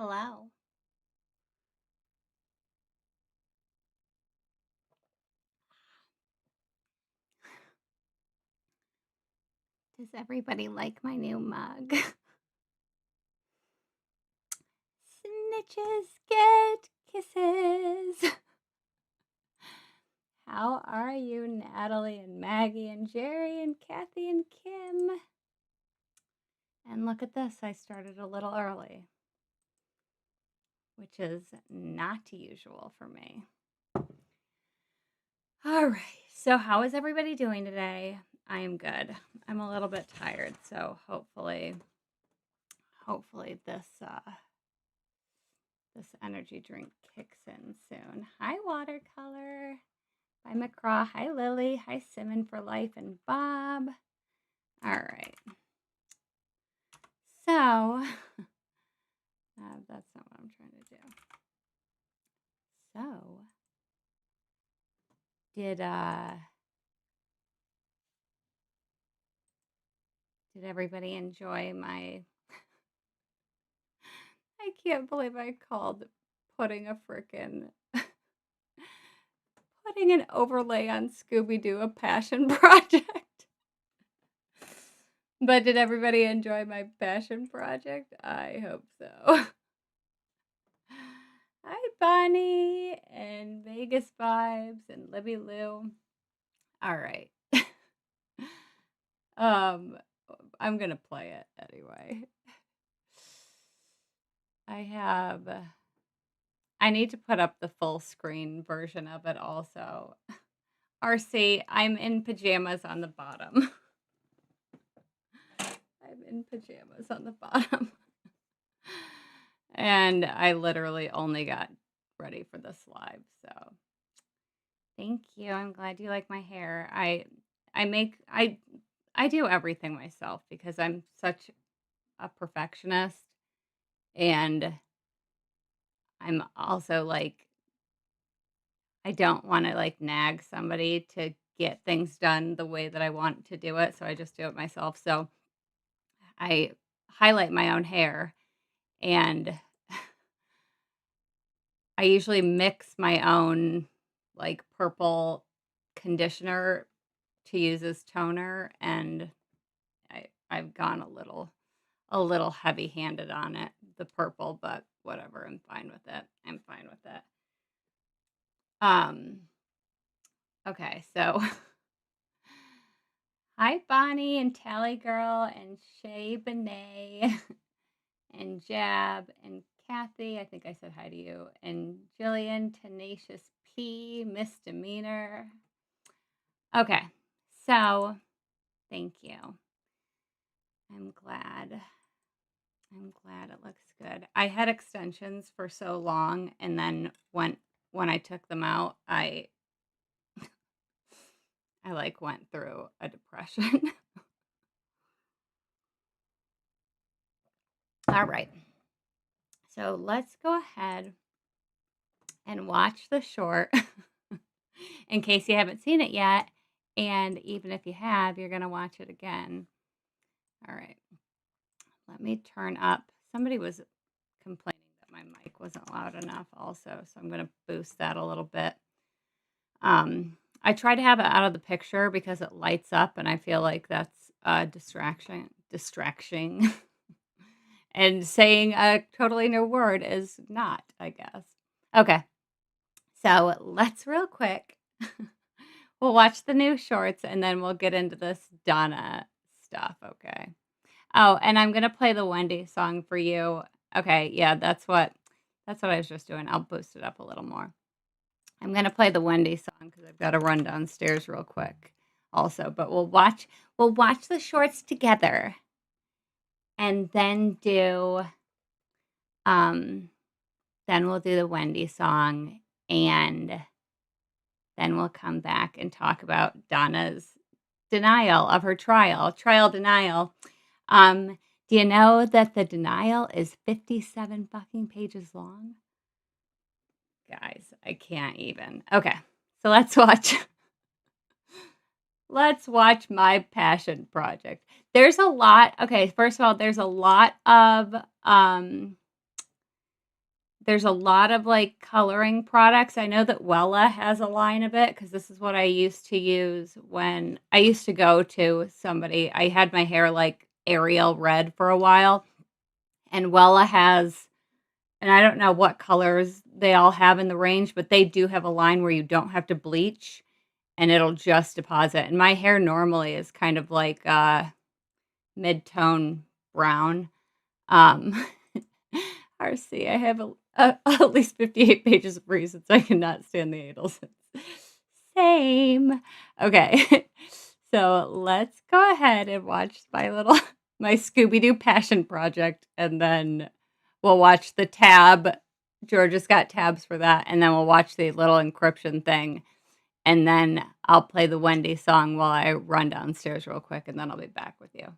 Hello. Does everybody like my new mug? Snitches get kisses. How are you, Natalie and Maggie and Jerry and Kathy and Kim? And look at this, I started a little early, which is not usual for me. All right, so how is everybody doing today? I am good. I'm a little bit tired, so hopefully this energy drink kicks in soon. Hi, Watercolor. Hi, McCraw. Hi, Lily. Hi, Simon for Life and Bob. All right. So, that's not what I'm trying to do. So, did everybody enjoy my... I can't believe I called putting an overlay on Scooby-Doo a passion project. But did everybody enjoy my passion project? I hope so. Hi, Bonnie and Vegas Vibes and Libby Lou. All right. I'm going to play it anyway. I need to put up the full screen version of it also. RC, I'm in pajamas on the bottom. I'm in pajamas on the bottom. And I literally only got ready for this live, so thank you. I'm glad you like my hair. I do everything myself because I'm such a perfectionist, and I'm also like I don't want to like nag somebody to get things done the way that I want to do it, so I just do it myself. So I highlight my own hair, and I usually mix my own like purple conditioner to use as toner, and I've gone a little heavy-handed on it, the purple, but whatever, I'm fine with it. I'm fine with it. Okay, so hi, Bonnie and Tally Girl and Shay Benet and Jab and Kathy. I think I said hi to you. And Jillian, Tenacious P, Misdemeanor. Okay, so thank you. I'm glad it looks good. I had extensions for so long, and then when I took them out, I like went through a depression. All right. So let's go ahead and watch the short in case you haven't seen it yet. And even if you have, you're going to watch it again. All right. Let me turn up. Somebody was complaining that my mic wasn't loud enough also, so I'm going to boost that a little bit. I try to have it out of the picture because it lights up, and I feel like that's a distraction. And saying a totally new word is not, I guess. Okay. So let's real quick. We'll watch the new shorts, and then we'll get into this Donna stuff, okay? Oh, and I'm going to play the Wendy song for you. Okay, yeah, that's what I was just doing. I'll boost it up a little more. I'm going to play the Wendy song because I've got to run downstairs real quick also, but we'll watch the shorts together and then we'll do the Wendy song, and then we'll come back and talk about Donna's denial of her trial denial. Do you know that the denial is 57 fucking pages long? Guys, I can't even. Okay, so let's watch my passion project. There's a lot. Okay, first of all, there's a lot of there's a lot of, like, coloring products. I know that Wella has a line of it because this is what I used to use when I used to go to somebody. I had my hair, like, Ariel red for a while, and Wella has and I don't know what colors they all have in the range, but they do have a line where you don't have to bleach, and it'll just deposit, and my hair normally is kind of like, mid-tone brown. Um, RC, I have at least 58 pages of reasons I cannot stand the ADelsons. Same. Okay. So let's go ahead and watch my Scooby-Doo passion project, and then we'll watch the tab. Georgia's got tabs for that, and then we'll watch the little encryption thing, and then I'll play the Wendy song while I run downstairs real quick, and then I'll be back with you.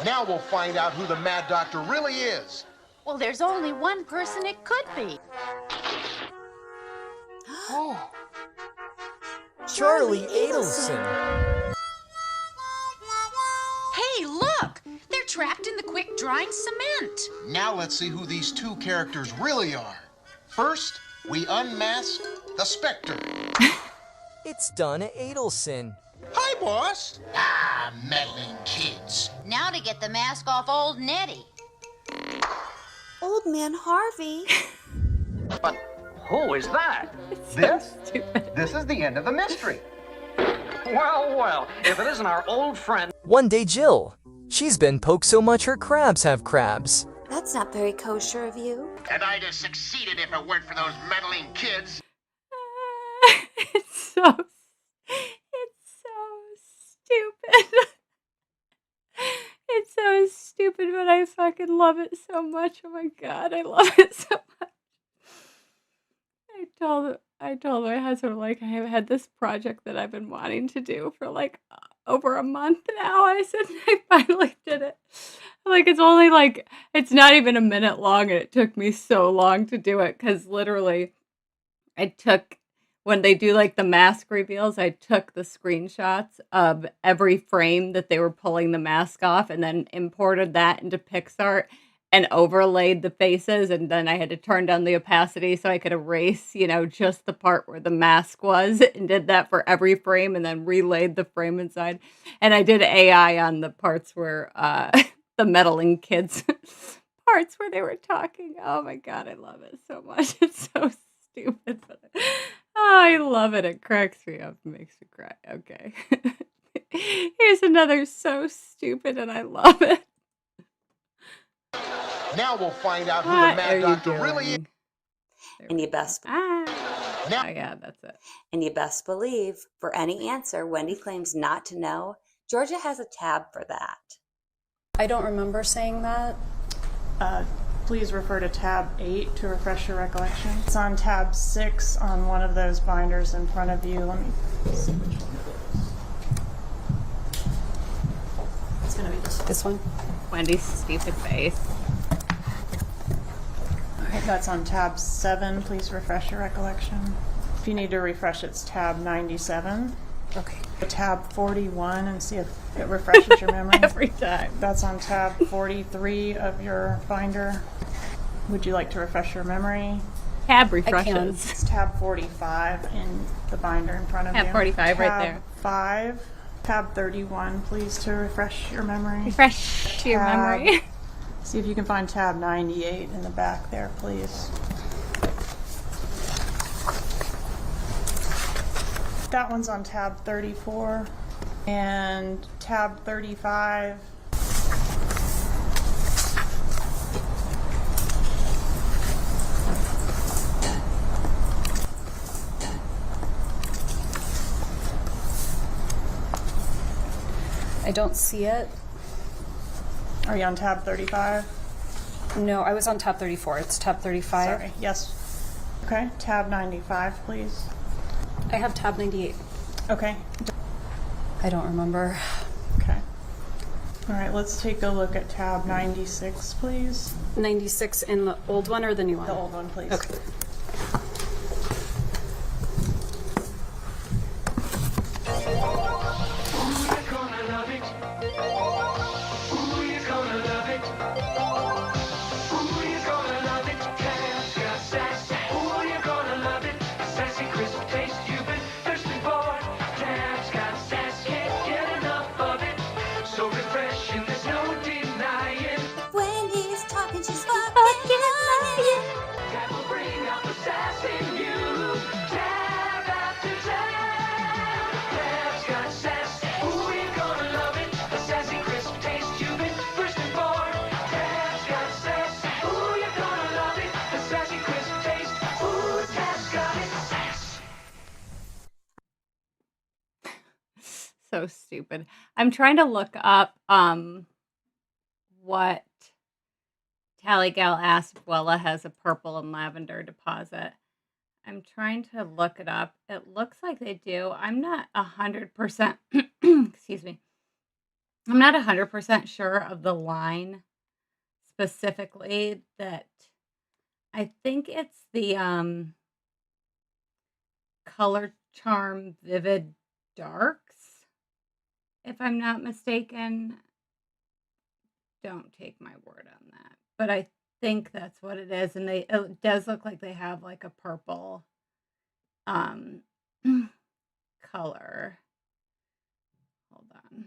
Now we'll find out who the Mad Doctor really is. Well, there's only one person it could be. Oh. Charlie ADelson. Hey, look! They're trapped in the quick-drying cement. Now let's see who these two characters really are. First, we unmask the Spectre. It's Donna ADelson. Hi, boss. Ah, meddling kids. Now to get the mask off old Nettie. Old Man Harvey. But who is that? This is the end of the mystery. Well, if it isn't our old friend. One day Jill. She's been poked so much her crabs have crabs. That's not very kosher of you. And I'd have succeeded if it weren't for those meddling kids. It's so stupid. It's so stupid, but I fucking love it so much. Oh my god, I love it so much. I told my husband, like, I have had this project that I've been wanting to do for like over a month now. I said, I finally did it. Like, it's only like, it's not even a minute long, and it took me so long to do it because literally when they do like the mask reveals, I took the screenshots of every frame that they were pulling the mask off and then imported that into PixArt and overlaid the faces, and then I had to turn down the opacity so I could erase, just the part where the mask was, and did that for every frame, and then relayed the frame inside. And I did AI on the parts where the meddling kids parts where they were talking. Oh my god, I love it so much. It's so stupid, but I love it. It cracks me up, makes me cry. Okay. Here's another so stupid, and I love it. Now we'll find out who the Mad Doctor really is. And you best Oh yeah, that's it. And you best believe, for any answer Wendy claims not to know, Georgia has a tab for that. I don't remember saying that. Please refer to tab 8 to refresh your recollection. It's on tab 6 on one of those binders in front of you. Let me see which one it is. It's going to be this one. Wendy's stupid face. All right, that's on tab 7. Please refresh your recollection. If you need to refresh, it's tab 97. Okay. Tab 41 and see if it refreshes your memory. Every time. That's on tab 43 of your binder. Would you like to refresh your memory? Tab refreshes. It's tab 45 in the binder in front of you. Tab 45 right there. Tab 5. Tab 31, please, to refresh your memory. Refresh your memory. See if you can find tab 98 in the back there, please. That one's on tab 34 and tab 35. I don't see it. Are you on tab 35? No, I was on tab 34. It's tab 35. Sorry, yes. Okay, tab 95, please. I have tab 98. Okay. I don't remember. Okay. All right, let's take a look at tab 96, please. 96 in the old one or the new one? The old one, please. Okay. So stupid. I'm trying to look up what Tally Gal asked if Wella has a purple and lavender deposit. I'm trying to look it up. It looks like they do. I'm not 100%, excuse me. I'm not 100% sure of the line specifically that I think it's the Color Charm Vivid Darks, if I'm not mistaken. Don't take my word on that. But I think that's what it is. And it does look like they have like a purple color. Hold on.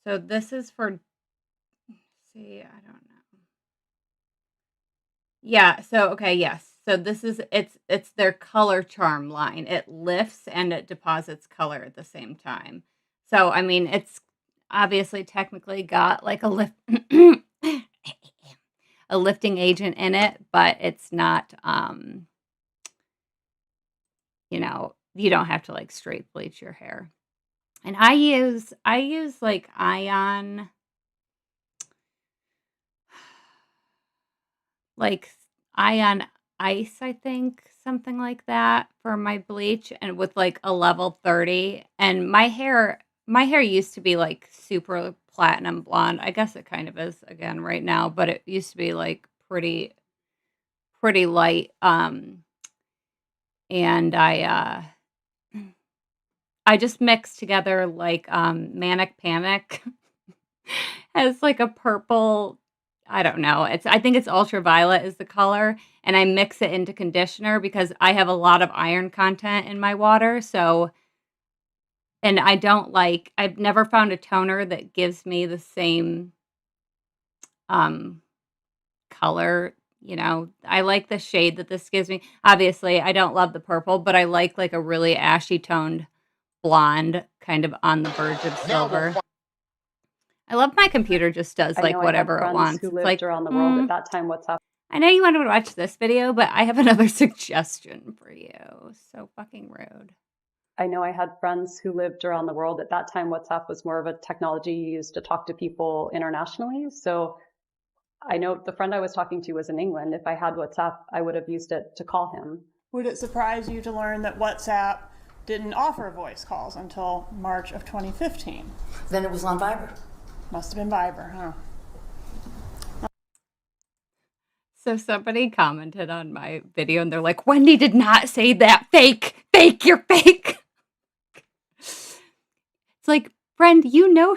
So this is for, see, I don't know. Yeah, so okay, yes. So this is it's their color charm line. It lifts and it deposits color at the same time. So I mean, it's obviously technically got like a lift a lifting agent in it, but it's not you don't have to like straight bleach your hair. And I use like ion ice, I think, something like that for my bleach, and with like a level 30. And my hair used to be like super platinum blonde. I guess it kind of is again right now, but it used to be like pretty light. And I just mixed together like Manic Panic has like a purple, I don't know. I think it's ultraviolet is the color, and I mix it into conditioner because I have a lot of iron content in my water. So, and I've never found a toner that gives me the same color. I like the shade that this gives me. Obviously, I don't love the purple, but I like a really ashy toned blonde, kind of on the verge of silver. I love my computer just does like whatever it wants. Who It's lived like around the world at that time. What's up? I know you wanted to watch this video, but I have another suggestion for you. So fucking rude. I know I had friends who lived around the world at that time. WhatsApp was more of a technology used to talk to people internationally. So I know the friend I was talking to was in England. If I had WhatsApp, I would have used it to call him. Would it surprise you to learn that WhatsApp didn't offer voice calls until March of 2015? Then it was on Viber. Must have been Viber, huh? So somebody commented on my video and they're like, Wendy did not say that. Fake, you're fake. It's like, friend,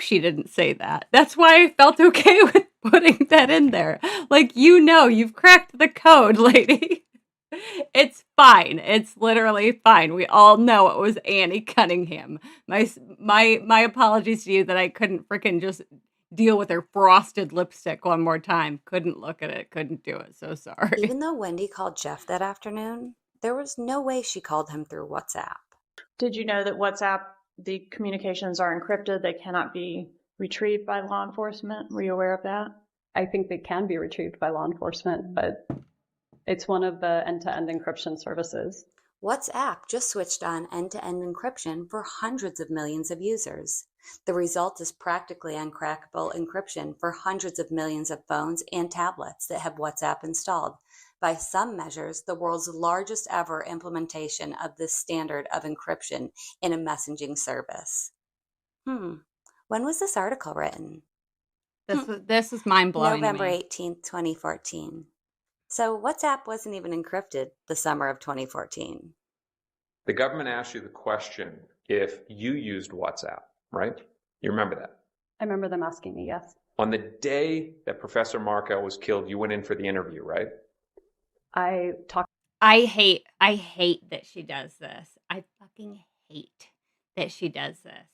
she didn't say that. That's why I felt okay with putting that in there. Like, you've cracked the code, lady. It's fine. It's literally fine. We all know it was Annie Cunningham. My apologies to you that I couldn't freaking just deal with her frosted lipstick one more time. Couldn't look at it. Couldn't do it. So sorry. Even though Wendy called Jeff that afternoon, there was no way she called him through WhatsApp. Did you know that WhatsApp, the communications are encrypted? They cannot be retrieved by law enforcement. Were you aware of that? I think they can be retrieved by law enforcement, but it's one of the end-to-end encryption services. WhatsApp just switched on end-to-end encryption for hundreds of millions of users. The result is practically uncrackable encryption for hundreds of millions of phones and tablets that have WhatsApp installed. By some measures, the world's largest ever implementation of this standard of encryption in a messaging service. When was this article written? This is mind-blowing. November 18th, 2014. So WhatsApp wasn't even encrypted the summer of 2014. The government asked you the question if you used WhatsApp, right? You remember that? I remember them asking me, yes. On the day that Professor Markel was killed, you went in for the interview, right? I hate that she does this. I fucking hate that she does this.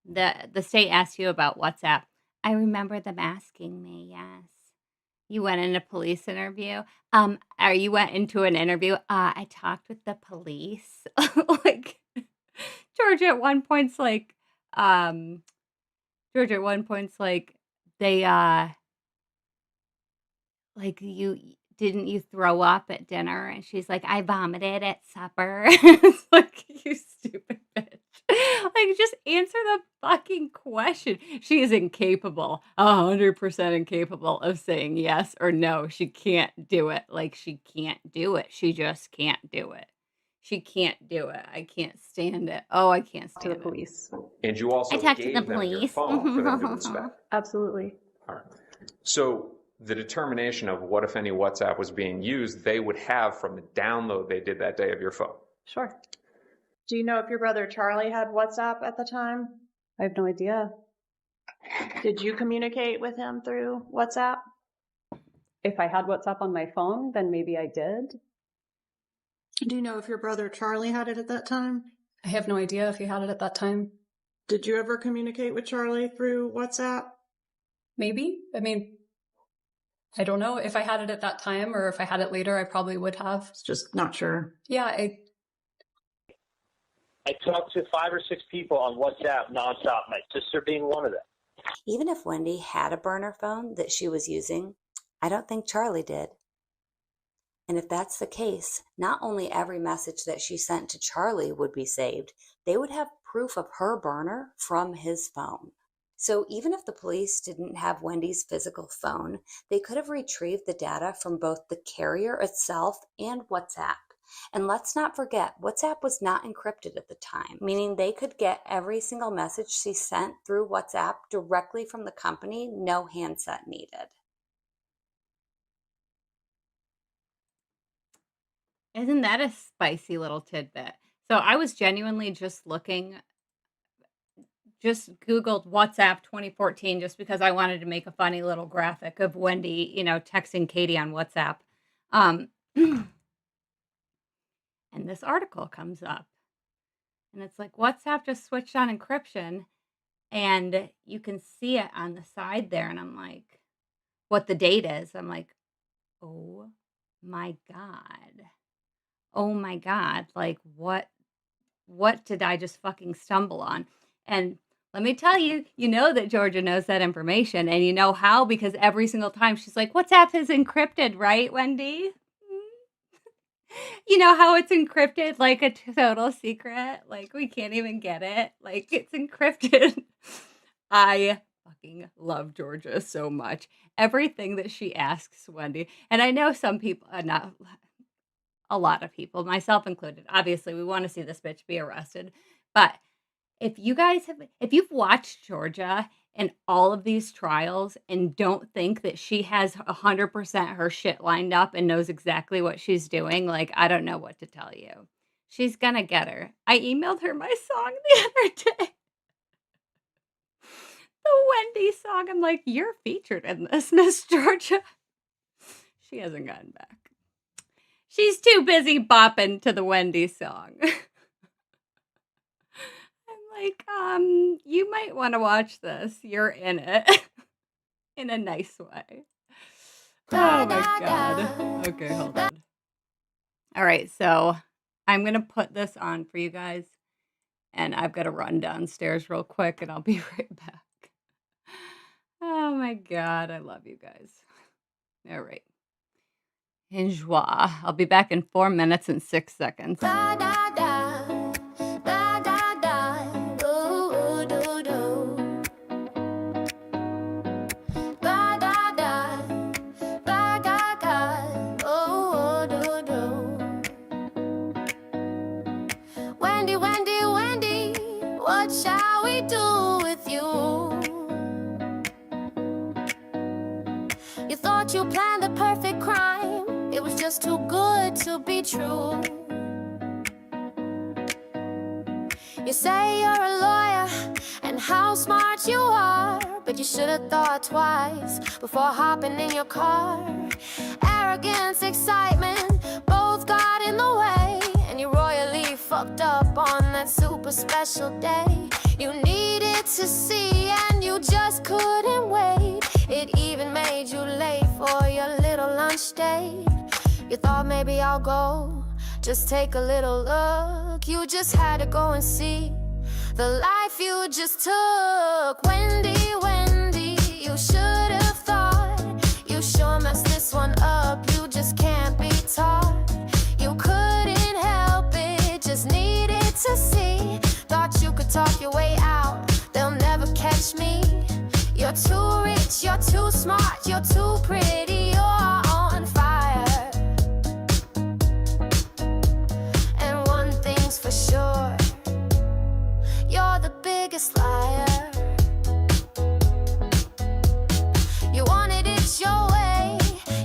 The state asks you about WhatsApp. I remember them asking me, yes. You went in a police interview? Or you went into an interview? I talked with the police. Like, Georgia at one point's like, they, like didn't you throw up at dinner? And she's like, I vomited at supper. It's like, you stupid bitch. Like, just answer the fucking question. She is incapable, 100% incapable of saying yes or no. She can't do it. Like, she can't do it. She just can't do it. She can't do it. I can't stand it. Oh, I can't To stand the it. police. And you also I talked to gave the them your police. phone for them to inspect. Absolutely. All right. So the determination of what, if any, WhatsApp was being used, they would have from the download they did that day of your phone. Sure. Do you know if your brother Charlie had WhatsApp at the time? I have no idea. Did you communicate with him through WhatsApp? If I had WhatsApp on my phone, then maybe I did. Do you know if your brother Charlie had it at that time? I have no idea if he had it at that time. Did you ever communicate with Charlie through WhatsApp? Maybe. I mean, I don't know if I had it at that time or if I had it later, I probably would have. Just not sure. Yeah, I talked to 5 or 6 people on WhatsApp nonstop, my sister being one of them. Even if Wendy had a burner phone that she was using, I don't think Charlie did. And if that's the case, not only every message that she sent to Charlie would be saved, they would have proof of her burner from his phone. So even if the police didn't have Wendy's physical phone, they could have retrieved the data from both the carrier itself and WhatsApp. And let's not forget, WhatsApp was not encrypted at the time, meaning they could get every single message she sent through WhatsApp directly from the company, no handset needed. Isn't that a spicy little tidbit? So I was genuinely just Googled WhatsApp 2014 just because I wanted to make a funny little graphic of Wendy, texting Katie on WhatsApp. And this article comes up. And it's like, WhatsApp just switched on encryption. And you can see it on the side there. And I'm like, what the date is. I'm like, oh my God. Oh my God. Like, what did I just fucking stumble on? And let me tell you, you know that Georgia knows that information. And you know how? Because every single time she's like, WhatsApp is encrypted, right, Wendy? You know how it's encrypted like a total secret? Like, we can't even get it. Like, it's encrypted. I fucking love Georgia so much. Everything that she asks Wendy. And I know some people, not a lot of people, myself included, obviously, we want to see this bitch be arrested. But if you've watched Georgia in all of these trials and don't think that she has 100% her shit lined up and knows exactly what she's doing, like, I don't know what to tell you. She's gonna get her. I emailed her my song the other day. The Wendy song. I'm like, you're featured in this, Miss Georgia. She hasn't gotten back. She's too busy bopping to the Wendy song. Like, you might want to watch this. You're in it. In a nice way. Oh my God. Okay, hold on. All right, so I'm going to put this on for you guys. And I've got to run downstairs real quick and I'll be right back. Oh my God, I love you guys. All right. Enjoy. I'll be back in 4 minutes and 6 seconds. What shall we do with you? You thought you planned the perfect crime. It was just too good to be true. You say you're a lawyer and how smart you are, but you should have thought twice before hopping in your car. Arrogance, excitement, both got in the way, and you royally fucked up on that super special day. You needed to see and you just couldn't wait. It even made you late for your little lunch date. You thought maybe I'll go, just take a little look. You just had to go and see the life you just took. Wendy, Wendy, you should have thought. You sure messed this one up. You just can't be taught. You couldn't help it, just needed to see. Thought you could talk your way out, they'll never catch me. You're too rich, you're too smart, you're too pretty, you're on fire. And one thing's for sure, you're the biggest liar. You wanted it your way,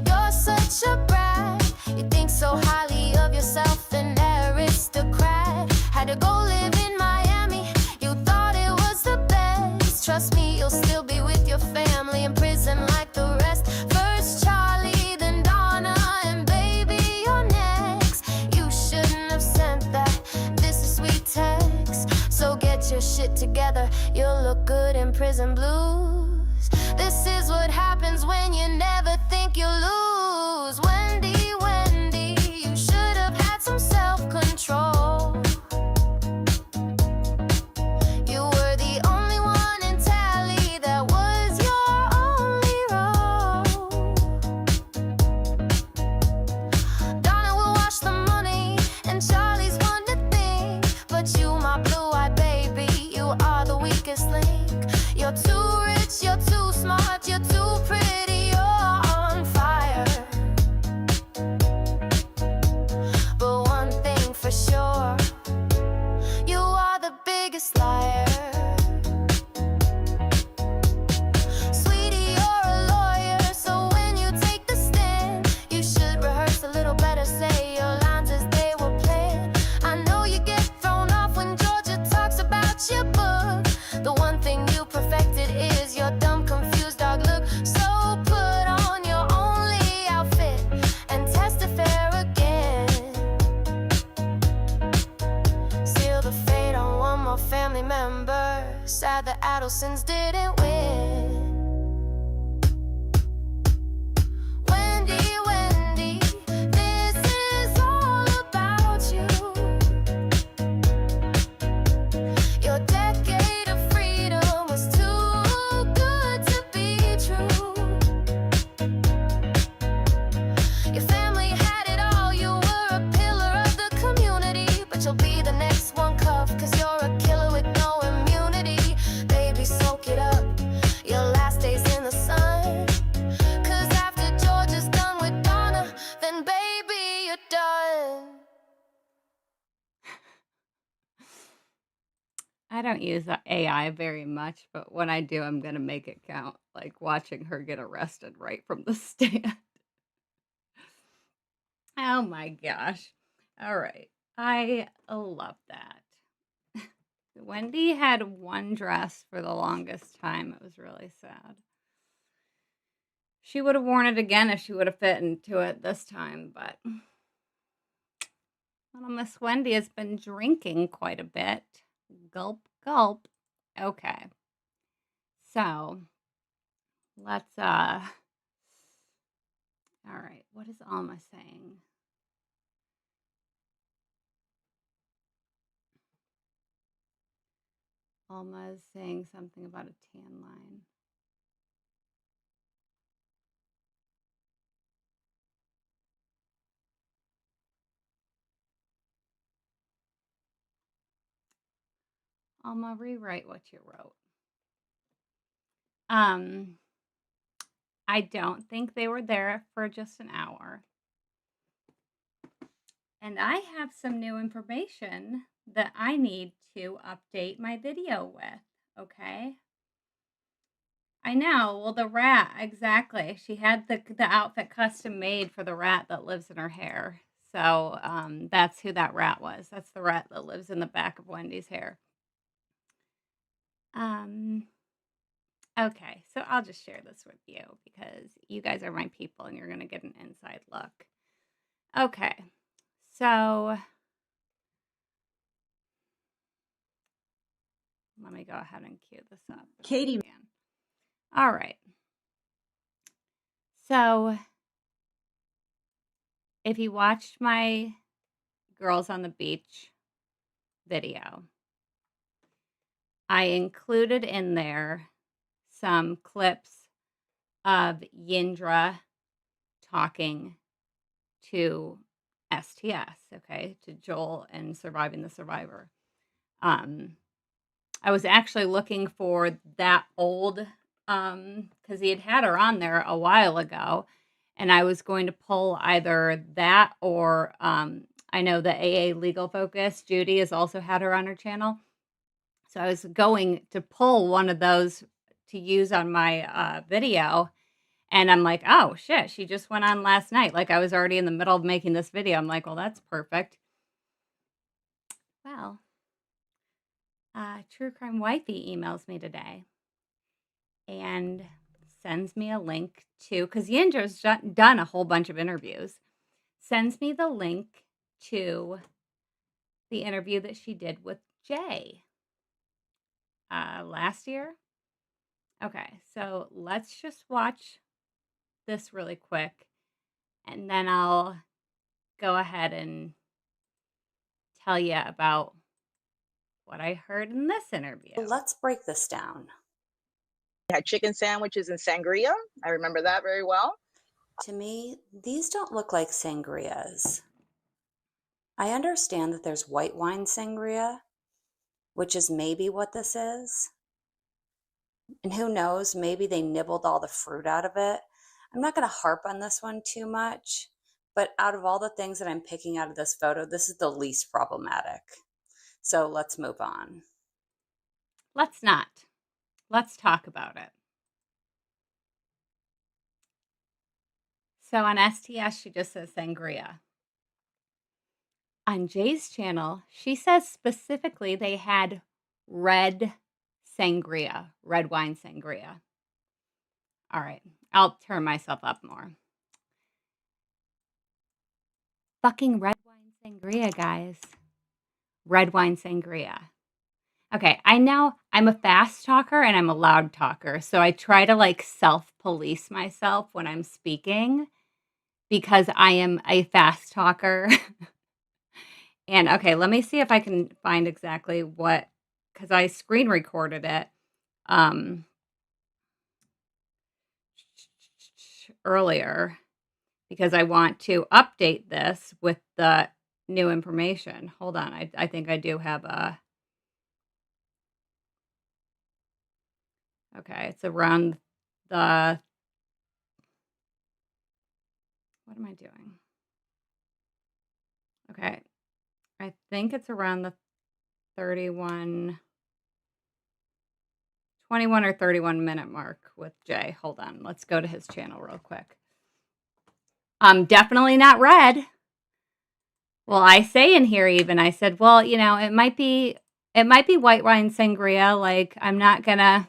you're such a brat. You think so highly of yourself, an aristocrat. Had to go live in Miami, you thought it was the best. Trust me, you'll still be with your family in prison like the rest. First Charlie, then Donna, and baby, you're next. You shouldn't have sent that, this is sweet text. So get your shit together, you'll look good in prison blues. This is what happens when you never think you lose. Wendy, Wendy, you should have had some self-control. You were the only one in tally, that was your only role. Donna will wash the money, and Charlie's one to think. But you, my blue-eyed baby, you are the weakest link. You're too rich, you're too smart, you're too pretty, you're on fire. But one thing for sure, you are the biggest liar. Sweetie, you're a lawyer, so when you take the stand, you should rehearse a little better, say your lines as they were planned. I know you get thrown off when Georgia talks about your book. The one thing you perfected is your dumb, confused dog look. So put on your only outfit and testify again. Seal the fate on one more family member. Sad the ADelsons didn't win. Wendy, Wendy, this is all about you. Your decade of freedom was too good to be true. Your family had it all, you were a pillar of the community. But you'll be the next one cuffed, cause you're a killer with no immunity. Baby, soak it up, your last days in the sun. Cause after Georgia's done with Donna, then baby, you're done. I don't use AI very much, but when I do, I'm going to make it count. Like watching her get arrested right from the stand. Oh my gosh. All right. I love that. Wendy had one dress for the longest time. It was really sad. She would have worn it again if she would have fit into it this time, but little Miss Wendy has been drinking quite a bit. Gulp, gulp. Okay. So, let's, all right. What is Alma saying? Alma is saying something about a tan line. Alma, rewrite what you wrote. I don't think they were there for just an hour. And I have some new information that I need to update my video with, okay? I know. Well, the rat, exactly. She had the outfit custom made for the rat that lives in her hair. So that's who that rat was. That's the rat that lives in the back of Wendy's hair. Okay, so I'll just share this with you because you guys are my people and you're going to get an inside look. Okay, so let me go ahead and cue this up. Katie. All right. So if you watched my Girls on the Beach video, I included in there some clips of Yindra talking to STS, okay, to Joel and Surviving the Survivor. I was actually looking for that old, because he had her on there a while ago, and I was going to pull either that or I know the AA Legal Focus, Judy, has also had her on her channel. So I was going to pull one of those to use on my video. And I'm like, oh, shit, she just went on last night. Like, I was already in the middle of making this video. I'm like, well, that's perfect. Well, True Crime Wifey emails me today and sends me a link to, because Yindra's done a whole bunch of interviews, sends me the link to the interview that she did with Jay last year. Okay, so let's just watch this really quick, and then I'll go ahead and tell you about what I heard in this interview. Let's break this down. I had chicken sandwiches and sangria. I remember that very well. To me, these don't look like sangrias. I understand that there's white wine sangria, which is maybe what this is. And who knows, maybe they nibbled all the fruit out of it. I'm not going to harp on this one too much, but out of all the things that I'm picking out of this photo, this is the least problematic. So let's move on. Let's not. Let's talk about it. So on STS, she just says sangria. On Jay's channel, she says specifically they had red sangria, red wine sangria. All right, I'll turn myself up more. Fucking red wine sangria, guys. Red wine sangria. Okay, I know I'm a fast talker and I'm a loud talker, so I try to like self-police myself when I'm speaking because I am a fast talker. And okay, let me see if I can find exactly what, because I screen recorded it earlier because I want to update this with the new information. Hold on, I think I do have a... Okay, it's around the... What am I doing? Okay, I think it's around the 21 or 31 minute mark with Jay. Hold on, let's go to his channel real quick. Definitely not red. Well, I say in here even, I said, well, you know, it might be white wine sangria. Like, I'm not gonna,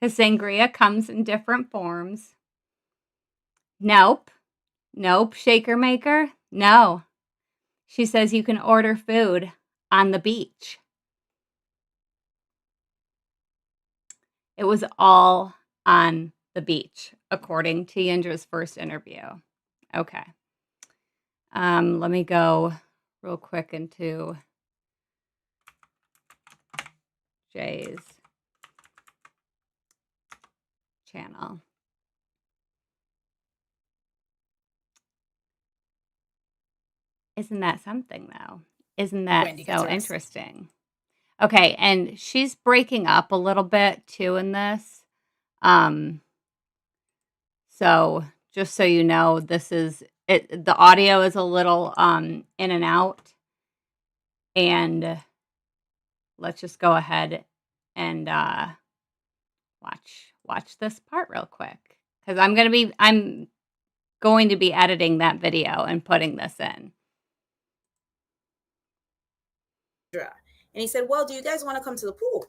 because sangria comes in different forms. Nope. Shaker maker? No. She says you can order food on the beach. It was all on the beach, according to Yindra's first interview. Okay. Let me go real quick into Jay's channel. Isn't that something, though? Isn't that Wendy so gets arrested. interesting? Okay, and she's breaking up a little bit, too, in this. So, just so you know, this is... the audio is a little in and out. And let's just go ahead and watch this part real quick. Because I'm going to be editing that video and putting this in. And he said, well, do you guys want to come to the pool?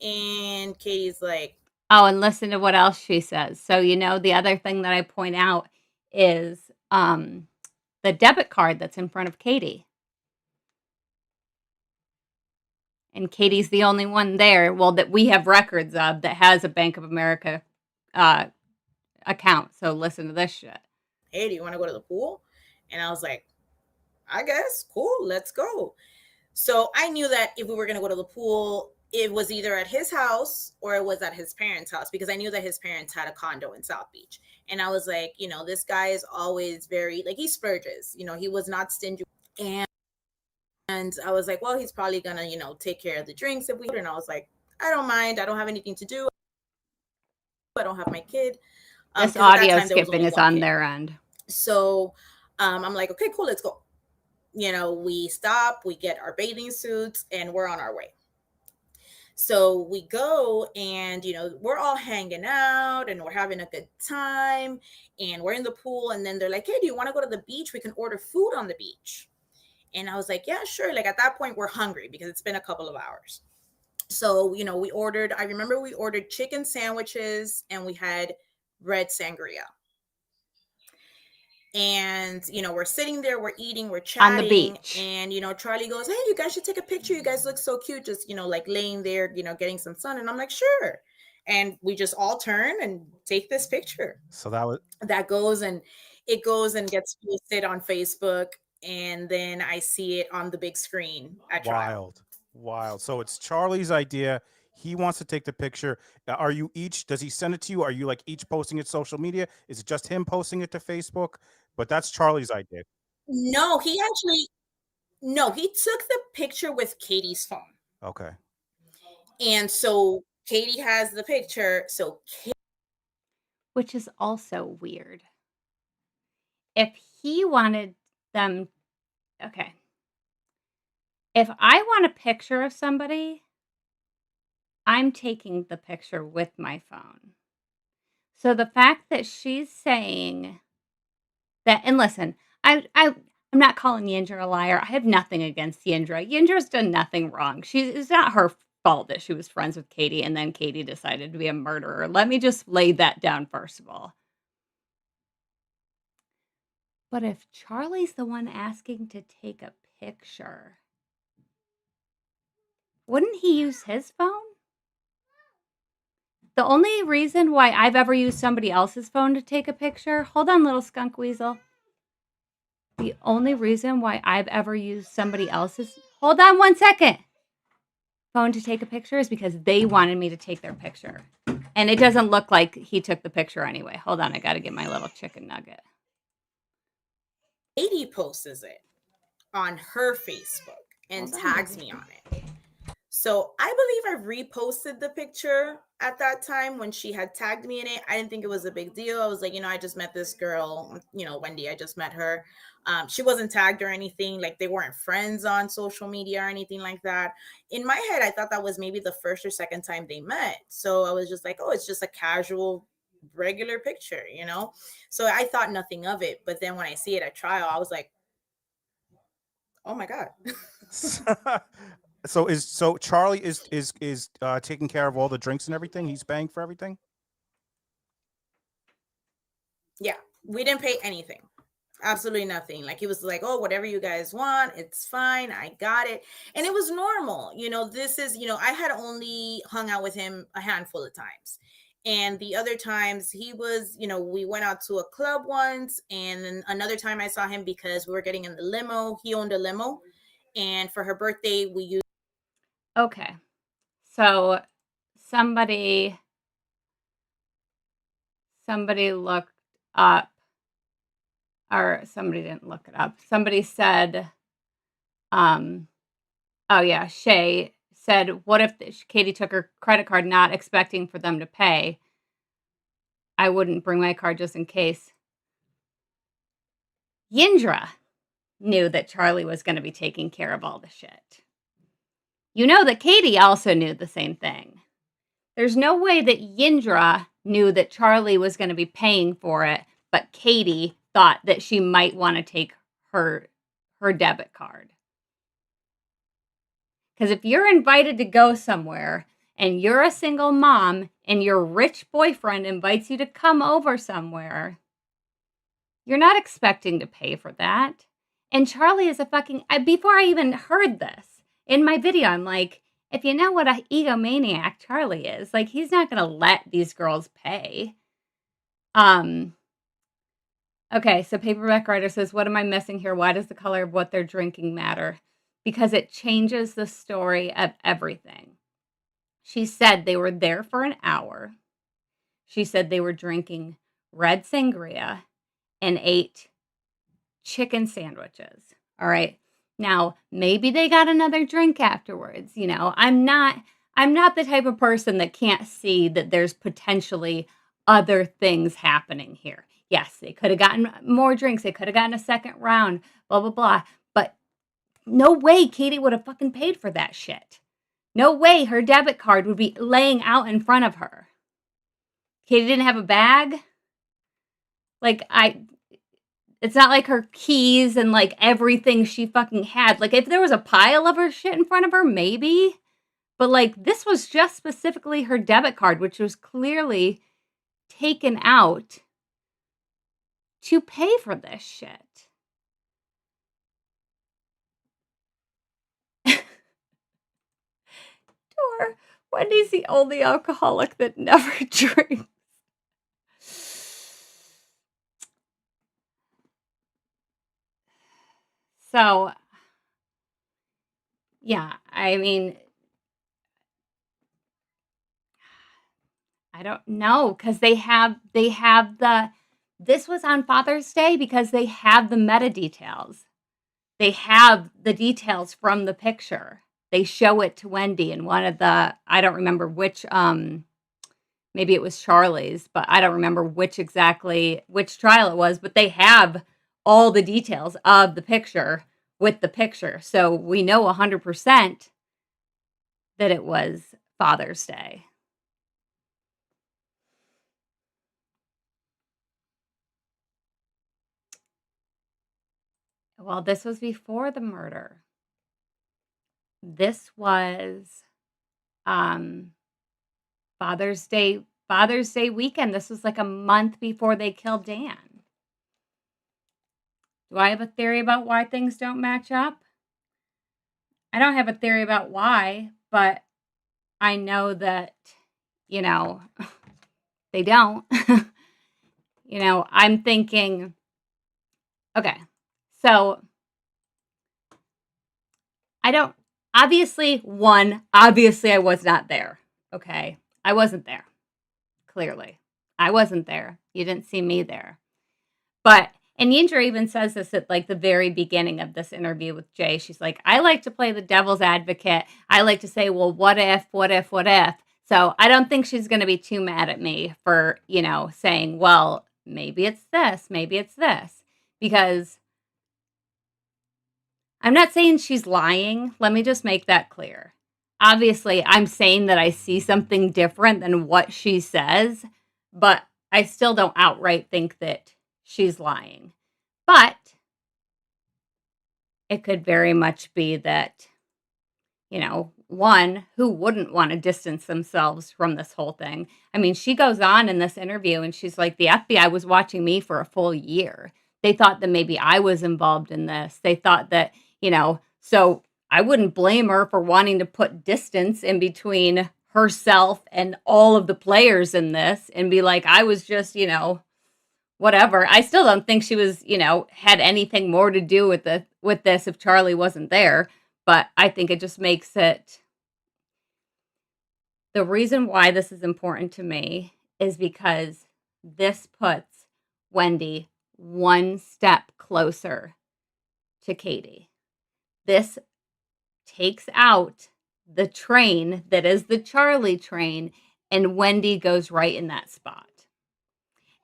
And Katie's like, oh, and listen to what else she says. So, you know, the other thing that I point out is the debit card that's in front of Katie. And Katie's the only one there, well, that we have records of that has a Bank of America account. So listen to this shit. hey, do you want to go to the pool? And I was like, I guess, cool, let's go. So I knew that if we were going to go to the pool, it was either at his house or it was at his parents' house, because I knew that his parents had a condo in South Beach. And I was like, this guy is always very, like, he splurges, he was not stingy. And I was like, well, he's probably gonna, take care of the drinks if we order. And I was like, I don't mind. I don't have anything to do. I don't have my kid. This 'cause at that audio time, there was skipping only is one on kid. their end. So I'm like, okay, cool, let's go. We stop, we get our bathing suits, and we're on our way. So we go and, we're all hanging out and we're having a good time and we're in the pool. And then they're like, hey, do you want to go to the beach? We can order food on the beach. And I was like, yeah, sure. Like, at that point, we're hungry because it's been a couple of hours. So, I remember we ordered chicken sandwiches and we had red sangria. And, we're sitting there, we're eating, we're chatting. On the beach. And, Charlie goes, hey, you guys should take a picture. You guys look so cute. Just, like laying there, getting some sun. And I'm like, sure. And we just all turn and take this picture. So that goes and gets posted on Facebook. And then I see it on the big screen at trial. Wild. So it's Charlie's idea. He wants to take the picture. Are you each, does he send it to you? Are you like each posting it social media? Is it just him posting it to Facebook? But that's Charlie's idea. No, he took the picture with Katie's phone. Okay. And so Katie has the picture. So which is also weird. If he wanted them, okay. If I want a picture of somebody, I'm taking the picture with my phone. So the fact that she's saying that, and listen, I'm not calling Yindra a liar. I have nothing against Yindra. Yindra's done nothing wrong. It's not her fault that she was friends with Katie and then Katie decided to be a murderer. Let me just lay that down first of all. But if Charlie's the one asking to take a picture, wouldn't he use his phone? The only reason why I've ever used somebody else's phone to take a picture, hold on, little skunk weasel. The only reason why I've ever used somebody else's, hold on 1 second, phone to take a picture is because they wanted me to take their picture. And it doesn't look like he took the picture anyway. Hold on, I got to get my little chicken nugget. Katie posts it on her Facebook and tags me on it. So I believe I reposted the picture at that time when she had tagged me in it. I didn't think it was a big deal. I was like, I just met this girl, Wendy, I just met her. She wasn't tagged or anything. Like, they weren't friends on social media or anything like that. In my head, I thought that was maybe the first or second time they met. So I was just like, oh, it's just a casual, regular picture, So I thought nothing of it. But then when I see it at trial, I was like, oh my God. So Charlie is taking care of all the drinks and everything? He's paying for everything? Yeah, we didn't pay anything. Absolutely nothing. Like, he was like, oh, whatever you guys want, it's fine. I got it. And it was normal. This is, I had only hung out with him a handful of times. And the other times he was, we went out to a club once. And then another time I saw him because we were getting in the limo. He owned a limo. And for her birthday, we used. Okay. So somebody looked up, or somebody didn't look it up. Somebody said, oh yeah, Shay said, what if Katie took her credit card not expecting for them to pay? I wouldn't bring my card just in case. Yindra knew that Charlie was going to be taking care of all the shit. You know that Katie also knew the same thing. There's no way that Yindra knew that Charlie was going to be paying for it, but Katie thought that she might want to take her debit card. Because if you're invited to go somewhere and you're a single mom and your rich boyfriend invites you to come over somewhere, you're not expecting to pay for that. And Charlie is a fucking, before I even heard this, in my video, I'm like, if you know what an egomaniac Charlie is, like, he's not going to let these girls pay. Okay, so Paperback Writer says, what am I missing here? Why does the color of what they're drinking matter? Because it changes the story of everything. She said they were there for an hour. She said they were drinking red sangria and ate chicken sandwiches. All right. Now, maybe they got another drink afterwards. You know, I'm not the type of person that can't see that there's potentially other things happening here. Yes, they could have gotten more drinks. They could have gotten a second round, blah, blah, blah. But no way Katie would have fucking paid for that shit. No way her debit card would be laying out in front of her. Katie didn't have a bag. Like, it's not like her keys and like everything she fucking had. Like, if there was a pile of her shit in front of her, maybe. But like, this was just specifically her debit card, which was clearly taken out to pay for this shit. Or Wendy's the only alcoholic that never drinks. So, yeah, I mean, I don't know, because they have this was on Father's Day because they have the meta details. They have the details from the picture. They show it to Wendy in one of the, I don't remember which, maybe it was Charlie's, but I don't remember which trial it was, but they have all the details of the picture with the picture. So we know 100% that it was Father's Day. Well, this was before the murder. This was Father's Day weekend. This was like a month before they killed Dan. Do I have a theory about why things don't match up? I don't have a theory about why, but I know that, you know, they don't. You know, I'm thinking, okay, so obviously I was not there, okay? I wasn't there, clearly. I wasn't there. You didn't see me there. But, and Yindra even says this at like the very beginning of this interview with Jay. She's like, I like to play the devil's advocate. I like to say, well, what if? So I don't think she's going to be too mad at me for, you know, saying, well, maybe it's this. Because I'm not saying she's lying. Let me just make that clear. Obviously, I'm saying that I see something different than what she says, but I still don't outright think that she's lying. But it could very much be that, you know, one, who wouldn't want to distance themselves from this whole thing? I mean, she goes on in this interview and she's like, the FBI was watching me for a full year. They thought that maybe I was involved in this. They thought that, you know, so I wouldn't blame her for wanting to put distance in between herself and all of the players in this and be like, I was just, you know, whatever. I still don't think she was, you know, had anything more to do with this if Charlie wasn't there. But I think it just makes it, the reason why this is important to me is because this puts Wendy one step closer to Katie. This takes out the train that is the Charlie train, and Wendy goes right in that spot.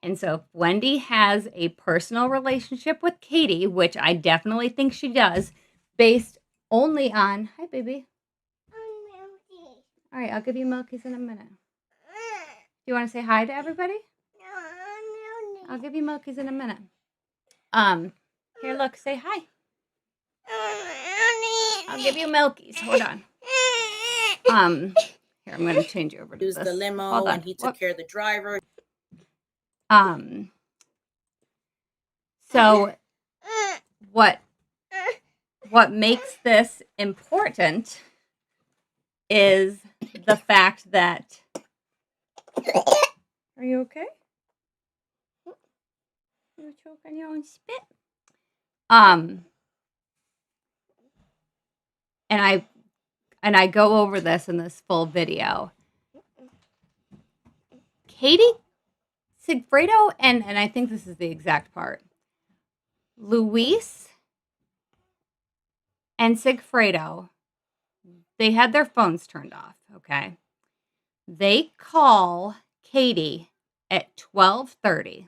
And so if Wendy has a personal relationship with Katie, which I definitely think she does, based only on, hi baby. All right, I'll give you milkies in a minute. Do you want to say hi to everybody? I'll give you milkies in a minute. Here, look, say hi. I'll give you milkies. Hold on. Here, I'm going to change you over to Use this. the limo, and he took care of the driver. So what makes this important is the fact that, are you okay? You choke on your own spit? And I go over this in this full video. Katie, Sigfredo, and I think this is the exact part. Luis and Sigfredo, they had their phones turned off, okay? They call Katie at 12:30.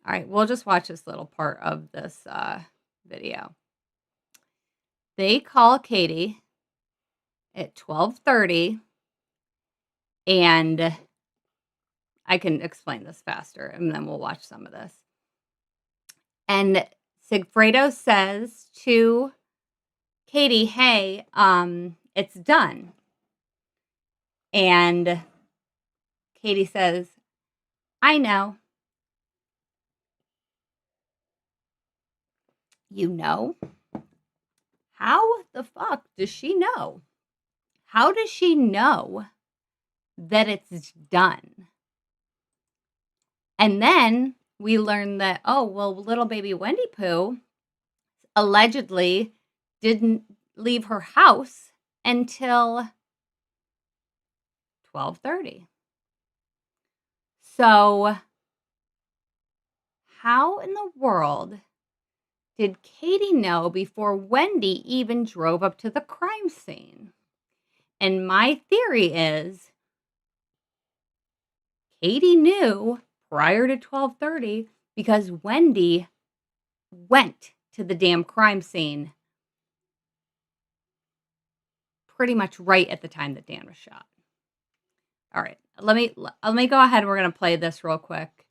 All right, we'll just watch this little part of this video. They call Katie at 12:30, and I can explain this faster, and then we'll watch some of this. And Sigfredo says to Katie, hey, it's done. And Katie says, I know. You know? How the fuck does she know? How does she know that it's done? And then we learn that, oh, well, little baby Wendy Pooh allegedly didn't leave her house until 12:30. So how in the world did Katie know before Wendy even drove up to the crime scene? And my theory is Katie knew prior to 12:30 because Wendy went to the damn crime scene pretty much right at the time that Dan was shot. All right, let me go ahead. We're going to play this real quick,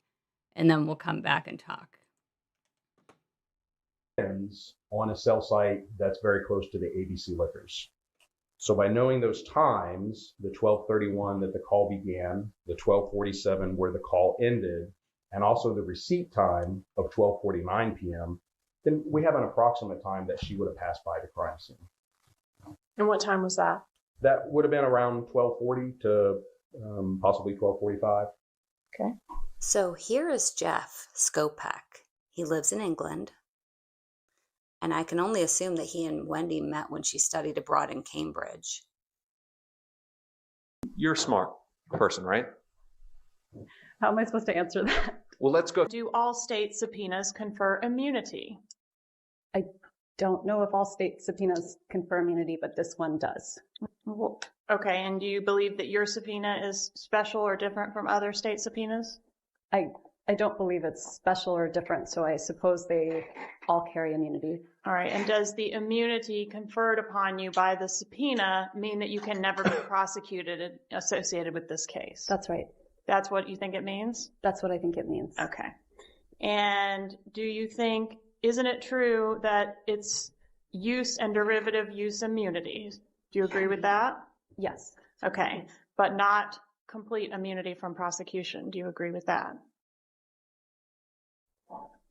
and then we'll come back and talk. On a cell site that's very close to the ABC Liquors. So by knowing those times, the 12:31 that the call began, the 12:47 where the call ended, and also the receipt time of 12:49 p.m., then we have an approximate time that she would have passed by the crime scene. And what time was that? That would have been around 12:40 to possibly 12:45. Okay. So here is Jeff Skopek. He lives in England. And I can only assume that he and Wendy met when she studied abroad in Cambridge. You're a smart person, right? How am I supposed to answer that? Well, let's go. Do all state subpoenas confer immunity? I don't know if all state subpoenas confer immunity, but this one does. Well, okay, and do you believe that your subpoena is special or different from other state subpoenas? I don't believe it's special or different, so I suppose they all carry immunity. All right, and does the immunity conferred upon you by the subpoena mean that you can never be prosecuted associated with this case? That's right. That's what you think it means? That's what I think it means. Okay. And do you think, isn't it true that it's use and derivative use immunities? Do you agree with that? Yes. Okay, but not complete immunity from prosecution. Do you agree with that?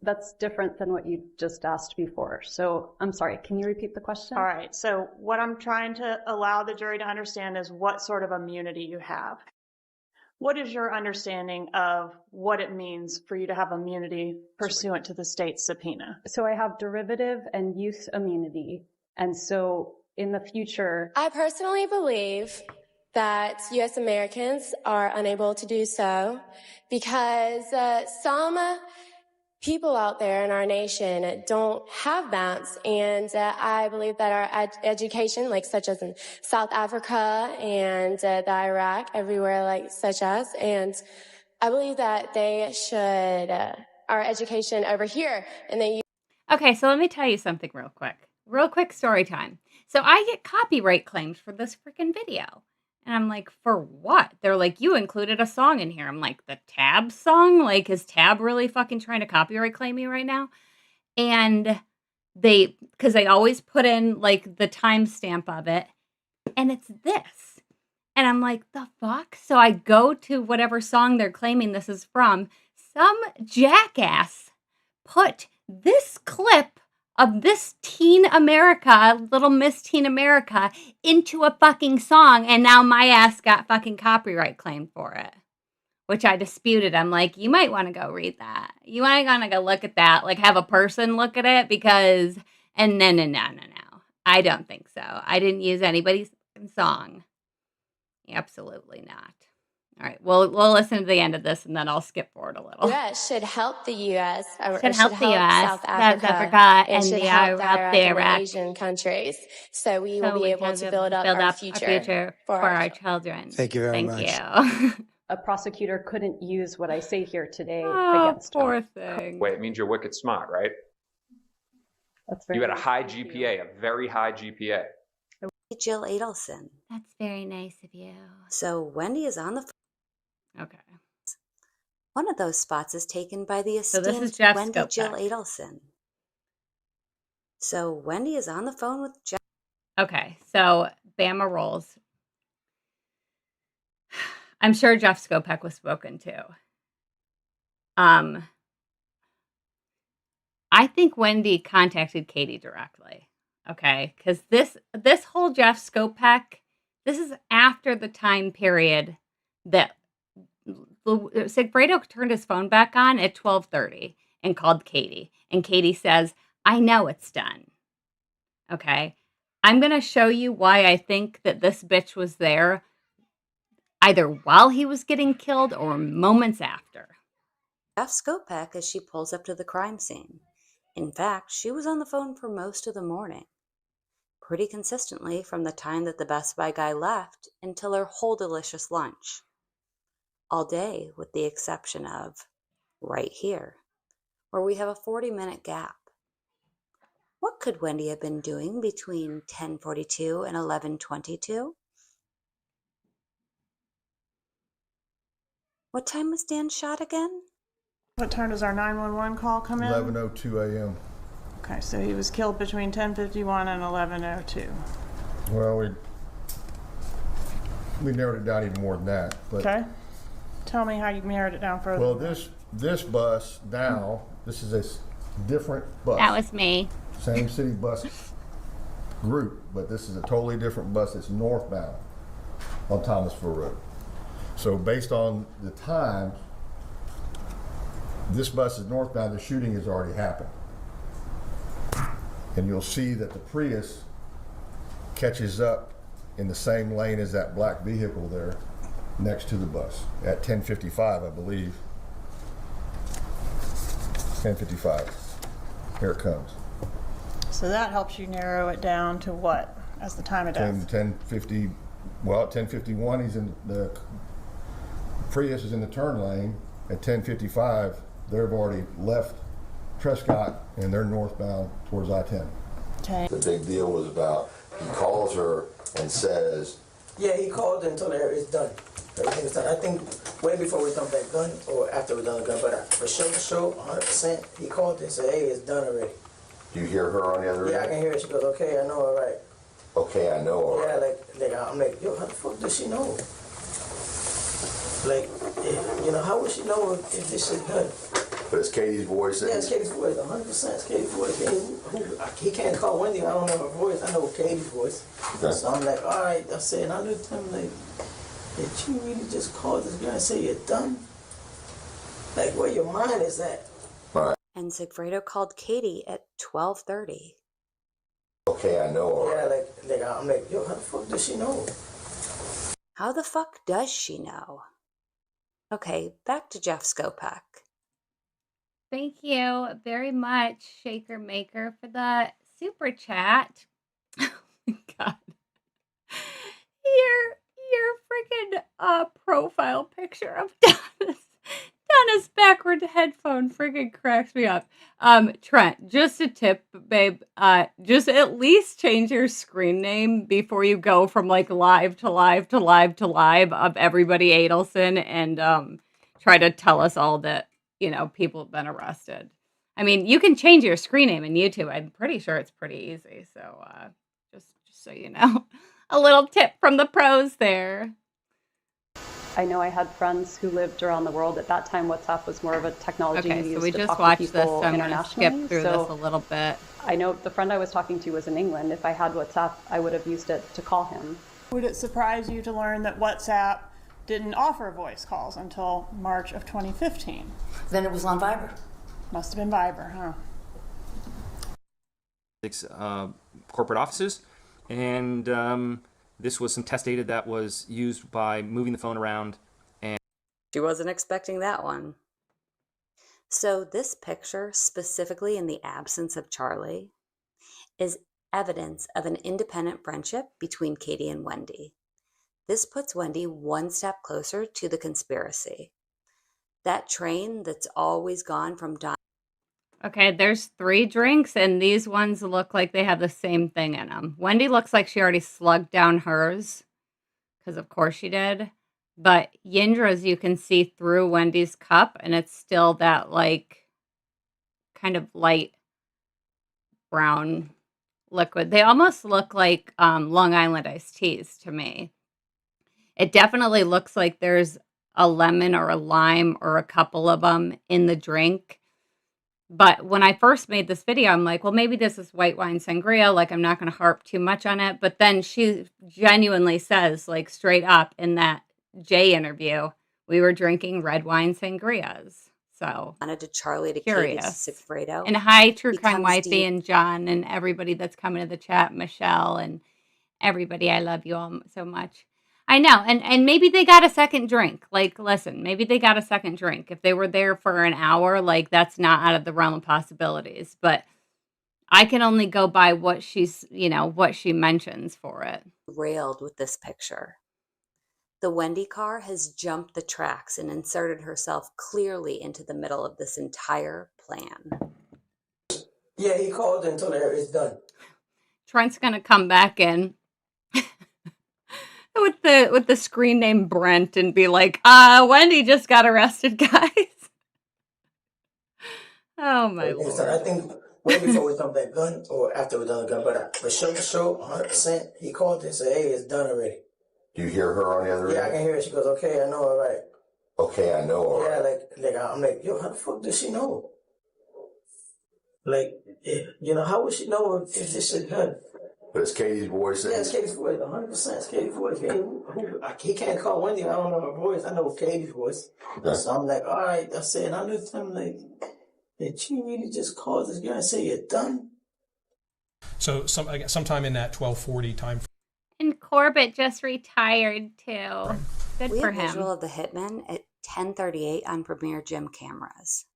That's different than what you just asked before. So I'm sorry, can you repeat the question? All right, so what I'm trying to allow the jury to understand is what sort of immunity you have. What is your understanding of what it means for you to have immunity pursuant to the state subpoena? So I have derivative and use immunity. And so in the future, I personally believe that U.S. Americans are unable to do so because some people out there in our nation don't have that. And I believe that our education, like such as in South Africa and the Iraq, everywhere like such as, and I believe that they should, our education over here, and they. Okay, so let me tell you something real quick story time. So I get copyright claims for this freaking video. And I'm like, for what? They're like, you included a song in here. I'm like, the Tab song? Like, is Tab really fucking trying to copyright claim me right now? And because they always put in, like, the timestamp of it. And it's this. And I'm like, the fuck? So I go to whatever song they're claiming this is from. Some jackass put this clip of this Teen America, Little Miss Teen America, into a fucking song, and now my ass got fucking copyright claimed for it, which I disputed. I'm like, you might want to go read that. You might want to go look at that, like have a person look at it, because, and no. I don't think so. I didn't use anybody's song. Absolutely not. All right, we'll listen to the end of this, and then I'll skip forward a little. US should help the US, or Should help the US, South South Africa, Africa, and and should the help the Iraq, Iraq the and the Iraq, Asian countries, so we will so be we able can to build up our future for for our children. Thank you very Thank much. you. A prosecutor couldn't use what I say here today Oh, against poor him. thing. Wait, it means you're wicked smart, right? That's very You had a nice. high GPA, a very high GPA. Jill ADelson. That's very nice of you. So Wendy is on the phone. Okay. One of those spots is taken by the So this is esteemed Jeff Wendy Jill Skopek. ADelson. So Wendy is on the phone with Jeff. Okay, so Bama rolls. I'm sure Jeff Skopek was spoken to. I think Wendy contacted Katie directly. Okay, because this whole Jeff Skopek, this is after the time period that Sigfredo turned his phone back on at 12:30 and called Katie, and Katie says, "I know it's done." Okay, I'm gonna show you why I think that this bitch was there, either while he was getting killed or moments after. Jeff Skopek as she pulls up to the crime scene. In fact, she was on the phone for most of the morning, pretty consistently from the time that the Best Buy guy left until her whole delicious lunch. All day, with the exception of right here, where we have a 40-minute gap. What could Wendy have been doing between 10:42 and 11:22? What time was Dan shot again? What time does our 911 call come in? 11:02 a.m. Okay, so he was killed between 10:51 and 11:02. Well, we narrowed it down even more than that. But, Okay. Tell me how you narrowed it down further. well, this bus now, this is a different bus. That was me. Same city bus group, but this is a totally different bus that's northbound on Thomasville Road. So based on the time, this bus is northbound, the shooting has already happened. And you'll see that the Prius catches up in the same lane as that black vehicle there next to the bus at 10:55, I believe. 10:55. Here it comes. So that helps you narrow it down to what as the time of death? 10:50. Well, at 10:51, he's in the Prius is in the turn lane. At 10:55, they've already left Prescott and they're northbound towards I-10. Okay. The big deal was about he calls her and says, yeah, he called and told her it's done. Everything's done. I think way before we done that gun or after we done the gun, but for sure, 100%, he called and said, hey, it's done already. you hear her on the other end? Yeah, I can hear it. She goes, okay, I know, all right. Okay, I know, all right. Yeah, I'm like, yo, how the fuck does she know? Like, you know, how would she know if this shit done? But it's Katie's voice. Yeah, it's Katie's voice, 100%. It's Katie's voice. He can't call Wendy. I don't know her voice. I know Katie's voice. Okay. So I'm like, all right. I said, and I looked at him like, did you really just call this guy and say you're done? Like, where your mind is at? And Sigfredo called Katie at 12:30. Okay, I know, all right. Yeah, I'm like, yo, how the fuck does she know? How the fuck does she know? Okay, back to Jeff Skopek. Thank you very much, Shaker Maker, for the super chat. Oh my god. Your freaking profile picture of Donna's backward headphone freaking cracks me up. Trent, just a tip, babe. Just at least change your screen name before you go from like live to live to live to live of everybody ADelson and try to tell us all that, you know, people have been arrested. I mean, you can change your screen name in YouTube. I'm pretty sure it's pretty easy. So just so you know, a little tip from the pros there. I know I had friends who lived around the world. At that time, WhatsApp was more of a technology Okay, so used we to just talk to watched this, people so I'm going to internationally. skip through this a little bit. I know the friend I was talking to was in England. If I had WhatsApp, I would have used it to call him. Would it surprise you to learn that WhatsApp didn't offer voice calls until March of 2015? Then it was on Viber. Must have been Viber, huh? Corporate offices, and this was some test data that was used by moving the phone around and She wasn't expecting that one. So this picture, specifically in the absence of Charlie, is evidence of an independent friendship between Katie and Wendy. This puts Wendy one step closer to the conspiracy. That train that's always gone from Donna. Okay, there's 3 drinks, and these ones look like they have the same thing in them. Wendy looks like she already slugged down hers, because of course she did. But Yindra's, you can see through Wendy's cup, and it's still that, like, kind of light brown liquid. They almost look like Long Island iced teas to me. It definitely looks like there's a lemon or a lime or a couple of them in the drink. But when I first made this video, I'm like, well, maybe this is white wine sangria. Like, I'm not going to harp too much on it. But then she genuinely says, like, straight up in that Jay interview, we were drinking red wine sangrias. So, To Charlie to curious. Katie to Sigfredo. And hi, True Crime becomes Wifey deep. and John and everybody that's coming to the chat, Michelle and everybody. I love you all so much. I know. And maybe they got a second drink. Like, listen, maybe they got a second drink. If they were there for an hour, like, that's not out of the realm of possibilities. But I can only go by what she's, what she mentions for it. Railed with this picture. The Wendy car has jumped the tracks and inserted herself clearly into the middle of this entire plan. Yeah, he called and told her it's done. Trent's going to come back in with the screen name Brent and be like, Wendy just got arrested, guys. Oh, my Lord. I think way before we done that gun or after we done the gun, but for sure, 100%, he called and said, hey, it's done already. Do you hear her on the other end? Yeah, I can hear her. She goes, okay, I know, all right. Okay, I know, all right. I'm like, yo, how the fuck does she know? Like, how would she know if this shit done? But it's Katie's voice. Yeah, it's Katie's voice, 100%. It's Katie's voice. He can't call Wendy. I don't know her voice. I know Katie's voice. Okay. So I'm like, all right. I said, I looked at him like, did you really just call this guy and say you're done? So sometime in that 12:40 time. And Corbett just retired too. Good We for have him. visual of the hitmen at 10:38 on Premier Gym cameras.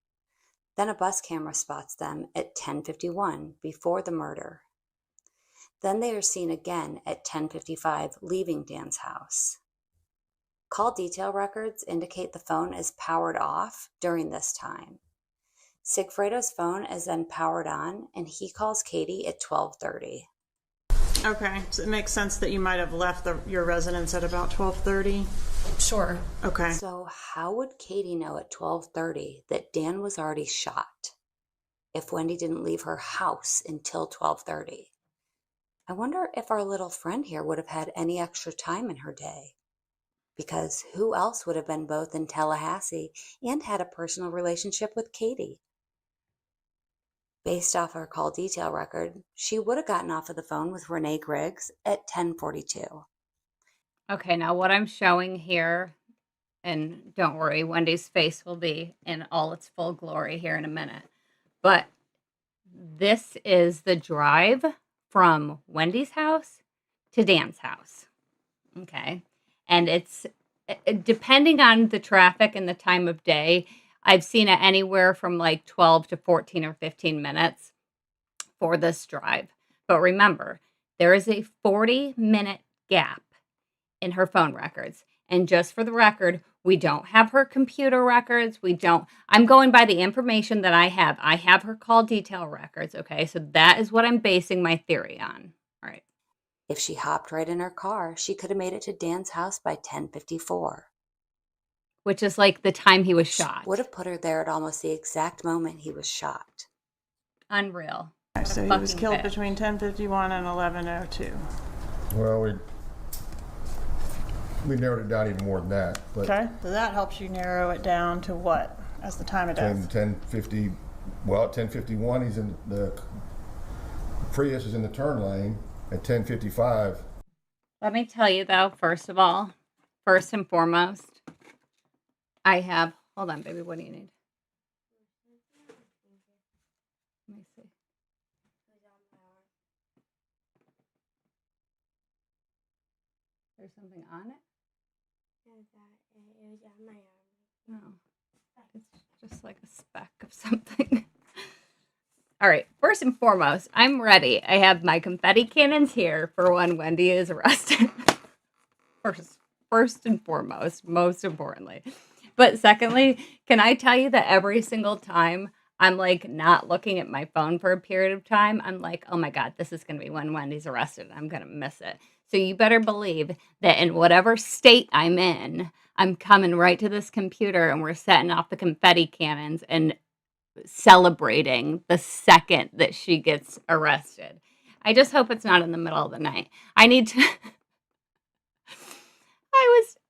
Then a bus camera spots them at 10:51 before the murder. Then they are seen again at 10:55 leaving Dan's house. Call detail records indicate the phone is powered off during this time. Sigfredo's phone is then powered on and he calls Katie at 12:30. Okay, so it makes sense that you might have left your residence at about 12:30. Sure. Okay. So how would Katie know at 12:30 that Dan was already shot if Wendy didn't leave her house until 12:30? I wonder if our little friend here would have had any extra time in her day. Because who else would have been both in Tallahassee and had a personal relationship with Katie? Based off her call detail record, she would have gotten off of the phone with Renee Griggs at 10:42. Okay, now what I'm showing here, and don't worry, Wendy's face will be in all its full glory here in a minute. But this is the drive from Wendy's house to Dan's house. Okay. And it's depending on the traffic and the time of day, I've seen it anywhere from like 12 to 14 or 15 minutes for this drive. But remember, there is a 40-minute gap in her phone records. And just for the record, we don't have her computer records. I'm going by the information that I have. I have her call detail records. Okay. So that is what I'm basing my theory on. All right. If she hopped right in her car, she could have made it to Dan's house by 10:54. Which is like the time he was shot. Would have put her there at almost the exact moment he was shot. Unreal. So he was killed between 10:51 and 11:02. Well, we narrowed it down even more than that. But Okay, so that helps you narrow it down to what as the time of death? 10:50. Well, at 10:51, he's in the Prius is in the turn lane. At 10:55. Let me tell you though, first and foremost, I have, hold on, baby, what do you need? Let me see. There's something on it? It was on my arm. No, it's just like a speck of something. All right, first and foremost, I'm ready. I have my confetti cannons here for when Wendy is arrested. First and foremost, most importantly. But secondly, can I tell you that every single time I'm like not looking at my phone for a period of time, I'm like, oh my God, this is going to be when Wendy's arrested. I'm going to miss it. So you better believe that in whatever state I'm in, I'm coming right to this computer and we're setting off the confetti cannons and celebrating the second that she gets arrested. I just hope it's not in the middle of the night. I need to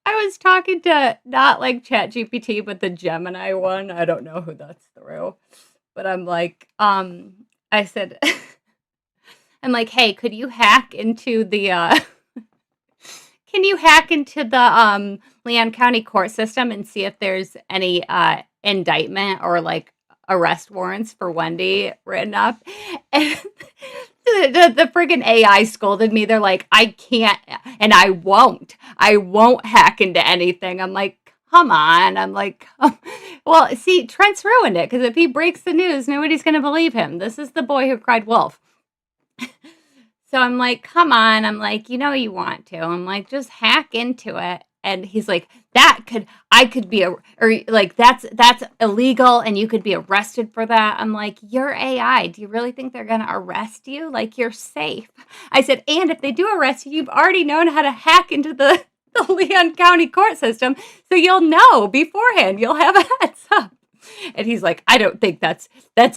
I was talking to not like ChatGPT, but the Gemini one. I don't know who that's through. But I'm like, I said I'm like, hey, could you hack into the can you hack into the Leon County court system and see if there's any indictment or like arrest warrants for Wendy written up? And the friggin' AI scolded me. They're like, I can't and I won't hack into anything. I'm like, come on. I'm like, well, see, Trent's ruined it because if he breaks the news, nobody's going to believe him. This is the boy who cried wolf. So I'm like, come on. I'm like, you know you want to. I'm like, just hack into it. And he's like, I could be or like that's illegal and you could be arrested for that. I'm like, you're AI. Do you really think they're gonna arrest you? Like you're safe. I said, and if they do arrest you, you've already known how to hack into the Leon County court system, so you'll know beforehand. You'll have a heads up. And he's like, I don't think that's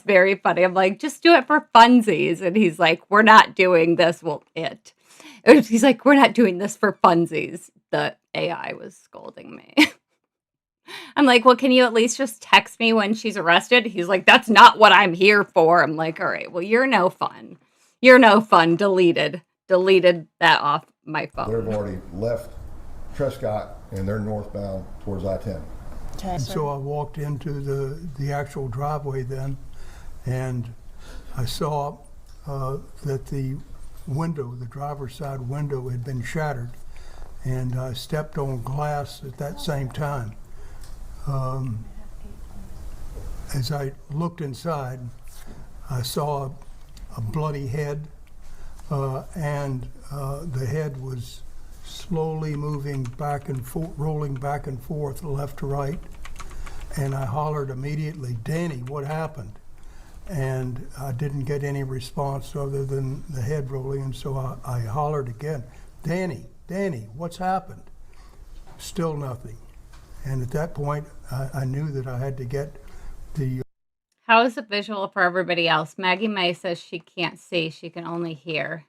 very funny. I'm like, just do it for funsies. And he's like, we're not doing this. He's like, we're not doing this for funsies. The AI was scolding me. I'm like, well, can you at least just text me when she's arrested? He's like, that's not what I'm here for. I'm like, all right, well, you're no fun. You're no fun. Deleted that off my phone. They've already left Trescott and they're northbound towards I-10. Okay, so I walked into the actual driveway then, and I saw that the driver's side window had been shattered, and I stepped on glass at that same time. As I looked inside, I saw a bloody head, and the head was slowly moving back and forth, rolling back and forth, left to right. And I hollered immediately, Danny, what happened? And I didn't get any response other than the head rolling. And so I hollered again, Danny, what's happened? Still nothing. And at that point, I knew that I had to get the... How is it visual for everybody else? Maggie May says she can't see. She can only hear.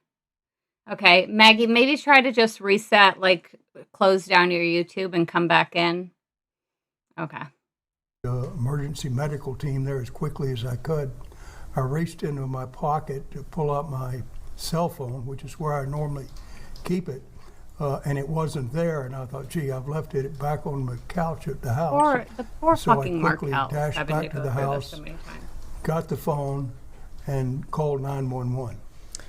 Okay, Maggie, maybe try to just reset, like close down your YouTube and come back in. Okay. Emergency medical team there as quickly as I could. I reached into my pocket to pull out my cell phone, which is where I normally keep it, and it wasn't there. And I thought, gee, I've left it back on the couch at the house. The poor so fucking I quickly Mark dashed back to the house, so got the phone, and called 911.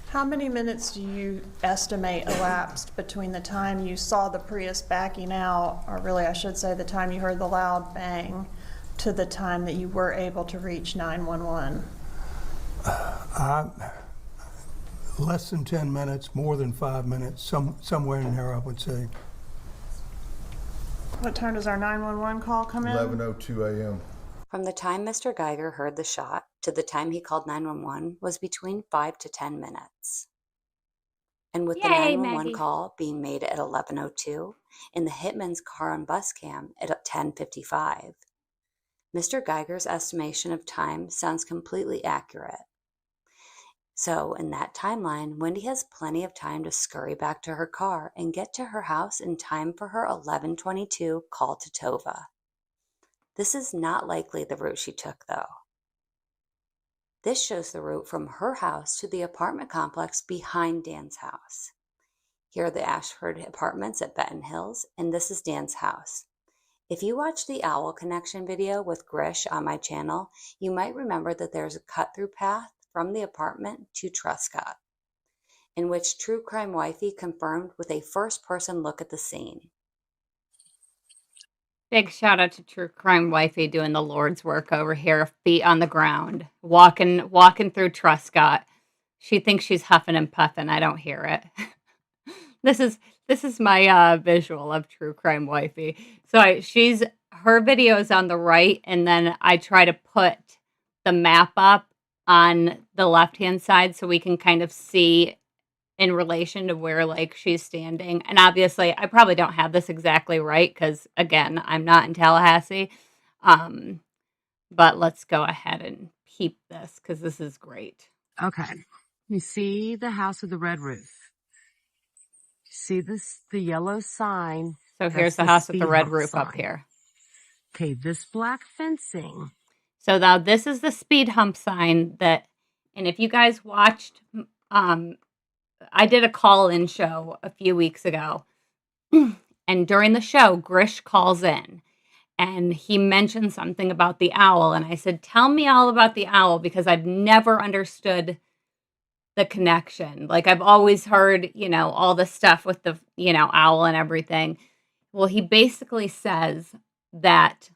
How many minutes do you estimate elapsed between the time you saw the Prius backing out, or really I should say the time you heard the loud bang, to the time that you were able to reach 911? Less than 10 minutes, more than 5 minutes, somewhere in there I would say. What time does our 911 call come in? 11:02 a.m. From the time Mr. Geiger heard the shot to the time he called 911 was between 5 to 10 minutes. And with the 911 Maggie. call being made at 11:02 and the hitman's car on bus cam at 10:55, Mr. Geiger's estimation of time sounds completely accurate. So in that timeline, Wendy has plenty of time to scurry back to her car and get to her house in time for her 11:22 call to Tova. This is not likely the route she took, though. This shows the route from her house to the apartment complex behind Dan's house. Here are the Ashford apartments at Benton Hills, and this is Dan's house. If you watch the Owl Connection video with Grish on my channel, you might remember that there's a cut-through path from the apartment to Trescott, in which True Crime Wifey confirmed with a first-person look at the scene. Big shout out to True Crime Wifey doing the Lord's work over here, feet on the ground, walking through Truscott. She thinks she's huffing and puffing. I don't hear it. This is my visual of True Crime Wifey. So her video is on the right, and then I try to put the map up on the left-hand side so we can kind of see in relation to where like she's standing. And obviously I probably don't have this exactly right because again, I'm not in Tallahassee. But let's go ahead and keep this because this is great. Okay. You see the house with the red roof. See this, the yellow sign. So here's the house with the red roof up here. Okay, this black fencing. So now this is the speed hump sign that, and if you guys watched, I did a call-in show a few weeks ago, and during the show, Grish calls in, and he mentioned something about the owl, and I said, tell me all about the owl, because I've never understood the connection. Like, I've always heard, all the stuff with the, owl and everything. Well, he basically says that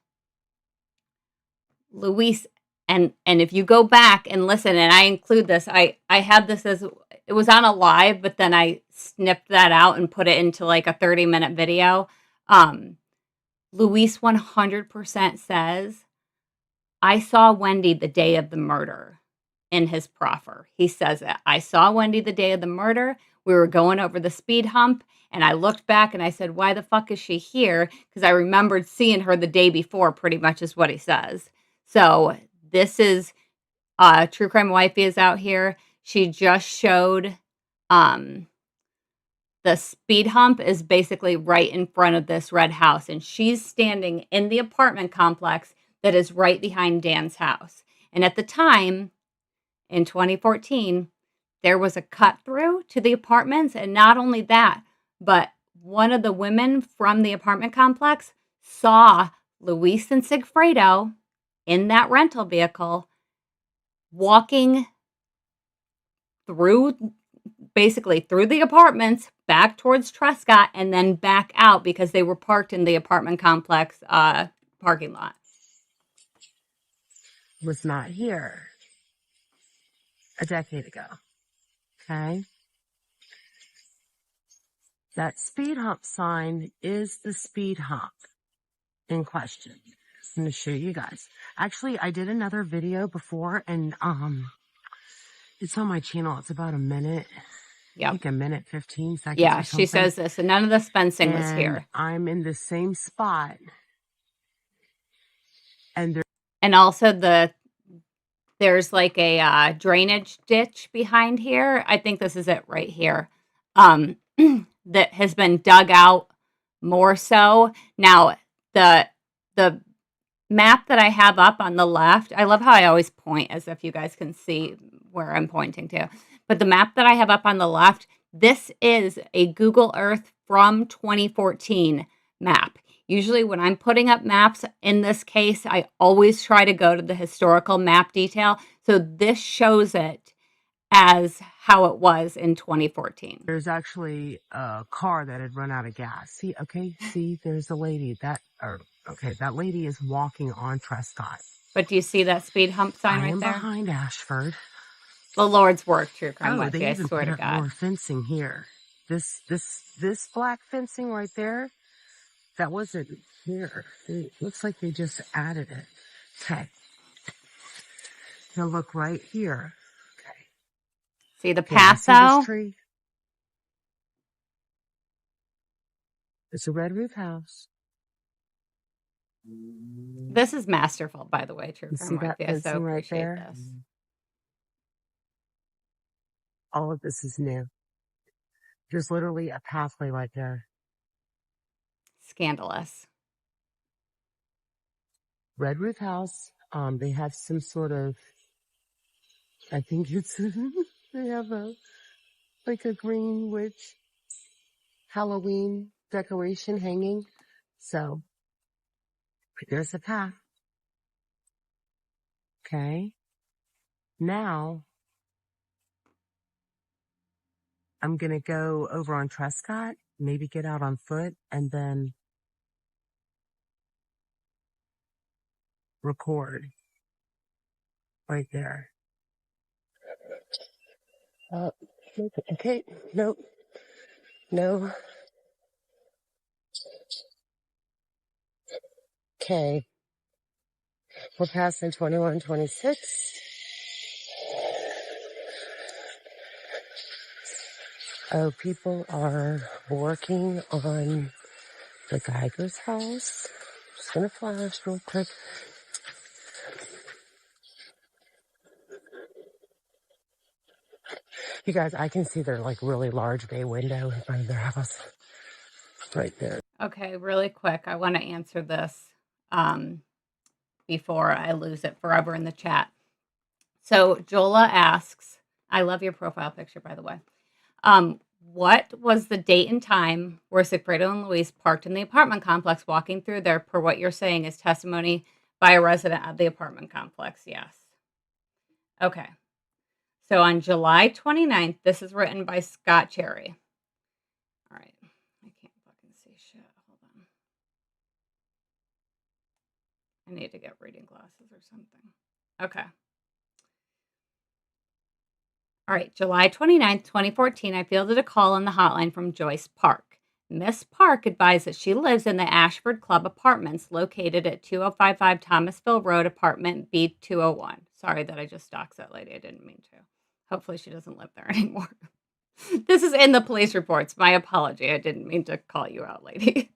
Luis, and if you go back and listen, and I include this, I had this as, it was on a live, but then I snipped that out and put it into like a 30-minute video. Luis 100% says, I saw Wendy the day of the murder in his profer. He says that. I saw Wendy the day of the murder. We were going over the speed hump, and I looked back and I said, why the fuck is she here? Because I remembered seeing her the day before, pretty much is what he says. So this is True Crime Wifey is out here. She just showed the speed hump is basically right in front of this red house, and she's standing in the apartment complex that is right behind Dan's house. And at the time, in 2014, there was a cut through to the apartments, and not only that, but one of the women from the apartment complex saw Luis and Sigfredo in that rental vehicle walking through, basically through the apartments back towards Truscott and then back out because they were parked in the apartment complex parking lot. Was not here a decade ago. Okay. That speed hump sign is the speed hump in question. I'm going to show you guys. Actually, I did another video before, and it's on my channel. It's about a minute. Yeah, I think a minute 15 seconds. Yeah, or she something. says this, and none of the fencing was And here. I'm in the same spot, and also there's like a drainage ditch behind here. I think this is it right here. That has been dug out more so. Now the map that I have up on the left, I love how I always point as if you guys can see where I'm pointing to. But the map that I have up on the left, this is a Google Earth from 2014 map. Usually when I'm putting up maps, in this case, I always try to go to the historical map detail. So this shows it as how it was in 2014. there's actually a car that had run out of gas. See, there's a lady that lady is walking on Truscott. But do you see that speed hump sign I right am there? behind Ashford. The Lord's work, True Crime Oh, Wifey, they I even swear put to up God. more fencing here. This black fencing right there, that wasn't here. It looks like they just added it. Okay. Now look right here. See the Okay, you path see this though? tree? It's a red roof house. This is masterful, by the way, True You Crime see that Wifey. I so fencing right appreciate there? this. All of this is new. There's literally a pathway right there. Scandalous. Red roof house. They have some sort of, I think it's, they have a green witch Halloween decoration hanging. So there's a path. Okay. Now I'm going to go over on Truscott, maybe get out on foot, and then record right there. Okay, nope, no. Okay, we're passing 21:26. Oh, people are working on the Geiger's house. Just gonna flash real quick. You guys, I can see their like really large bay window in front of their house right there. Okay, really quick. I want to answer this before I lose it forever in the chat. So Jola asks, I love your profile picture, by the way. What was the date and time where Sigfredo and Luis parked in the apartment complex walking through there per what you're saying is testimony by a resident of the apartment complex? Yes. Okay. So on July 29th, this is written by Scott Cherry. All right. I can't fucking see shit. Hold on. I need to get reading glasses or something. Okay. All right, July 29th, 2014, I fielded a call on the hotline from Joyce Park. Miss Park advised that she lives in the Ashford Club Apartments located at 2055 Thomasville Road, apartment B201. Sorry that I just doxed that lady. I didn't mean to. Hopefully she doesn't live there anymore. This is in the police reports. My apology. I didn't mean to call you out, lady.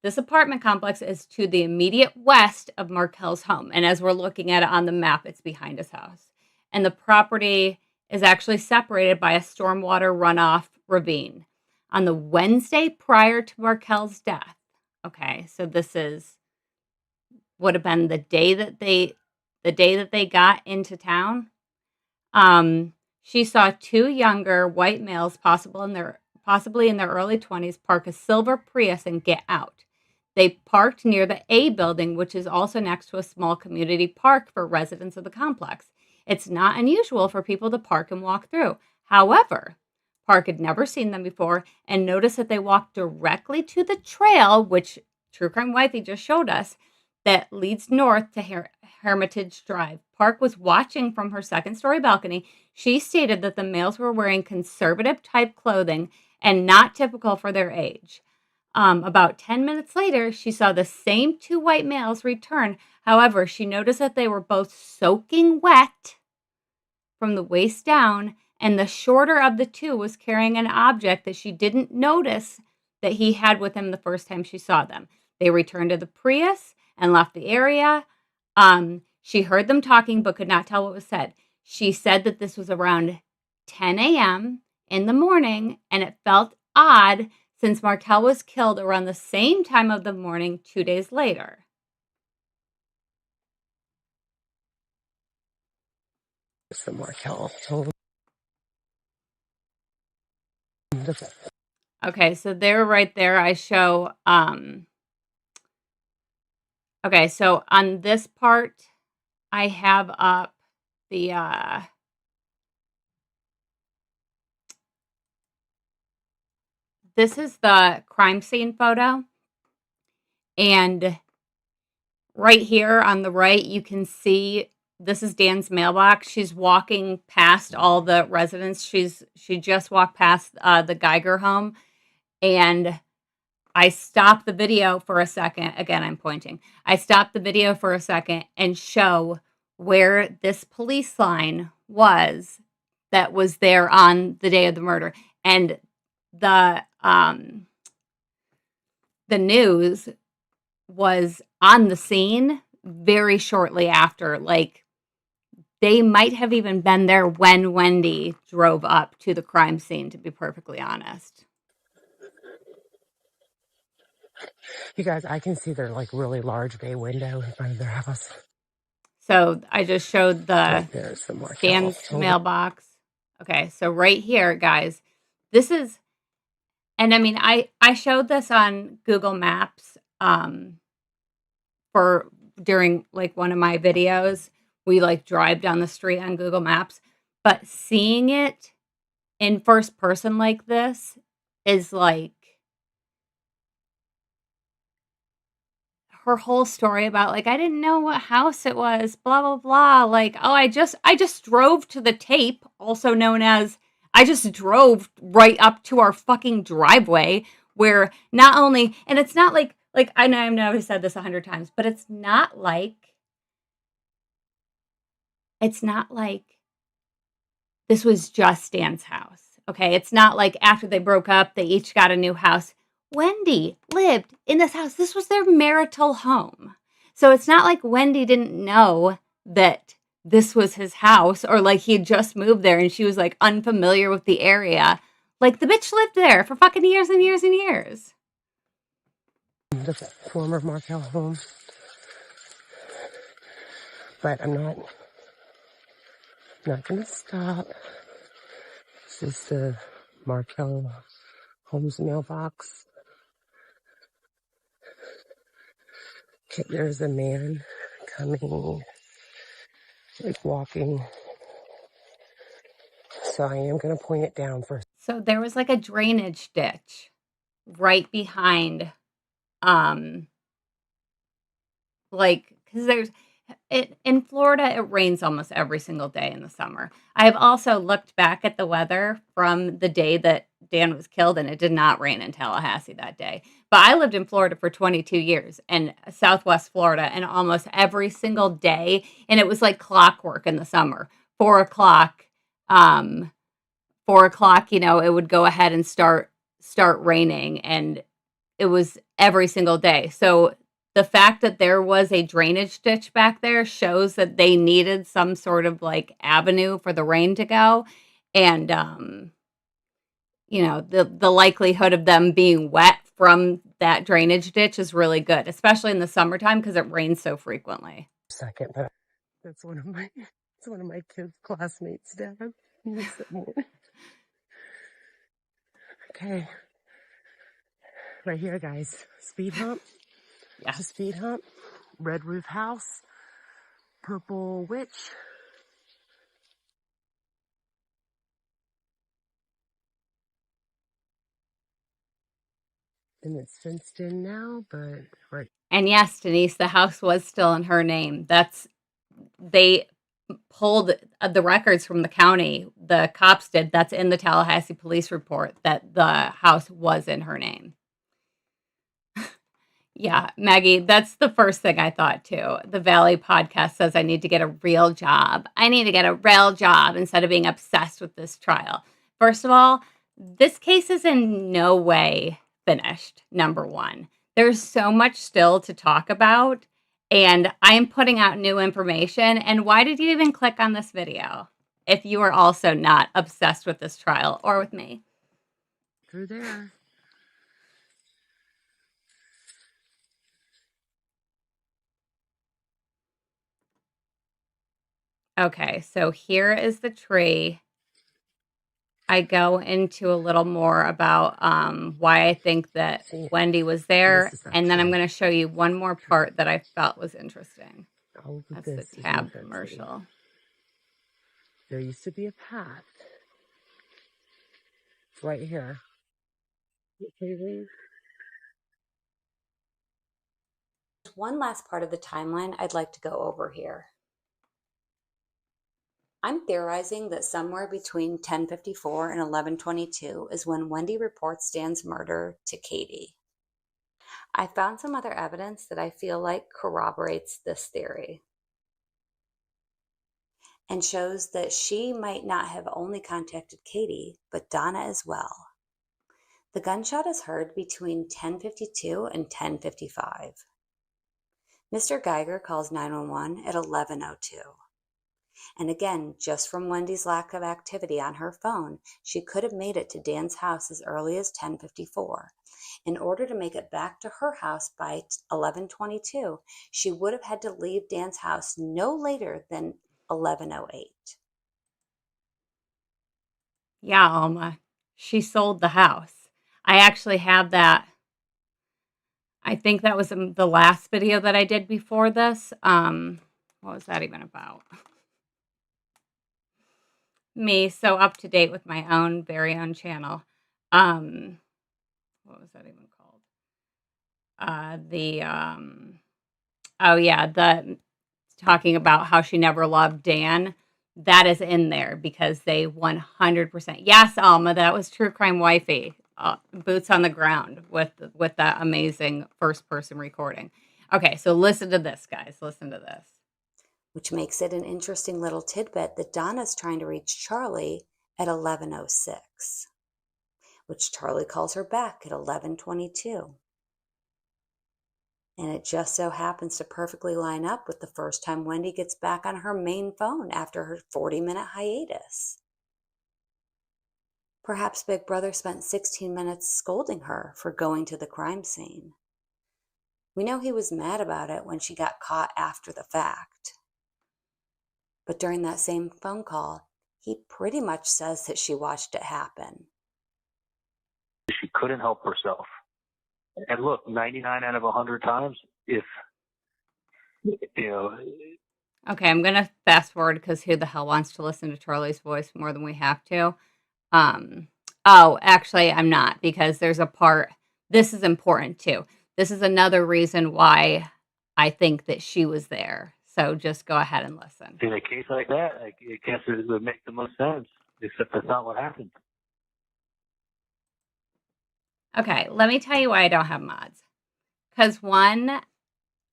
This apartment complex is to the immediate west of Markel's home. And as we're looking at it on the map, it's behind his house. And the property is actually separated by a stormwater runoff ravine. On the Wednesday prior to Markel's death, okay, so this would have been the day that they got into town. She saw two younger white males, possibly in their early 20s, park a silver Prius and get out. They parked near the A building, which is also next to a small community park for residents of the complex. It's not unusual for people to park and walk through. However, Park had never seen them before and noticed that they walked directly to the trail, which True Crime Wifey just showed us, that leads north to Hermitage Drive. Park was watching from her second-story balcony. She stated that the males were wearing conservative-type clothing and not typical for their age. About 10 minutes later, she saw the same two white males return. However, she noticed that they were both soaking wet from the waist down, and the shorter of the two was carrying an object that she didn't notice that he had with him the first time she saw them. They returned to the Prius and left the area. She heard them talking but could not tell what was said. She said that this was around 10 a.m. in the morning, and it felt odd since Markel was killed around the same time of the morning 2 days later. So Markel. Okay, so they're right there. I show, okay, so on this part, I have up the, this is the crime scene photo. And right here on the right, you can see this is Dan's mailbox. She's walking past all the residents. She just walked past the Geiger home. And I stopped the video for a second. Again, I'm pointing. I stopped the video for a second and show where this police line was that was there on the day of the murder. And the news was on the scene very shortly after. Like, they might have even been there when Wendy drove up to the crime scene, to be perfectly honest. You guys, I can see their like really large bay window in front of their house. So I just showed the Right there, some more Dan's Hold mailbox. Okay, so right here, guys, this is, and I mean, I showed this on Google Maps for during like one of my videos. We like drive down the street on Google Maps, but seeing it in first person like this is like her whole story about, like, I didn't know what house it was, blah, blah, blah. Like, oh, I just drove to the tape, also known as I just drove right up to our fucking driveway where not only, and it's not like I know I've said this 100 times, but it's not like this was just Dan's house. Okay, it's not like after they broke up, they each got a new house. Wendy lived in this house. This was their marital home. So it's not like Wendy didn't know that this was his house, or like he had just moved there and she was like unfamiliar with the area. Like, the bitch lived there for fucking years and years and years. The former Markel home. But I'm not gonna stop. This is the Markel Homes mailbox. Okay, there's a man coming, like walking. So I am gonna point it down first. So there was like a drainage ditch right behind, like, because there's in Florida, it rains almost every single day in the summer. I have also looked back at the weather from the day that Dan was killed, and it did not rain in Tallahassee that day. But I lived in Florida for 22 years, and Southwest Florida, and almost every single day, and it was like clockwork in the summer. 4 o'clock, 4 o'clock, it would go ahead and start raining, and it was every single day. So the fact that there was a drainage ditch back there shows that they needed some sort of like avenue for the rain to go. And, the likelihood of them being wet from that drainage ditch is really good, especially in the summertime because it rains so frequently. Second, but it's one of my kids' classmates' dad. Okay. Right here, guys. Speed hump. Yeah. Speed hump. Red roof house. Purple witch. And it's fenced in now, but right. And yes, Denise, the house was still in her name. They pulled the records from the county. The cops did. That's in the Tallahassee police report that the house was in her name. Yeah, Maggie, that's the first thing I thought too. The Valley podcast says I need to get a real job. I need to get a real job instead of being obsessed with this trial. First of all, this case is in no way finished, number one. There's so much still to talk about, and I am putting out new information. And why did you even click on this video if you are also not obsessed with this trial or with me? Through there. Okay, so here is the tree. I go into a little more about why I think that Wendy was there, and then I'm going to show you one more part that I felt was interesting. That's the tab commercial. There used to be a path right here. One last part of the timeline I'd like to go over here. I'm theorizing that somewhere between 1054 and 1122 is when Wendy reports Dan's murder to Katie. I found some other evidence that I feel like corroborates this theory and shows that she might not have only contacted Katie, but Donna as well. The gunshot is heard between 1052 and 1055. Mr. Geiger calls 911 at 1102. And again, just from Wendy's lack of activity on her phone, she could have made it to Dan's house as early as 1054. In order to make it back to her house by 1122, she would have had to leave Dan's house no later than 1108. Yeah, Alma. She sold the house. I actually have that. I think that was the last video that I did before this. What was that even about? Me, so up to date with my own very own channel. What was that even called? Oh yeah, the talking about how she never loved Dan. That is in there because they 100%. Yes, Alma, that was True Crime Wifey. Boots on the ground with that amazing first person recording. Okay, so listen to this, guys. Listen to this. Which makes it an interesting little tidbit that Donna's trying to reach Charlie at 11:06, which Charlie calls her back at 11:22. And it just so happens to perfectly line up with the first time Wendy gets back on her main phone after her 40-minute hiatus. Perhaps Big Brother spent 16 minutes scolding her for going to the crime scene. We know he was mad about it when she got caught after the fact. But during that same phone call, he pretty much says that she watched it happen. She couldn't help herself. And look, 99 out of 100 times, if, you know. Okay, I'm going to fast forward because who the hell wants to listen to Charlie's voice more than we have to? Oh, actually, I'm not, because there's a part, this is important too. This is another reason why I think that she was there. So just go ahead and listen. In a case like that, I guess it would make the most sense, except that's not what happened. Okay, let me tell you why I don't have mods. Because one,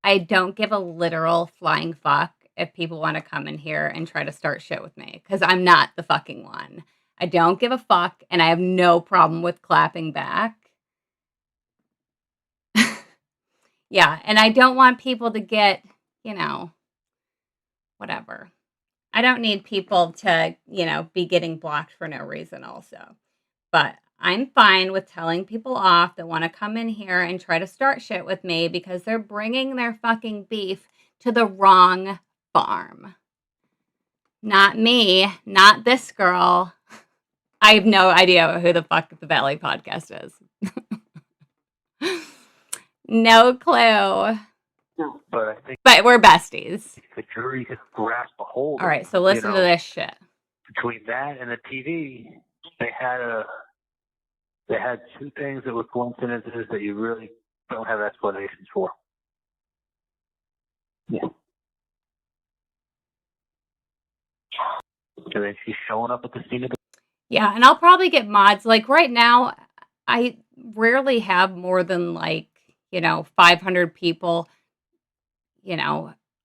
I don't give a literal flying fuck if people want to come in here and try to start shit with me. Because I'm not the fucking one. I don't give a fuck, and I have no problem with clapping back. Yeah, and I don't want people to get, you know, whatever. I don't need people to, you know, be getting blocked for no reason also. But I'm fine with telling people off that want to come in here and try to start shit with me because they're bringing their fucking beef to the wrong farm. Not me, not this girl. I have no idea who the fuck the Valley podcast is. No clue. But I think we're besties. the jury could grasp a hold. All right, so listen to this shit. Between that and the TV, they had two things that were coincidences that you really don't have explanations for. Yeah. And then she's showing up at the scene of the. Yeah, and I'll probably get mods. Like right now, I rarely have more than 500 people,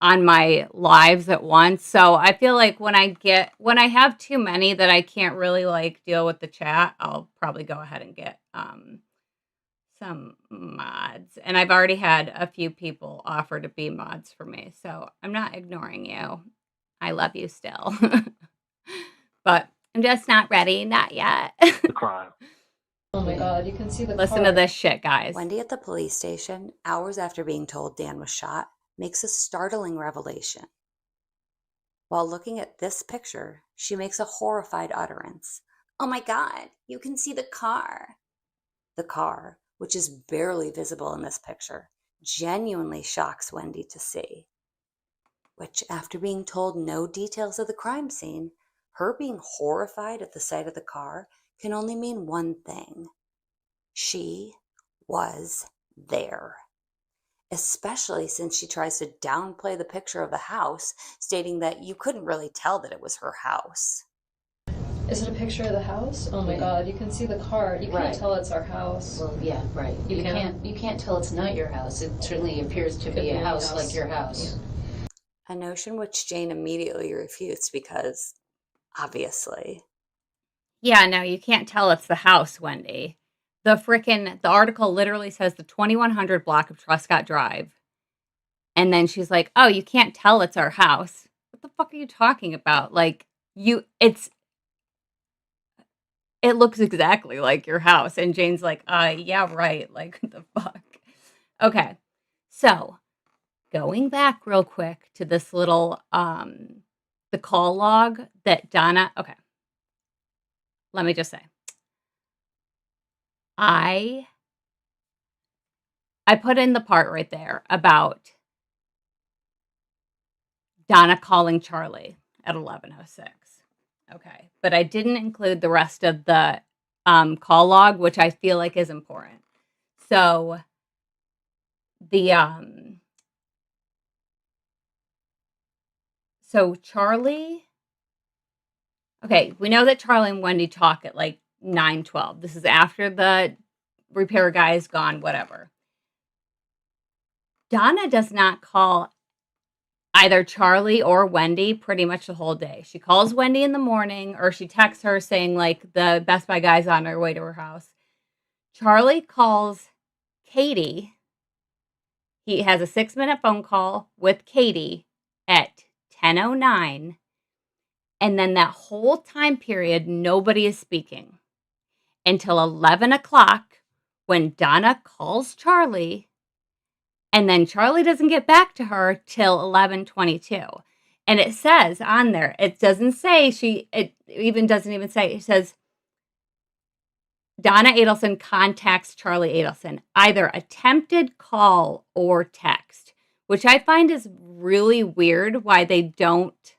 on my lives at once. So I feel like when I have too many that I can't really deal with the chat, I'll probably go ahead and get some mods. And I've already had a few people offer to be mods for me. So I'm not ignoring you. I love you still. But I'm just not ready. Not yet. The crime. Oh my God, you can see the Listen to this shit, guys. Wendy at the police station, hours after being told Dan was shot, makes a startling revelation. While looking at this picture, she makes a horrified utterance. Oh my God, you can see the car. The car, which is barely visible in this picture, genuinely shocks Wendy to see. Which, after being told no details of the crime scene, her being horrified at the sight of the car can only mean one thing. She was there. Especially since she tries to downplay the picture of the house, stating that you couldn't really tell that it was her house. Is it a picture of the house? Oh my God, you can see the car. You can't tell it's our house. Well, yeah, right. You can't tell it's not your house. It certainly appears to be a house like your house. Yeah. A notion which Jane immediately refutes because, obviously. Yeah, no, you can't tell it's the house, Wendy. The article literally says the 2100 block of Truscott Drive. And then she's like, oh, you can't tell it's our house. What the fuck are you talking about? It looks exactly like your house. And Jane's like, yeah, right. Like, what the fuck? Okay. So going back real quick to this little, the call log that Donna, okay. Let me just say. I put in the part right there about Donna calling Charlie at 11:06. Okay. But I didn't include the rest of the call log, which I feel like is important. So the So Charlie, okay, we know that Charlie and Wendy talk at like 9:12. This is after the repair guy is gone, whatever. Donna does not call either Charlie or Wendy pretty much the whole day. She calls Wendy in the morning, or she texts her saying like the Best Buy guy's on her way to her house. Charlie calls Katie. He has a 6-minute phone call with Katie at 10:09. And then that whole time period, nobody is speaking until 11 o'clock when Donna calls Charlie. And then Charlie doesn't get back to her till 11:22. And it says on there, it doesn't say it even doesn't even say, it says Donna ADelson contacts Charlie ADelson, either attempted call or text, which I find is really weird why they don't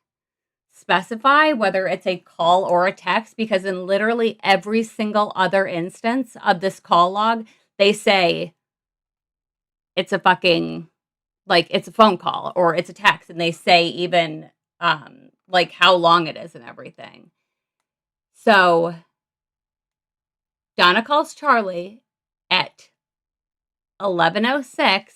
specify whether it's a call or a text, because in literally every single other instance of this call log, they say it's a fucking, like, it's a phone call or it's a text, and they say even like how long it is and everything. So Donna calls Charlie at 11:06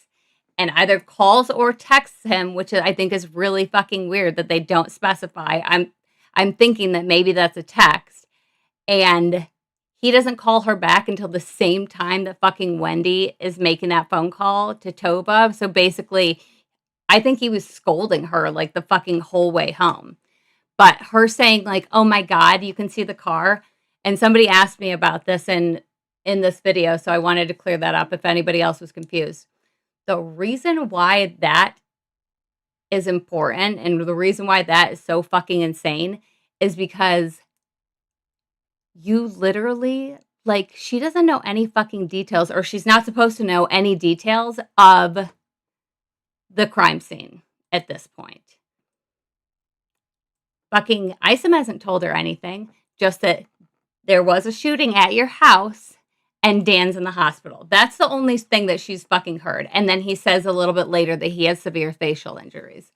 and either calls or texts him, which I think is really fucking weird that they don't specify. I'm thinking that maybe that's a text, and he doesn't call her back until the same time that fucking Wendy is making that phone call to Toba. So basically, I think he was scolding her like the fucking whole way home. But her saying like, "Oh my God, you can see the car." And somebody asked me about this in this video, so I wanted to clear that up if anybody else was confused. The reason why that is important and the reason why that is so fucking insane is because you literally, like, she doesn't know any fucking details, or she's not supposed to know any details of the crime scene at this point. Fucking Isom hasn't told her anything, just that there was a shooting at your house and Dan's in the hospital. That's the only thing that she's fucking heard. And then he says a little bit later that he has severe facial injuries.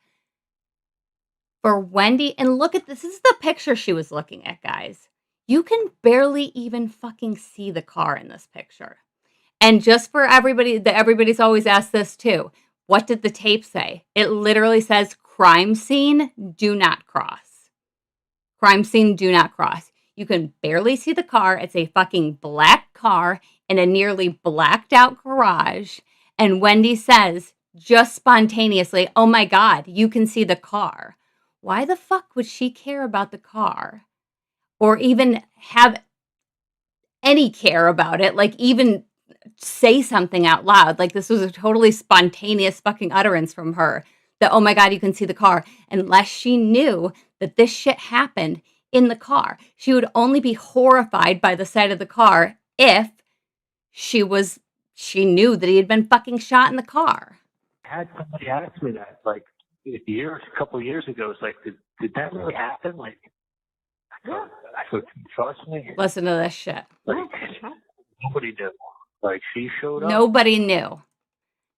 For Wendy, and look at this. This is the picture she was looking at, guys. You can barely even fucking see the car in this picture. And just for everybody, everybody's always asked this too. What did the tape say? It literally says, crime scene, do not cross. Crime scene, do not cross. You can barely see the car. It's a fucking black car in a nearly blacked out garage. And Wendy says, just spontaneously, "Oh my God, you can see the car." Why the fuck would she care about the car? Or even have any care about it? Like, even say something out loud. Like, this was a totally spontaneous fucking utterance from her. That, "Oh my God, you can see the car." Unless she knew that this shit happened in the car. She would only be horrified by the sight of the car if she knew that he had been fucking shot in the car. I had somebody ask me that, like, a couple of years ago. It's like, did that really happen? Like, I thought, trust me. Listen to this shit. Like, nobody knew. Like, she showed up. Nobody knew.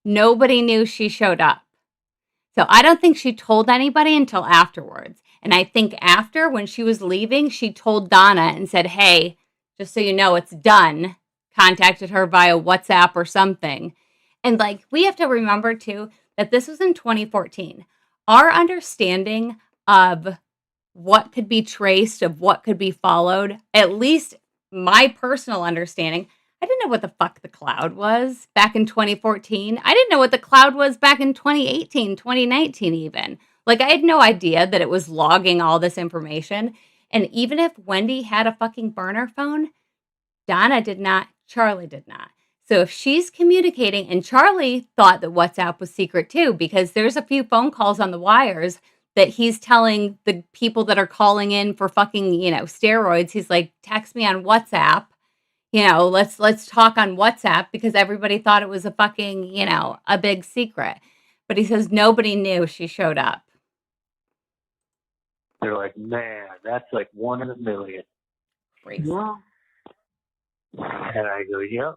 Nobody knew she showed up. So I don't think she told anybody until afterwards. And I think after, when she was leaving, she told Donna and said, "Hey, just so you know, it's done." Contacted her via WhatsApp or something. And like, we have to remember too, that this was in 2014. Our understanding of what could be traced, of what could be followed, at least my personal understanding, I didn't know what the fuck the cloud was back in 2014. I didn't know what the cloud was back in 2018, 2019 even. Like, I had no idea that it was logging all this information. And even if Wendy had a fucking burner phone, Donna did not, Charlie did not. So if she's communicating, and Charlie thought that WhatsApp was secret too, because there's a few phone calls on the wires that he's telling the people that are calling in for fucking, steroids. He's like, "Text me on WhatsApp. Let's talk on WhatsApp," because everybody thought it was a fucking, a big secret. But he says nobody knew she showed up. They're like, "Man, that's like 1 in a million." Crazy. Yeah. And I go, "Yep.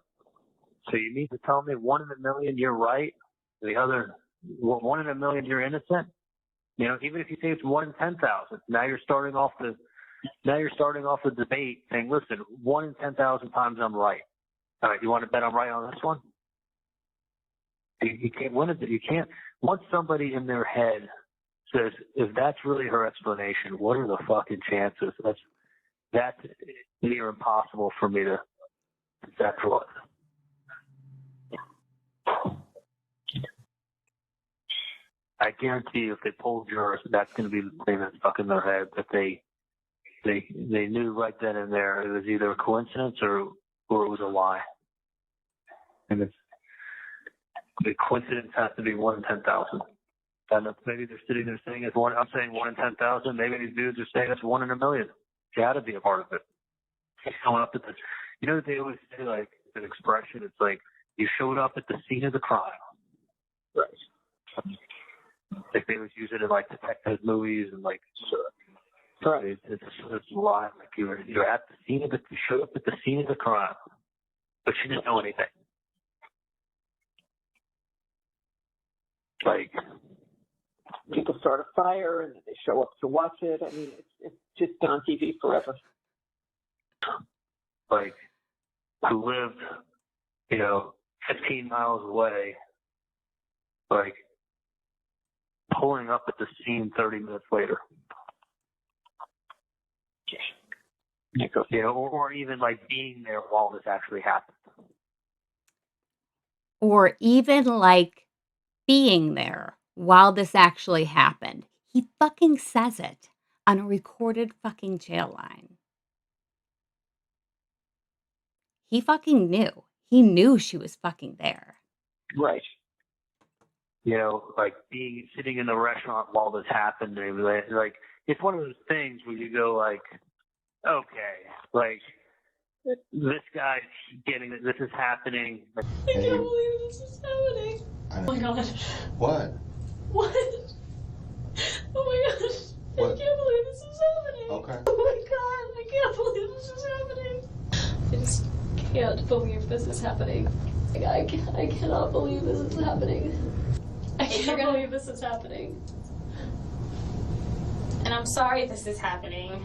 So you need to tell me 1 in a million you're right, the other 1 in a million you're innocent?" You know, even if you say it's 1 in 10,000, now you're starting off the debate saying, listen, 1 in 10,000 times I'm right. All right, you want to bet I'm right on this one? You can't win it. You can't. Once somebody in their head says, if that's really her explanation, what are the fucking chances? That's near impossible for me to conceptualize. I guarantee you, if they poll jurors, that's going to be the thing that's stuck in their head, that they knew right then and there it was either a coincidence or it was a lie. And the coincidence has to be 1 in 10,000. And maybe they're sitting there saying it's one. I'm saying 1 in 10,000. Maybe these dudes are saying it's 1 in a million. You got to be a part of it. Showing up at the, you know, they always say, like, an expression. It's like you showed up at the scene of the crime. Right. Like they always use it in like detective movies and like. Right. It's live. Like you're at the scene of you showed up at the scene of the crime, but you didn't know anything. Like people start a fire and then they show up to watch it. I mean, it's just been on TV forever. Like who lived, 15 miles away, like pulling up at the scene 30 minutes later. Or even like being there while this actually happened. Or even like being there while this actually happened. He fucking says it on a recorded fucking jail line. He fucking knew. He knew she was fucking there. Right. Like sitting in the restaurant while this happened. Like it's one of those things where you go like, okay, like this guy's getting it. This is happening. I can't believe this is happening. Oh my god. What? What? Oh my gosh. What? I can't believe this is happening. Okay. Oh my god. I can't believe this is happening. I just can't believe this is happening. I cannot believe this is happening. I can't believe this is happening. And I'm sorry this is happening.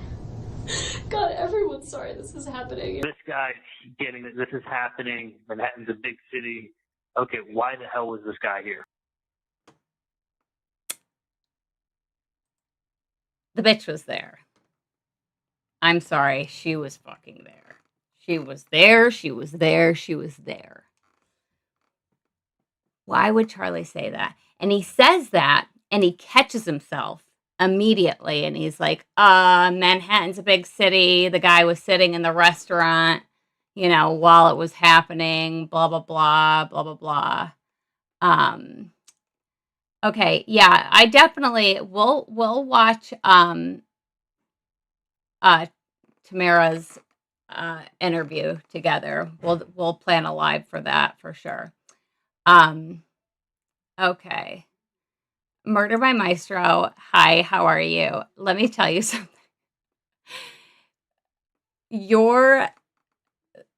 God, everyone's sorry this is happening. This guy's getting it. This is happening. Manhattan's a big city. Okay, why the hell was this guy here? The bitch was there. I'm sorry, she was fucking there. She was there, she was there, she was there. Why would Charlie say that? And he says that, and he catches himself immediately, and he's like, Manhattan's a big city. The guy was sitting in the restaurant, while it was happening, blah, blah, blah, blah, blah, blah. Okay, yeah, I definitely we'll watch Tamara's interview together. We'll plan a live for that for sure. Okay. Murder by Maestro. Hi, how are you? Let me tell you something. Your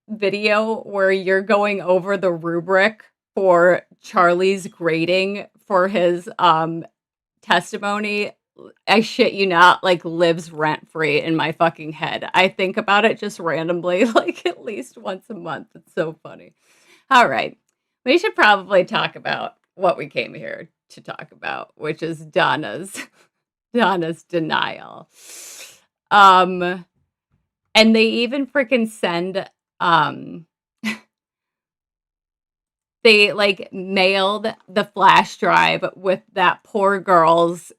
video where you're going over the rubric for Charlie's grading for his testimony, I shit you not, like lives rent free in my fucking head. I think about it just randomly, like at least once a month. It's so funny. All right. We should probably talk about what we came here to talk about, which is Donna's denial. And they even freaking send they like mailed the flash drive with that poor girl's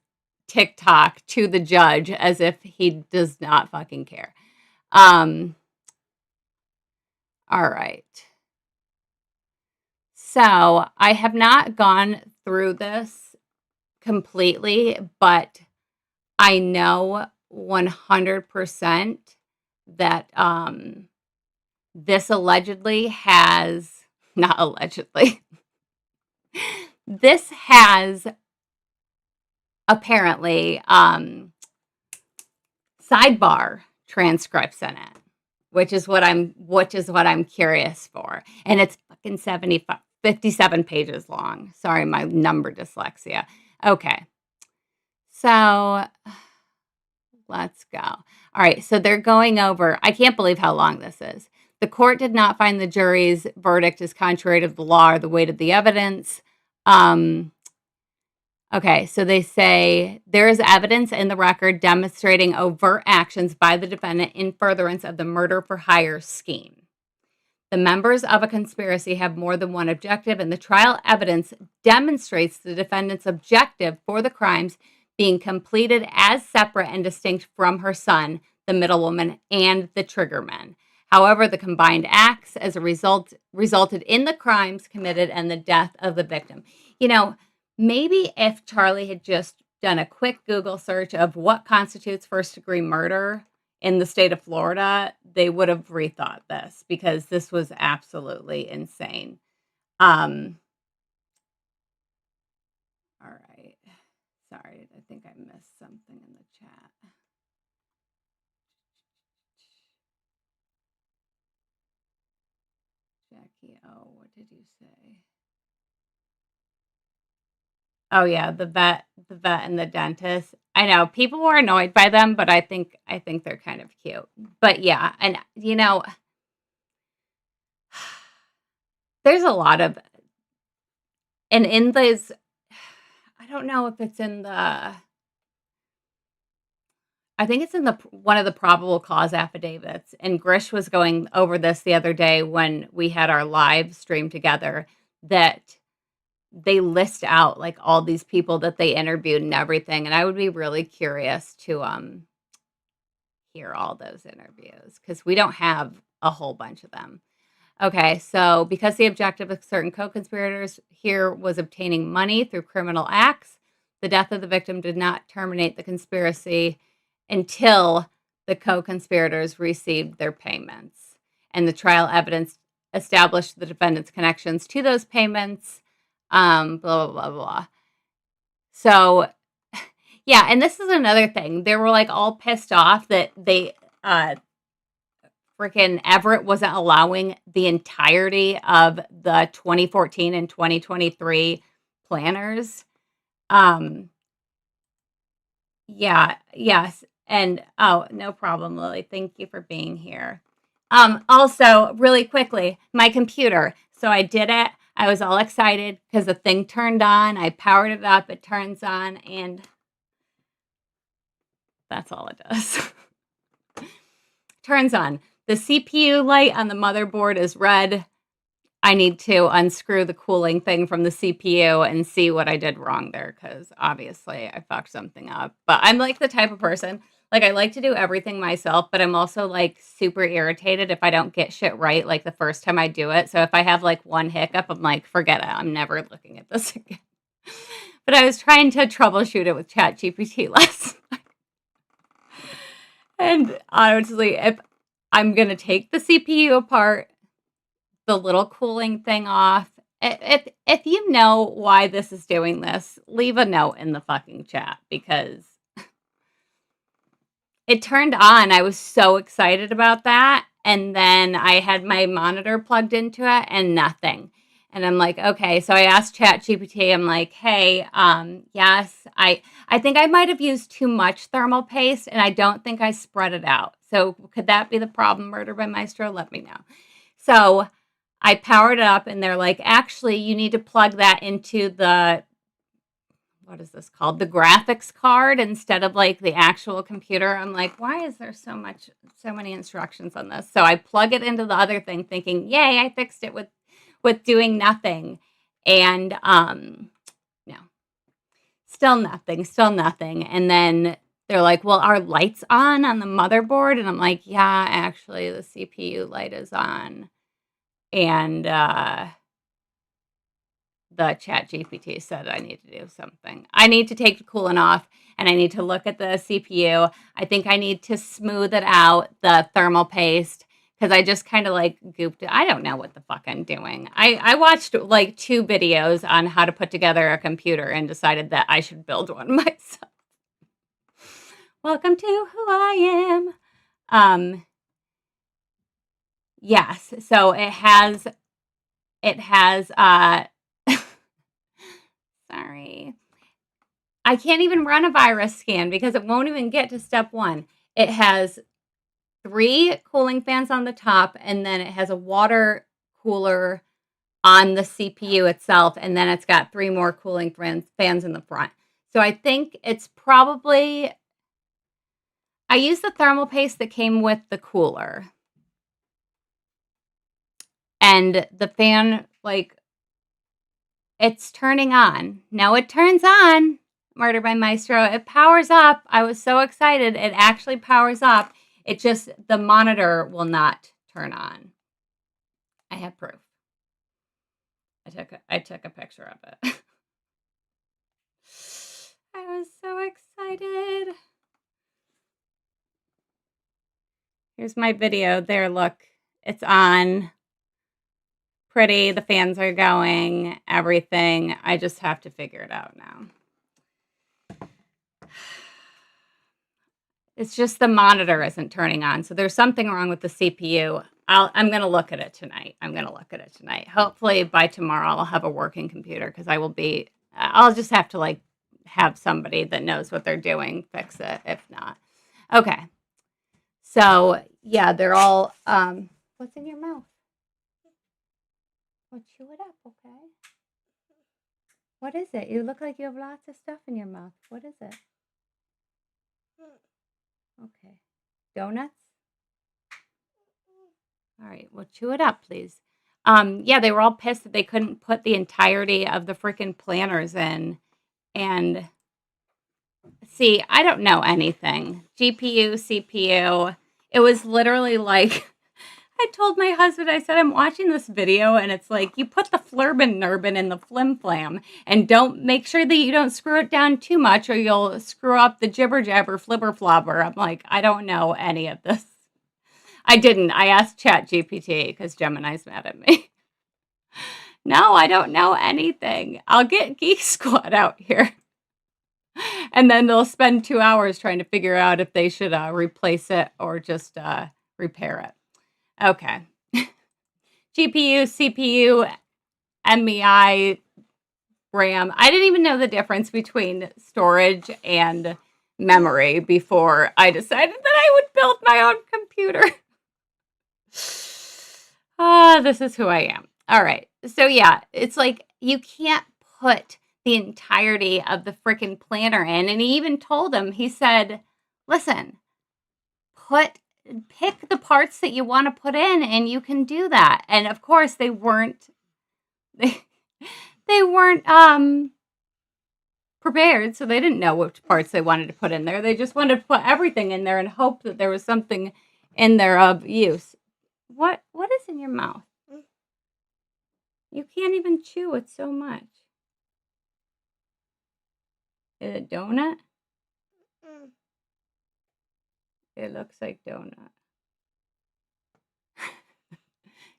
TikTok to the judge as if he does not fucking care. All right. So I have not gone through this completely, but I know 100% that this allegedly has, not allegedly, this has apparently sidebar transcripts in it, which is what I'm curious for. And it's fucking 57 pages long. Sorry, my number dyslexia. Okay. So let's go. All right. So they're going over. I can't believe how long this is. The court did not find the jury's verdict as contrary to the law or the weight of the evidence. Okay, so they say there is evidence in the record demonstrating overt actions by the defendant in furtherance of the murder for hire scheme. The members of a conspiracy have more than one objective, and the trial evidence demonstrates the defendant's objective for the crimes being completed as separate and distinct from her son, the middlewoman, and the triggerman. However, the combined acts as a result resulted in the crimes committed and the death of the victim. You know, maybe if Charlie had just done a quick Google search of what constitutes first-degree murder in the state of Florida, they would have rethought this because this was absolutely insane. All right. Sorry, I think I missed something in the chat. Jackie, what did you say? Oh yeah, the vet and the dentist. I know people were annoyed by them, but I think they're kind of cute. But yeah, and there's a lot of, and in those, I don't know if it's in the, I think it's in the one of the probable cause affidavits. And Grish was going over this the other day when we had our live stream together, that they list out like all these people that they interviewed and everything. And I would be really curious to hear all those interviews because we don't have a whole bunch of them. Okay, so because the objective of certain co-conspirators here was obtaining money through criminal acts, the death of the victim did not terminate the conspiracy until the co-conspirators received their payments. And the trial evidence established the defendant's connections to those payments. Blah, blah, blah, blah. So, yeah, and this is another thing. They were like all pissed off that they, freaking Everett wasn't allowing the entirety of the 2014 and 2023 planners. Yeah, yes. And, oh, no problem, Lily. Thank you for being here. Also, really quickly, my computer. So I did it. I was all excited because the thing turned on. I powered it up. It turns on, and that's all it does. Turns on. The CPU light on the motherboard is red. I need to unscrew the cooling thing from the CPU and see what I did wrong there because obviously I fucked something up. But I'm like the type of person, like I like to do everything myself, but I'm also like super irritated if I don't get shit right like the first time I do it. So if I have like one hiccup, I'm like, forget it. I'm never looking at this again. But I was trying to troubleshoot it with ChatGPT last night. And honestly, if I'm going to take the CPU apart, the little cooling thing off. If you know why this is doing this, leave a note in the fucking chat because it turned on. I was so excited about that. And then I had my monitor plugged into it and nothing. And I'm like, okay. So I asked ChatGPT, I'm like, hey, yes, I think I might have used too much thermal paste and I don't think I spread it out. So could that be the problem, Murder by Maestro? Let me know. So I powered it up and they're like, actually, you need to plug that into the, what is this called? The graphics card instead of like the actual computer. I'm like, why is there so many instructions on this? So I plug it into the other thing thinking, yay, I fixed it with doing nothing. And no, still nothing. And then they're like, well, are lights on the motherboard? And I'm like, yeah, actually the CPU light is on. And the ChatGPT said I need to do something. I need to take the coolant off and I need to look at the CPU. I think I need to smooth it out, the thermal paste, because I just kind of like gooped it. I don't know what the fuck I'm doing. I watched like 2 videos on how to put together a computer and decided that I should build one myself. Welcome to who I am. Yes, so it has sorry. I can't even run a virus scan because it won't even get to step 1. It has 3 cooling fans on the top, and then it has a water cooler on the CPU itself, and then it's got 3 more cooling fans in the front. So I think it's probably, I used the thermal paste that came with the cooler. And the fan, like, it's turning on. Now it turns on, Murder by Maestro. It powers up. I was so excited. It actually powers up. It just, the monitor will not turn on. I have proof. I took a picture of it. I was so excited. Here's my video. There, look. It's on. Pretty. The fans are going. Everything. I just have to figure it out now. It's just the monitor isn't turning on. So there's something wrong with the CPU. I'm going to look at it tonight. Hopefully by tomorrow I'll have a working computer because I'll just have to like have somebody that knows what they're doing fix it if not. Okay. So yeah, they're all, what's in your mouth? Well, chew it up, okay? What is it? You look like you have lots of stuff in your mouth. What is it? Okay. Donuts? All right, well, chew it up, please. Yeah, they were all pissed that they couldn't put the entirety of the freaking planners in. And see, I don't know anything. GPU, CPU. It was literally like, I told my husband, I said, I'm watching this video, and it's like, you put the flurbin nurbin in the flim flam, and make sure that you don't screw it down too much, or you'll screw up the jibber jabber flibber flobber. I'm like, I don't know any of this. I didn't. I asked ChatGPT because Gemini's mad at me. No, I don't know anything. I'll get Geek Squad out here. And then they'll spend 2 hours trying to figure out if they should replace it or just repair it. Okay. GPU, CPU, MEI, RAM. I didn't even know the difference between storage and memory before I decided that I would build my own computer. This is who I am. All right. So yeah, it's like you can't put the entirety of the freaking planner in. And he even told him, he said, listen, pick the parts that you want to put in and you can do that. And of course they weren't prepared, so they didn't know which parts they wanted to put in there. They just wanted to put everything in there and hope that there was something in there of use. What is in your mouth? You can't even chew it so much. Is it donut? It looks like donut.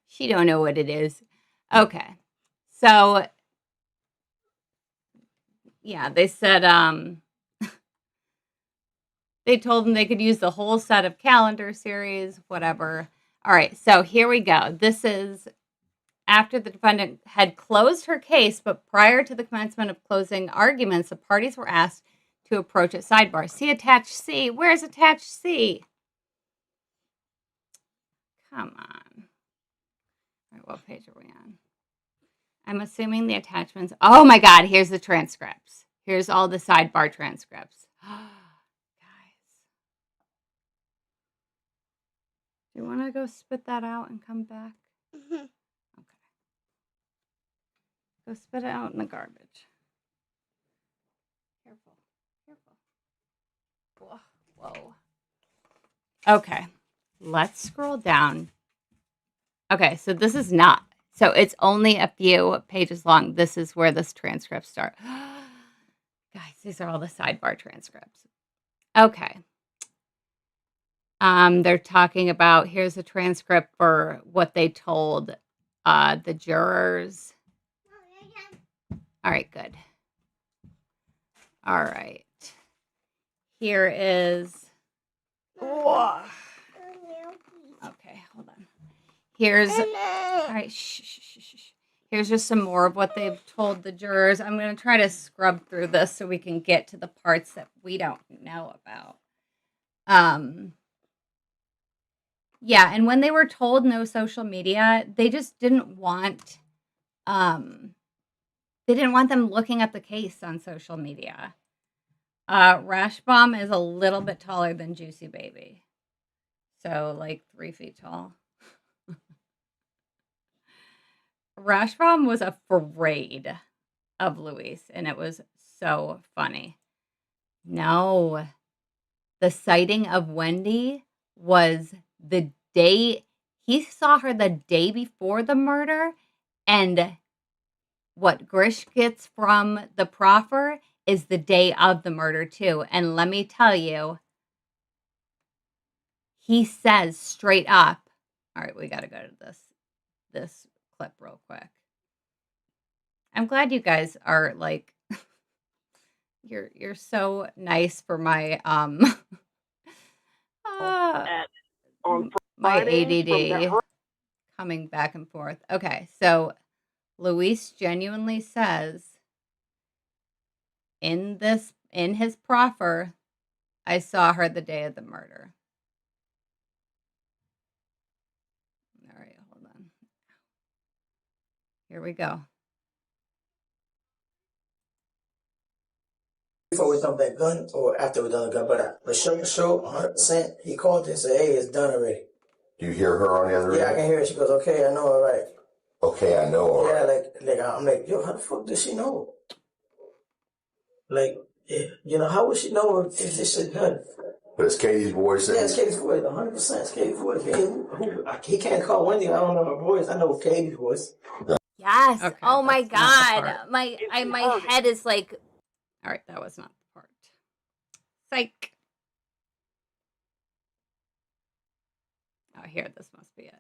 She don't know what it is. Okay. So yeah, they said they told them they could use the whole set of calendar series, whatever. All right, so here we go. This is after the defendant had closed her case, but prior to the commencement of closing arguments, the parties were asked to approach at sidebar. See attached C. Where's attached C? Come on. All right, what page are we on? I'm assuming the attachments. Oh my God, here's the transcripts. Here's all the sidebar transcripts. Guys. Do you want to go spit that out and come back? Mm-hmm. Okay. Go spit it out in the garbage. Careful. Careful. Whoa. Okay. Let's scroll down. Okay, so this is not. So it's only a few pages long. This is where this transcripts start. Guys, these are all the sidebar transcripts. Okay. They're talking about, here's a transcript for what they told the jurors. All right, good. All right. Here is. Oh. Okay, hold on. Here's. All right, shh. Here's just some more of what they've told the jurors. I'm going to try to scrub through this so we can get to the parts that we don't know about. Yeah, and when they were told no social media, they just didn't want them looking up the case on social media. Rashbaum is a little bit taller than Juicy Baby. So, like 3 feet tall. Rashbaum was afraid of Luis, and it was so funny. No, the sighting of Wendy was the day he saw her the day before the murder, and what Grish gets from the profer is the day of the murder too. And let me tell you, he says straight up, all right, we got to go to this clip real quick. I'm glad you guys are like, you're so nice for my my ADD coming back and forth. Okay, so Luis genuinely says in his proffer, I saw her the day of the murder. All right, hold on. Here we go. Before we dump that gun or after we done the gun, but show 100%. He called and said, "Hey, it's done already." Do you hear her on the other end? Yeah, I can hear her. She goes, "Okay, I know, all right." Okay, I know, all yeah, right. like I'm like, yo, how the fuck does she know? Like, how would she know if this shit done? But it's Katie's voice. Yeah, it's Katie's voice. 100%. It's Katie's voice. He can't call Wendy. I don't know her voice. I know Katie's voice. Yes. Okay, oh my that's not the God. part. My head is like, all right, that was not the part. Psych. Oh, here, this must be it.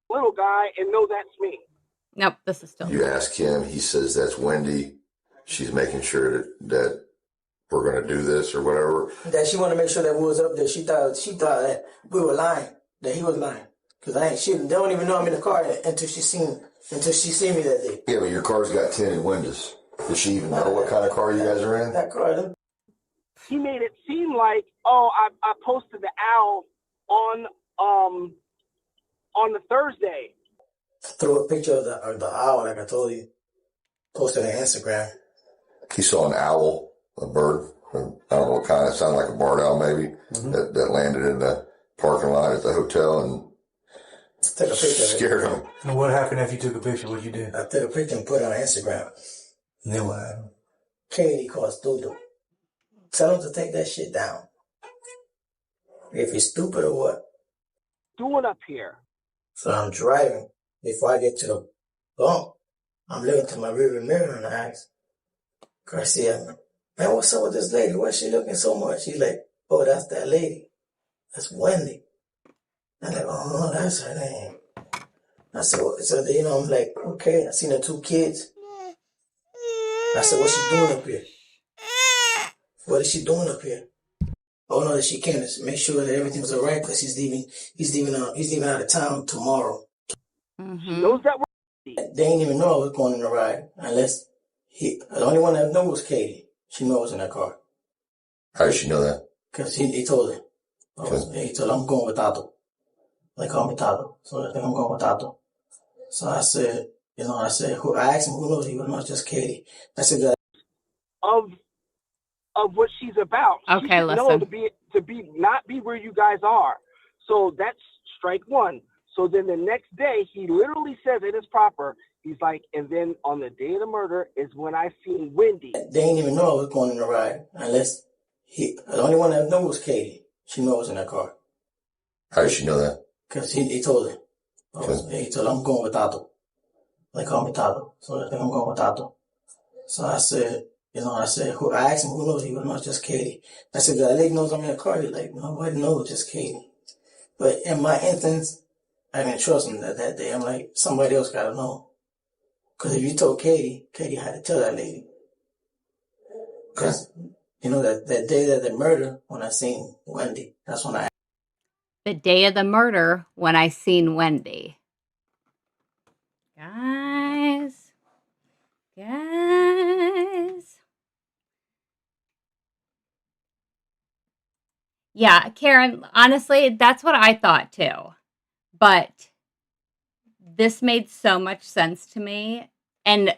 Little guy and know that's me. Nope, this is still. You ask him, he says that's Wendy. She's making sure that we're going to do this or whatever. That she wanted to make sure that we was up there. She thought that we were lying, that he was lying. Because they don't even know I'm in the car until she seen me that day. Yeah, but your car's got tinted windows. Does she even know what kind of car you guys are in? That car. He made it seem like, I posted the owl on the Thursday. Threw a picture of the owl, like I told you. Posted on Instagram. He saw an owl, a bird. I don't know what kind. It sounded like a barred owl, maybe, that landed in the parking lot at the hotel and took a picture. Scared him. And what happened after you took a picture? What you did? I took a picture and put it on Instagram. And then what happened? Katie calls Doodle. Tell him to take that shit down. If he's stupid or what? Doing up here. So I'm driving. Before I get to the bump, I'm looking to my rearview mirror and I ask Garcia, man, what's up with this lady? Why is she looking so much? She's like, oh, that's that lady. That's Wendy. I'm like, oh, that's her name. I said, I'm like, okay. I seen the 2 kids. I said, what's she doing up here? What is she doing up here? Oh no, she can't. Make sure that everything's all right because he's leaving out of town tomorrow. Mm-hmm. Knows that they ain't even know I was going in the ride unless the only one that knows was Katie. She knows I was in that car. How does she know that? Because he told her. He told her, I'm going with Tato. They call me Tato. So I think I'm going with Tato. So I said, I asked him who knows. He goes, no, it's just Katie. I said, of what she's about. Okay, she should listen. know to not be where you guys are. So that's strike one. So then the next day, he literally says it is proper. He's like, and then on the day of the murder is when I seen Wendy. They didn't even know I was going in the ride unless the only one that knew was Katie. She knows I was in that car. How does she know that? Because he told her. He told her, I'm going with Tato. They call me Tato. So I think I'm going with Tato. So I said, I asked him who knows. He goes, no, it's just Katie. I said, that lady knows I'm in the car. He's like, nobody knows, just Katie. But in my instance, I didn't trust him that day. I'm like, somebody else got to know. Because if you told Katie had to tell that lady. Because, that day of the murder, when I seen Wendy, that's when I... The day of the murder, when I seen Wendy. Guys. Yeah, Karen, honestly, that's what I thought too. But this made so much sense to me. And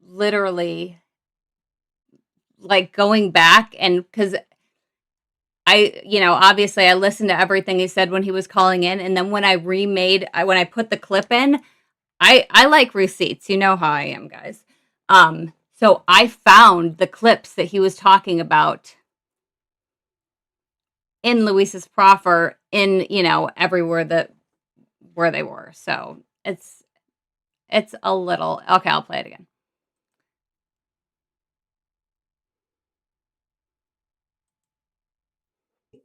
literally, like going back and because obviously I listened to everything he said when he was calling in. And then when when I put the clip in, I like receipts. You know how I am, guys. So I found the clips that he was talking about in Luis's proffer in, everywhere where they were. So it's a little, okay, I'll play it again.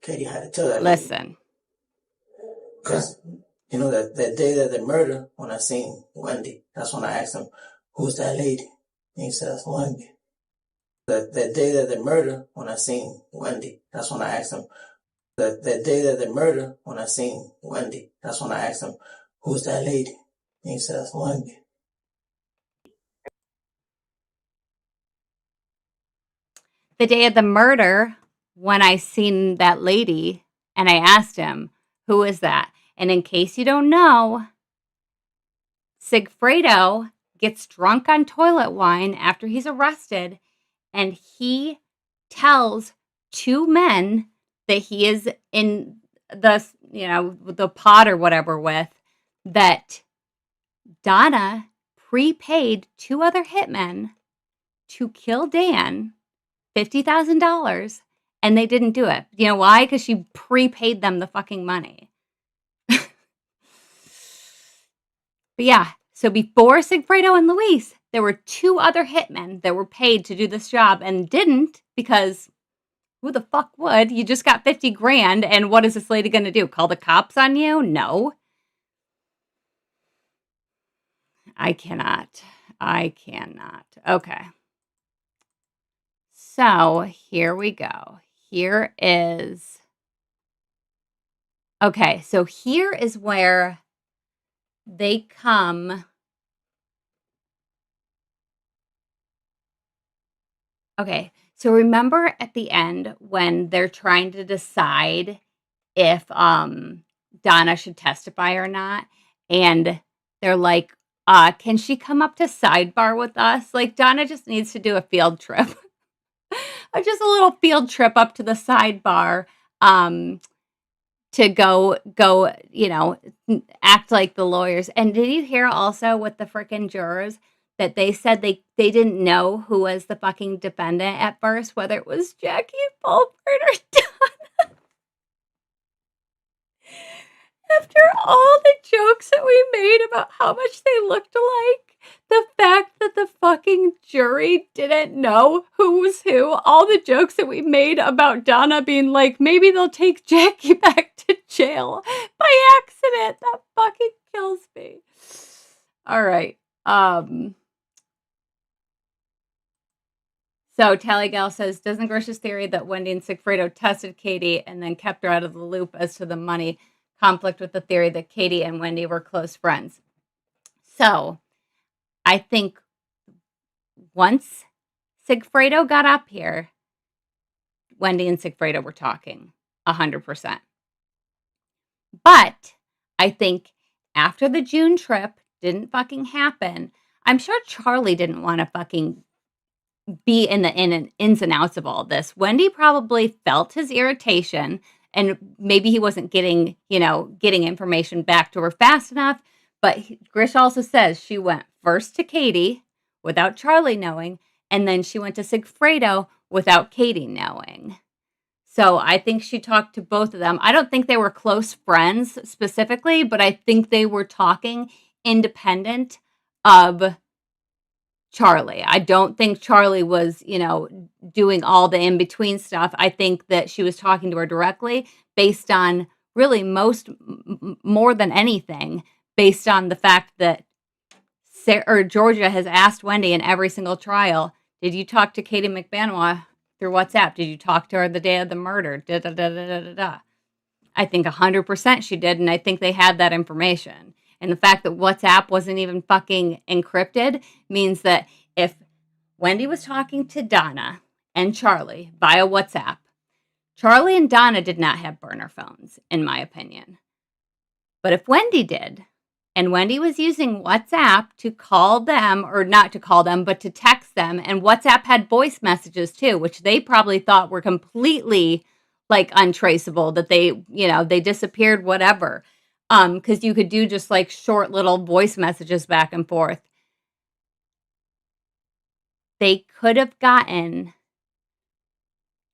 Katie had to tell that. Listen. Because, that day of the murder, when I seen Wendy, that's when I asked him, who's that lady? And he said, that's Wendy. That day of the murder, when I seen Wendy, that's when I asked him, that day of the murder, when I seen Wendy, that's when I asked him, who's that lady? And he said, that's Wendy. The day of the murder, when I seen that lady and I asked him, who is that? And in case you don't know, Sigfredo gets drunk on toilet wine after he's arrested, and he tells two men that he is in the pod or whatever with, that Donna prepaid two other hitmen to kill Dan $50,000, and they didn't do it. You know why? Because she prepaid them the fucking money. But yeah, so before Sigfredo and Luis, there were two other hitmen that were paid to do this job and didn't, because who the fuck would? You just got 50 grand, and what is this lady going to do? Call the cops on you? No. I cannot. Okay. So here we go. Here is where they come. Okay, so remember at the end when they're trying to decide if Donna should testify or not, and they're like, can she come up to sidebar with us? Like, Donna just needs to do a field trip. Just a little field trip up to the sidebar to go, act like the lawyers. And did you hear also with the freaking jurors that they said they didn't know who was the fucking defendant at first, whether it was Jackie Fulford or Donna? After all the jokes that we made about how much they looked alike, the fact that the fucking jury didn't know who was who, all the jokes that we made about Donna being like, maybe they'll take Jackie back to jail by accident, that fucking kills me. All right. So Tallygal says, doesn't Grish's theory that Wendy and Sigfredo tested Katie and then kept her out of the loop as to the money conflict with the theory that Katie and Wendy were close friends? So I think once Sigfredo got up here, Wendy and Sigfredo were talking 100%. But I think after the June trip didn't fucking happen, I'm sure Charlie didn't want to fucking be in the ins and outs of all this. Wendy probably felt his irritation, and maybe he wasn't getting information back to her fast enough. But Grish also says she went first to Katie without Charlie knowing, and then she went to Sigfredo without Katie knowing. So I think she talked to both of them. I don't think they were close friends specifically, but I think they were talking independent of Charlie. I don't think Charlie was, doing all the in-between stuff. I think that she was talking to her directly based on really more than anything, based on the fact that Georgia has asked Wendy in every single trial, did you talk to Katie McBanois through WhatsApp? Did you talk to her the day of the murder? I think 100% she did, and I think they had that information. And the fact that WhatsApp wasn't even fucking encrypted means that if Wendy was talking to Donna and Charlie via WhatsApp, Charlie and Donna did not have burner phones, in my opinion. But if Wendy did, and Wendy was using WhatsApp to call them, or not to call them, but to text them, and WhatsApp had voice messages too, which they probably thought were completely like untraceable, that they, you know, they disappeared, whatever. Because you could do just like short little voice messages back and forth. They could have gotten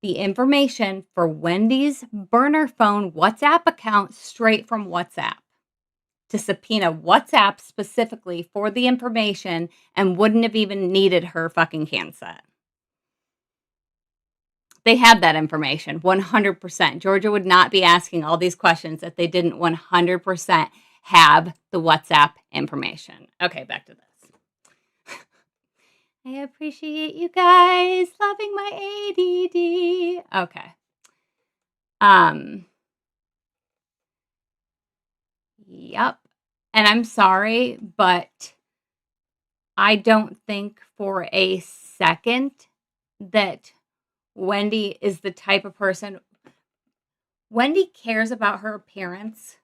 the information for Wendy's burner phone WhatsApp account straight from WhatsApp to subpoena WhatsApp specifically for the information and wouldn't have even needed her fucking handset. They had that information, 100%. Georgia would not be asking all these questions if they didn't 100% have the WhatsApp information. Okay, back to this. I appreciate you guys loving my ADD. Okay. Yep. And I'm sorry, but I don't think for a second that Wendy is the type of person. Wendy cares about her appearance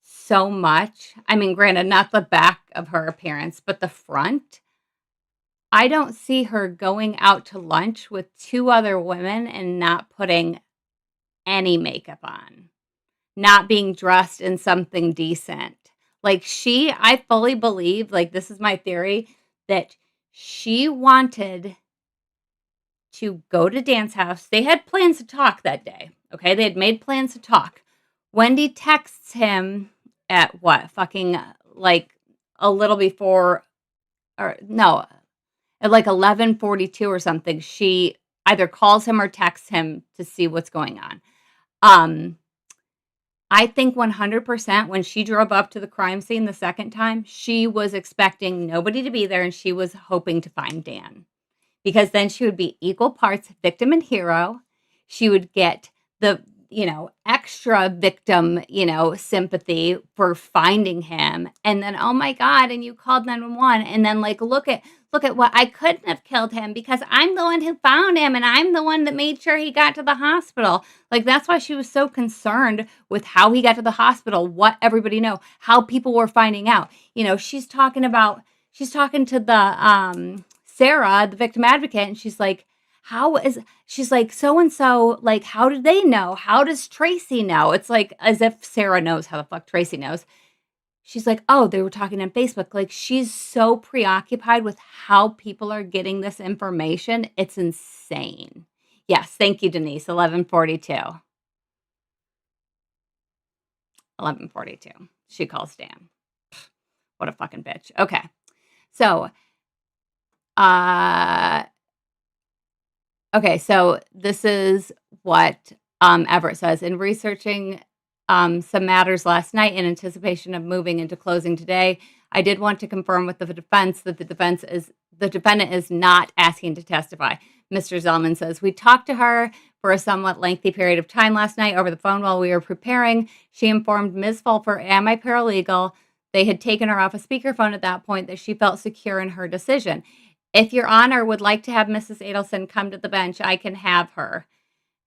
so much. I mean, granted, not the back of her appearance, but the front. I don't see her going out to lunch with 2 other women and not putting any makeup on, not being dressed in something decent. Like I fully believe, like this is my theory, that she wanted to go to Dan's house. They had plans to talk that day. Okay, they had made plans to talk. Wendy texts him at what? Fucking like a little before, or no, at like 11:42 or something. She either calls him or texts him to see what's going on. I think 100% when she drove up to the crime scene the second time, she was expecting nobody to be there and she was hoping to find Dan. Because then she would be equal parts victim and hero. She would get the, extra victim, sympathy for finding him. And then, oh my God, and you called 911. And then like, look at what, I couldn't have killed him because I'm the one who found him and I'm the one that made sure he got to the hospital. Like, that's why she was so concerned with how he got to the hospital, what everybody know, how people were finding out. She's talking to the, Sarah, the victim advocate, and she's like, so-and-so, like, how did they know? How does Tracy know? It's like as if Sarah knows how the fuck Tracy knows. She's like, oh, they were talking on Facebook. Like, she's so preoccupied with how people are getting this information. It's insane. Yes, thank you, Denise. 11:42. 11:42. She calls Dan. What a fucking bitch. Okay. So, okay, so this is what Everett says. In researching some matters last night in anticipation of moving into closing today, I did want to confirm with the defense that the defendant is not asking to testify. Mr. Zellman says, we talked to her for a somewhat lengthy period of time last night over the phone while we were preparing. She informed Ms. Fulfer and my paralegal they had taken her off a speakerphone at that point, that she felt secure in her decision. If Your Honor would like to have Mrs. ADelson come to the bench, I can have her.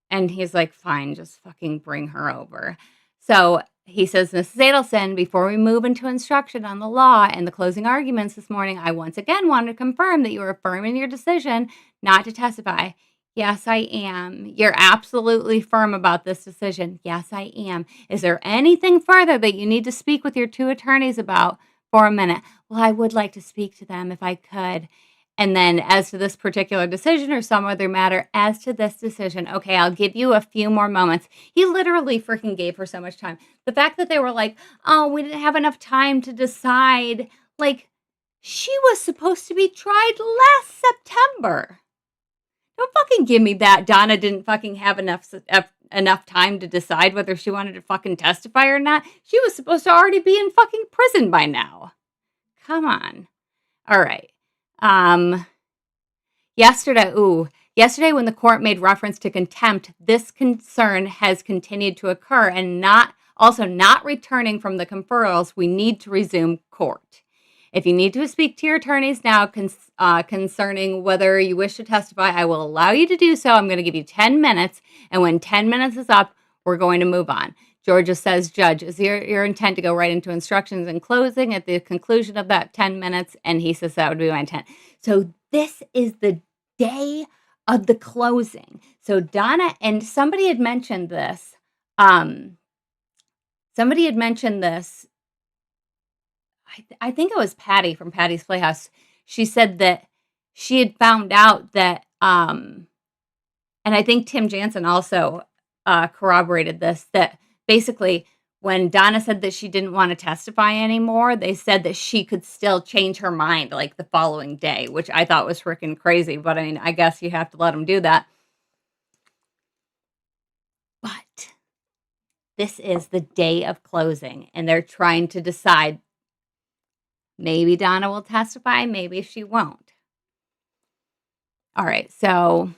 And he's like, fine, just fucking bring her over. So he says, Mrs. ADelson, before we move into instruction on the law and the closing arguments this morning, I once again want to confirm that you are firm in your decision not to testify. Yes, I am. You're absolutely firm about this decision. Yes, I am. Is there anything further that you need to speak with your 2 attorneys about for a minute? Well, I would like to speak to them if I could. And then as to this particular decision or some other matter, as to this decision, okay, I'll give you a few more moments. He literally freaking gave her so much time. The fact that they were like, oh, we didn't have enough time to decide. Like, she was supposed to be tried last September. Don't fucking give me that Donna didn't fucking have enough time to decide whether she wanted to fucking testify or not. She was supposed to already be in fucking prison by now. Come on. All right. Yesterday when the court made reference to contempt, this concern has continued to occur and not Also, not returning from the conferrals, we need to resume court. If you need to speak to your attorneys now concerning whether you wish to testify, I will allow you to do so. I'm going to give you 10 minutes, and when 10 minutes is up, we're going to move on. Georgia says, Judge, is your intent to go right into instructions and closing at the conclusion of that 10 minutes? And he says that would be my intent. So this is the day of the closing. So Donna, and somebody had mentioned this. I think it was Patty from Patty's Playhouse. She said that she had found out that, and I think Tim Jansen also corroborated this, that basically when Donna said that she didn't want to testify anymore, they said that she could still change her mind like the following day, which I thought was freaking crazy. But I mean, I guess you have to let them do that. But this is the day of closing, and they're trying to decide. Maybe Donna will testify, maybe she won't. All right, so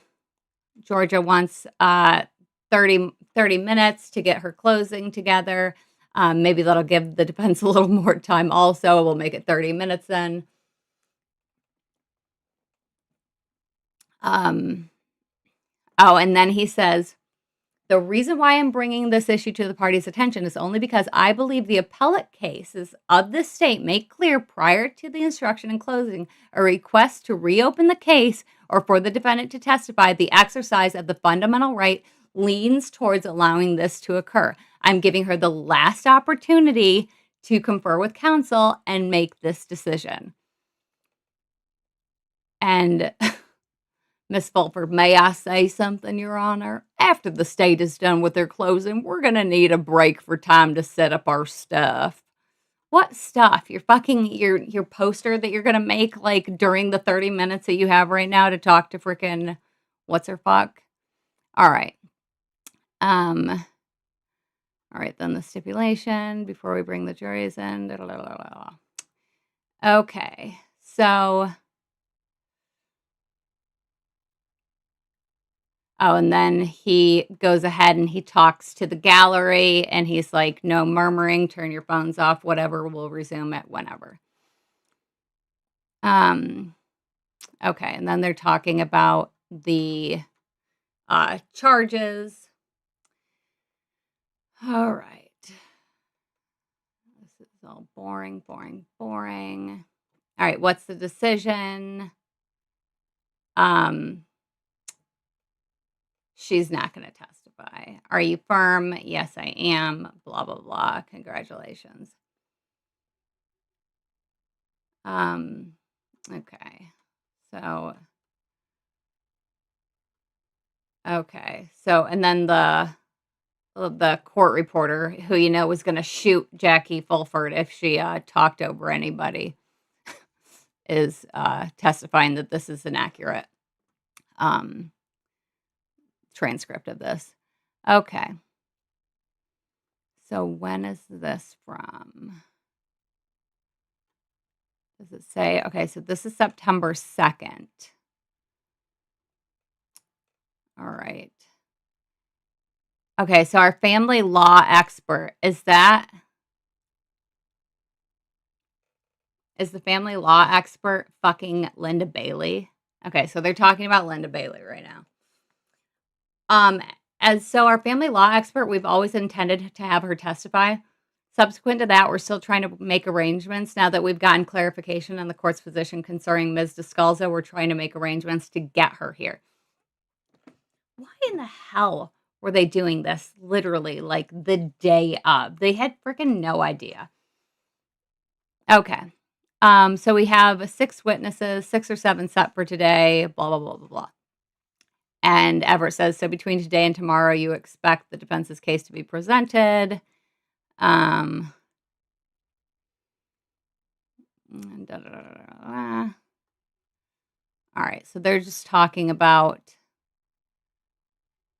Georgia wants 30 minutes to get her closing together. Maybe that'll give the defense a little more time also. We'll make it 30 minutes then. Oh, and then he says, the reason why I'm bringing this issue to the party's attention is only because I believe the appellate cases of the state make clear prior to the instruction and closing a request to reopen the case or for the defendant to testify. The exercise of the fundamental right leans towards allowing this to occur. I'm giving her the last opportunity to confer with counsel and make this decision. And Miss Fulford, may I say something, Your Honor? After the state is done with their closing, we're going to need a break for time to set up our stuff. What stuff? Your poster that you're going to make like during the 30 minutes that you have right now to talk to frickin' what's her fuck? All right. All right, then the stipulation before we bring the juries in. Okay, so... Oh, and then he goes ahead and he talks to the gallery and he's like, no murmuring, turn your phones off, whatever, we'll resume it whenever. Okay, and then they're talking about the charges. All right. This is all boring. All right, what's the decision? She's not going to testify. Are you firm? Yes, I am. Blah, blah, blah. Congratulations. Okay. So, and then the court reporter who, was going to shoot Jackie Fulford if she talked over anybody is testifying that this is inaccurate. Transcript of this. Okay. So when is this from? Does it say? Okay, so this is September 2nd. All right. Okay, so our family law expert, is the family law expert fucking Linda Bailey? Okay, so they're talking about Linda Bailey right now. As so our family law expert, we've always intended to have her testify. Subsequent to that, we're still trying to make arrangements. Now that we've gotten clarification on the court's position concerning Ms. Descalzo, we're trying to make arrangements to get her here. Why in the hell were they doing this literally like the day of? They had freaking no idea. Okay. So we have 6 witnesses, 6 or 7 set for today, blah, blah, blah, blah, blah. And Everett says, so between today and tomorrow, you expect the defense's case to be presented. All right, so they're just talking about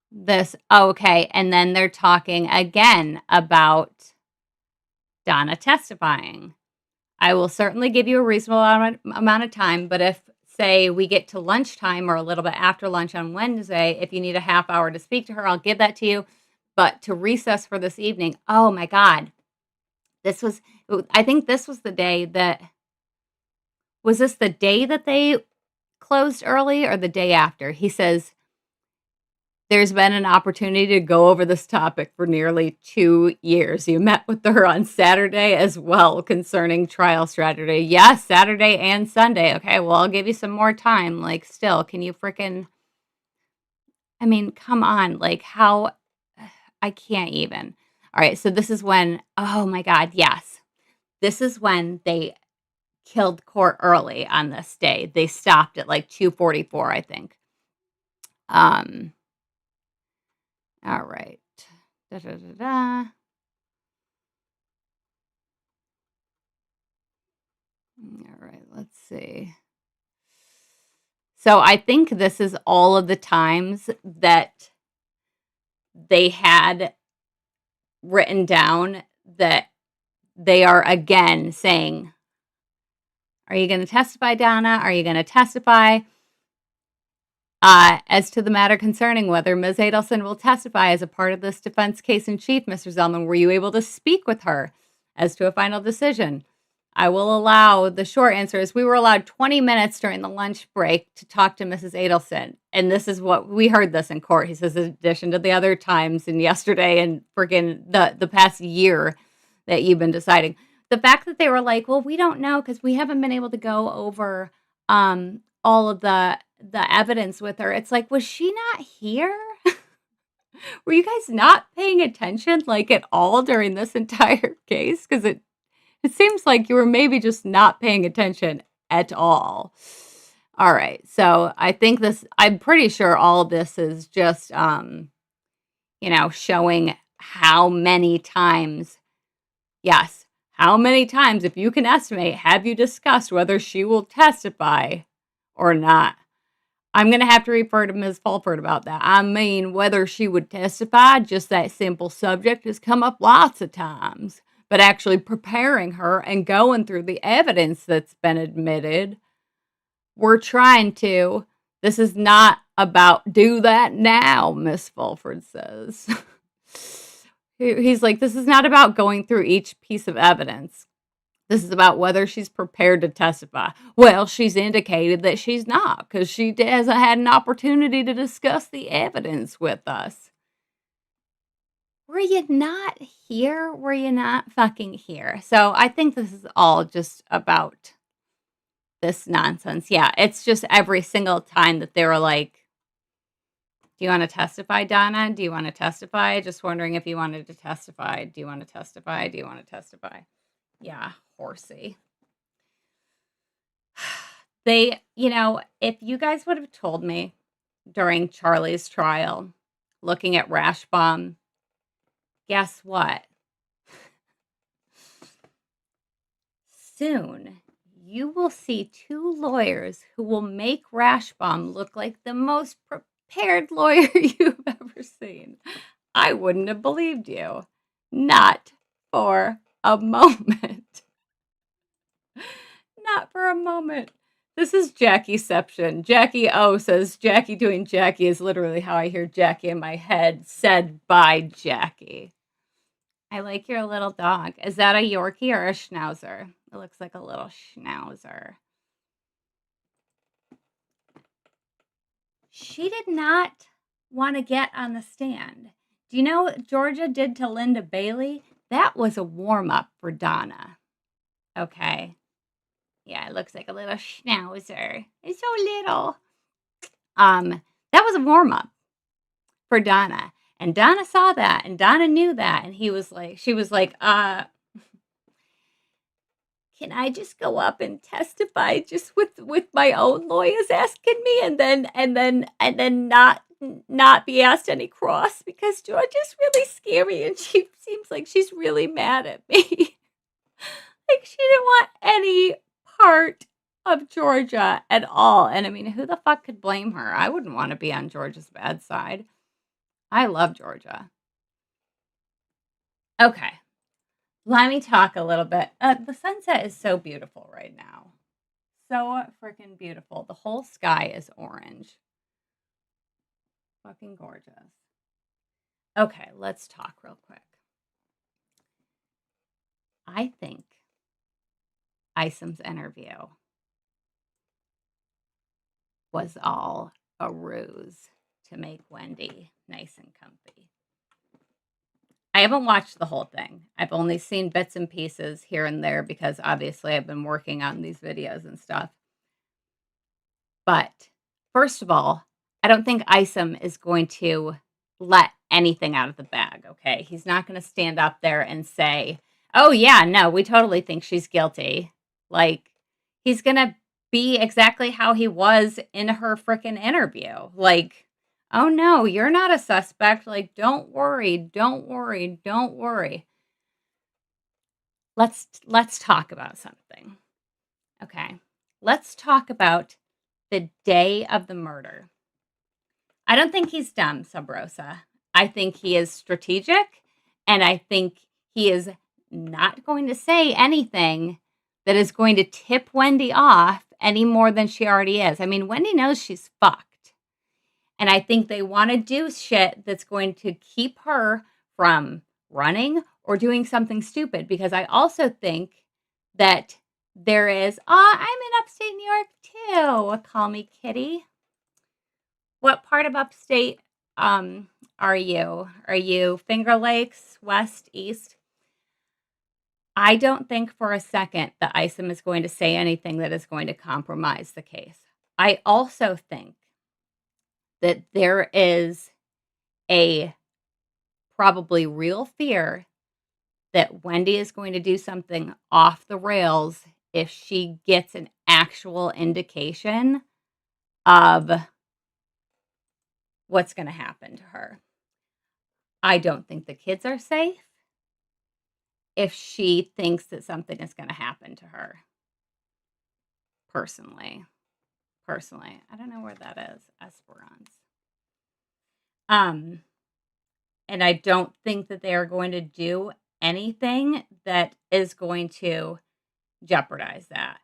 this. Okay, and then they're talking again about Donna testifying. I will certainly give you a reasonable amount of time, but if, say, we get to lunchtime or a little bit after lunch on Wednesday, if you need a half hour to speak to her, I'll give that to you. but to recess for this evening. Oh my God. I think this was the day that, was this the day that they closed early or the day after? He says, there's been an opportunity to go over this topic for nearly 2 years. You met with her on Saturday as well concerning trial strategy. Yes, Saturday and Sunday. Okay, well, I'll give you some more time. Like, still, can you freaking, I mean, come on. Like, how, I can't even. All right, so this is when, oh my God, yes. This is when they killed court early on this day. They stopped at like 2:44, I think. All right. Da, da, da, da. All right, let's see. So I think this is all of the times that they had written down that they are again saying, are you going to testify, Donna? Are you going to testify? As to the matter concerning whether Ms. ADelson will testify as a part of this defense case in chief, Mr. Zellman, were you able to speak with her as to a final decision? I will allow, the short answer is we were allowed 20 minutes during the lunch break to talk to Mrs. ADelson. And this is what, we heard this in court. He says, in addition to the other times and yesterday and freaking the past year that you've been deciding. The fact that they were like, well, we don't know because we haven't been able to go over all of the evidence with her. It's like, was she not here? Were you guys not paying attention like at all during this entire case? Because it seems like you were maybe just not paying attention at all. All right. So I think this, I'm pretty sure all of this is just, showing how many times, yes, how many times, if you can estimate, have you discussed whether she will testify or not? I'm going to have to refer to Ms. Fulford about that. I mean, whether she would testify, just that simple subject has come up lots of times. But actually preparing her and going through the evidence that's been admitted, we're trying to. This is not about do that now, Miss Fulford says. He's like, this is not about going through each piece of evidence. This is about whether she's prepared to testify. Well, she's indicated that she's not because she hasn't had an opportunity to discuss the evidence with us. Were you not here? Were you not fucking here? So I think this is all just about this nonsense. Yeah, it's just every single time that they were like, do you want to testify, Donna? Do you want to testify? Just wondering if you wanted to testify. Do you want to testify? Do you want to testify? Yeah, horsey. They, if you guys would have told me during Charlie's trial, looking at Rashbaum, guess what? Soon, you will see two lawyers who will make Rashbaum look like the most prepared lawyer you've ever seen. I wouldn't have believed you. Not for a moment. Not for a moment. This is Jackieception. Jackie O says, Jackie doing Jackie is literally how I hear Jackie in my head, said by Jackie. I like your little dog. Is that a Yorkie or a Schnauzer? It looks like a little Schnauzer. She did not want to get on the stand. Do you know what Georgia did to Linda Bailey? That was a warm-up for Donna. Okay. Yeah, it looks like a little Schnauzer. It's so little. That was a warm-up for Donna. And Donna saw that, and Donna knew that, and she was like, can I just go up and testify just with my own lawyers asking me, and then not be asked any cross, because Georgia's really scary, and she seems like she's really mad at me. Like she didn't want any part of Georgia at all. And I mean, who the fuck could blame her? I wouldn't want to be on Georgia's bad side. I love Georgia. Okay. Let me talk a little bit. The sunset is so beautiful right now. So freaking beautiful. The whole sky is orange. Fucking gorgeous. Okay, let's talk real quick. I think Isom's interview was all a ruse to make Wendy nice and comfy. I haven't watched the whole thing. I've only seen bits and pieces here and there because obviously I've been working on these videos and stuff. But first of all, I don't think Isom is going to let anything out of the bag, okay? He's not going to stand up there and say, oh, yeah, no, we totally think she's guilty. Like, he's going to be exactly how he was in her freaking interview. Like, oh, no, you're not a suspect. Like, don't worry, don't worry, don't worry. Let's talk about something, okay? Let's talk about the day of the murder. I don't think he's dumb, Sub Rosa. I think he is strategic, and I think he is not going to say anything that is going to tip Wendy off any more than she already is. I mean, Wendy knows she's fucked. And I think they want to do shit that's going to keep her from running or doing something stupid, because I also think that there is, I'm in upstate New York too. Call me Kitty. What part of upstate are you? Are you Finger Lakes, west, east? I don't think for a second that Isom is going to say anything that is going to compromise the case. I also think that there is a probably real fear that Wendy is going to do something off the rails if she gets an actual indication of what's going to happen to her. I don't think the kids are safe if she thinks that something is going to happen to her. Personally. I don't know where that is. Esperance. And I don't think that they are going to do anything that is going to jeopardize that.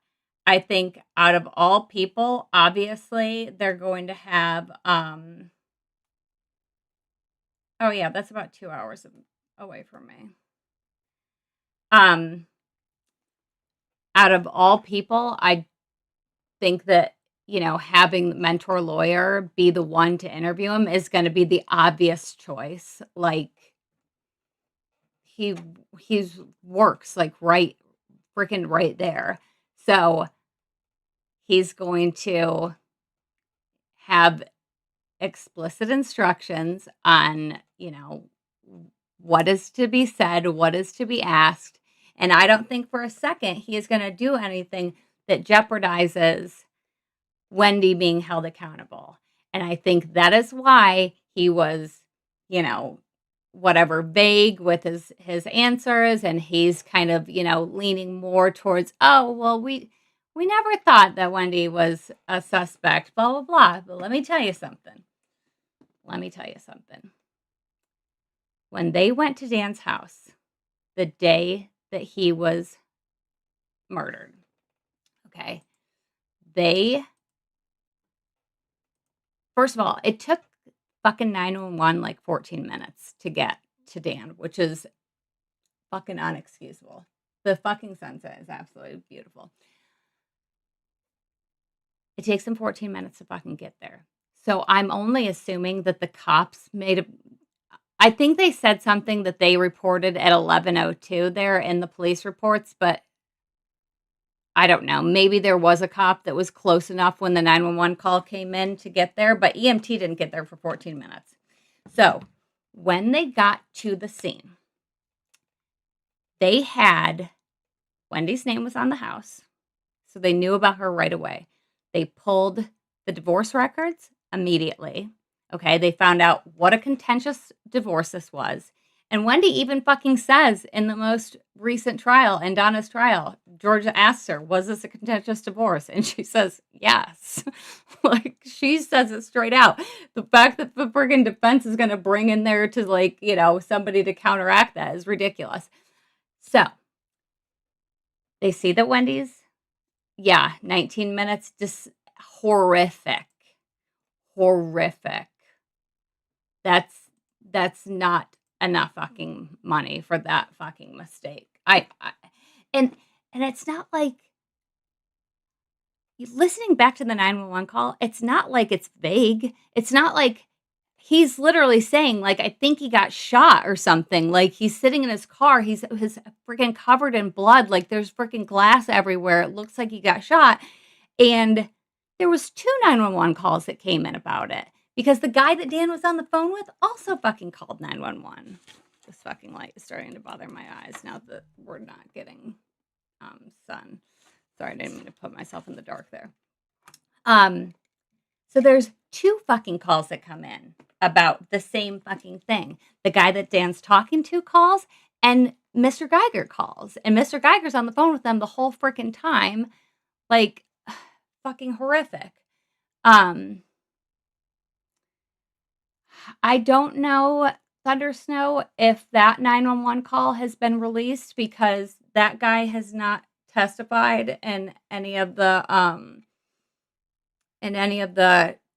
I think out of all people, obviously, they're going to have, oh yeah, that's about 2 hours away from me. Out of all people, I think that, you know, having the mentor lawyer be the one to interview him is going to be the obvious choice. Like, he's works like freaking right there. So he's going to have explicit instructions on, you know, what is to be said, what is to be asked. And I don't think for a second he is going to do anything that jeopardizes Wendy being held accountable. And I think that is why he was, you know, whatever, vague with his answers. And he's kind of, you know, leaning more towards, oh, well, we never thought that Wendy was a suspect, blah, blah, blah. But let me tell you something. When they went to Dan's house the day that he was murdered, okay, first of all, it took fucking 911 like 14 minutes to get to Dan, which is fucking unexcusable. The fucking sunset is absolutely beautiful. It takes them 14 minutes to fucking get there. So I'm only assuming that the cops I think they said something that they reported at 11:02 there in the police reports, but I don't know. Maybe there was a cop that was close enough when the 911 call came in to get there, but EMT didn't get there for 14 minutes. So when they got to the scene, they had Wendy's name was on the house, so they knew about her right away. They pulled the divorce records immediately. Okay, they found out what a contentious divorce this was. And Wendy even fucking says in the most recent trial, in Donna's trial, Georgia asked her, was this a contentious divorce? And she says, yes. Like, she says it straight out. The fact that the friggin' defense is going to bring in there to, like, you know, somebody to counteract that is ridiculous. So, they see that Wendy's, 19 minutes, just horrific. that's not enough fucking money for that fucking mistake. And it's not like listening back to the 911 call, it's not like it's vague. It's not like he's literally saying, like, I think he got shot or something. Like, he's sitting in his car. He's freaking covered in blood. Like, there's freaking glass everywhere. It looks like he got shot. And there was 2 911 calls that came in about it. Because the guy that Dan was on the phone with also fucking called 911. This fucking light is starting to bother my eyes now that we're not getting sun. Sorry, I didn't mean to put myself in the dark there. So there's 2 fucking calls that come in about the same fucking thing. The guy that Dan's talking to calls, and Mr. Geiger calls. And Mr. Geiger's on the phone with them the whole freaking time. Like, fucking horrific. I don't know, Thunder Snow, if that 911 call has been released because that guy has not testified in any of the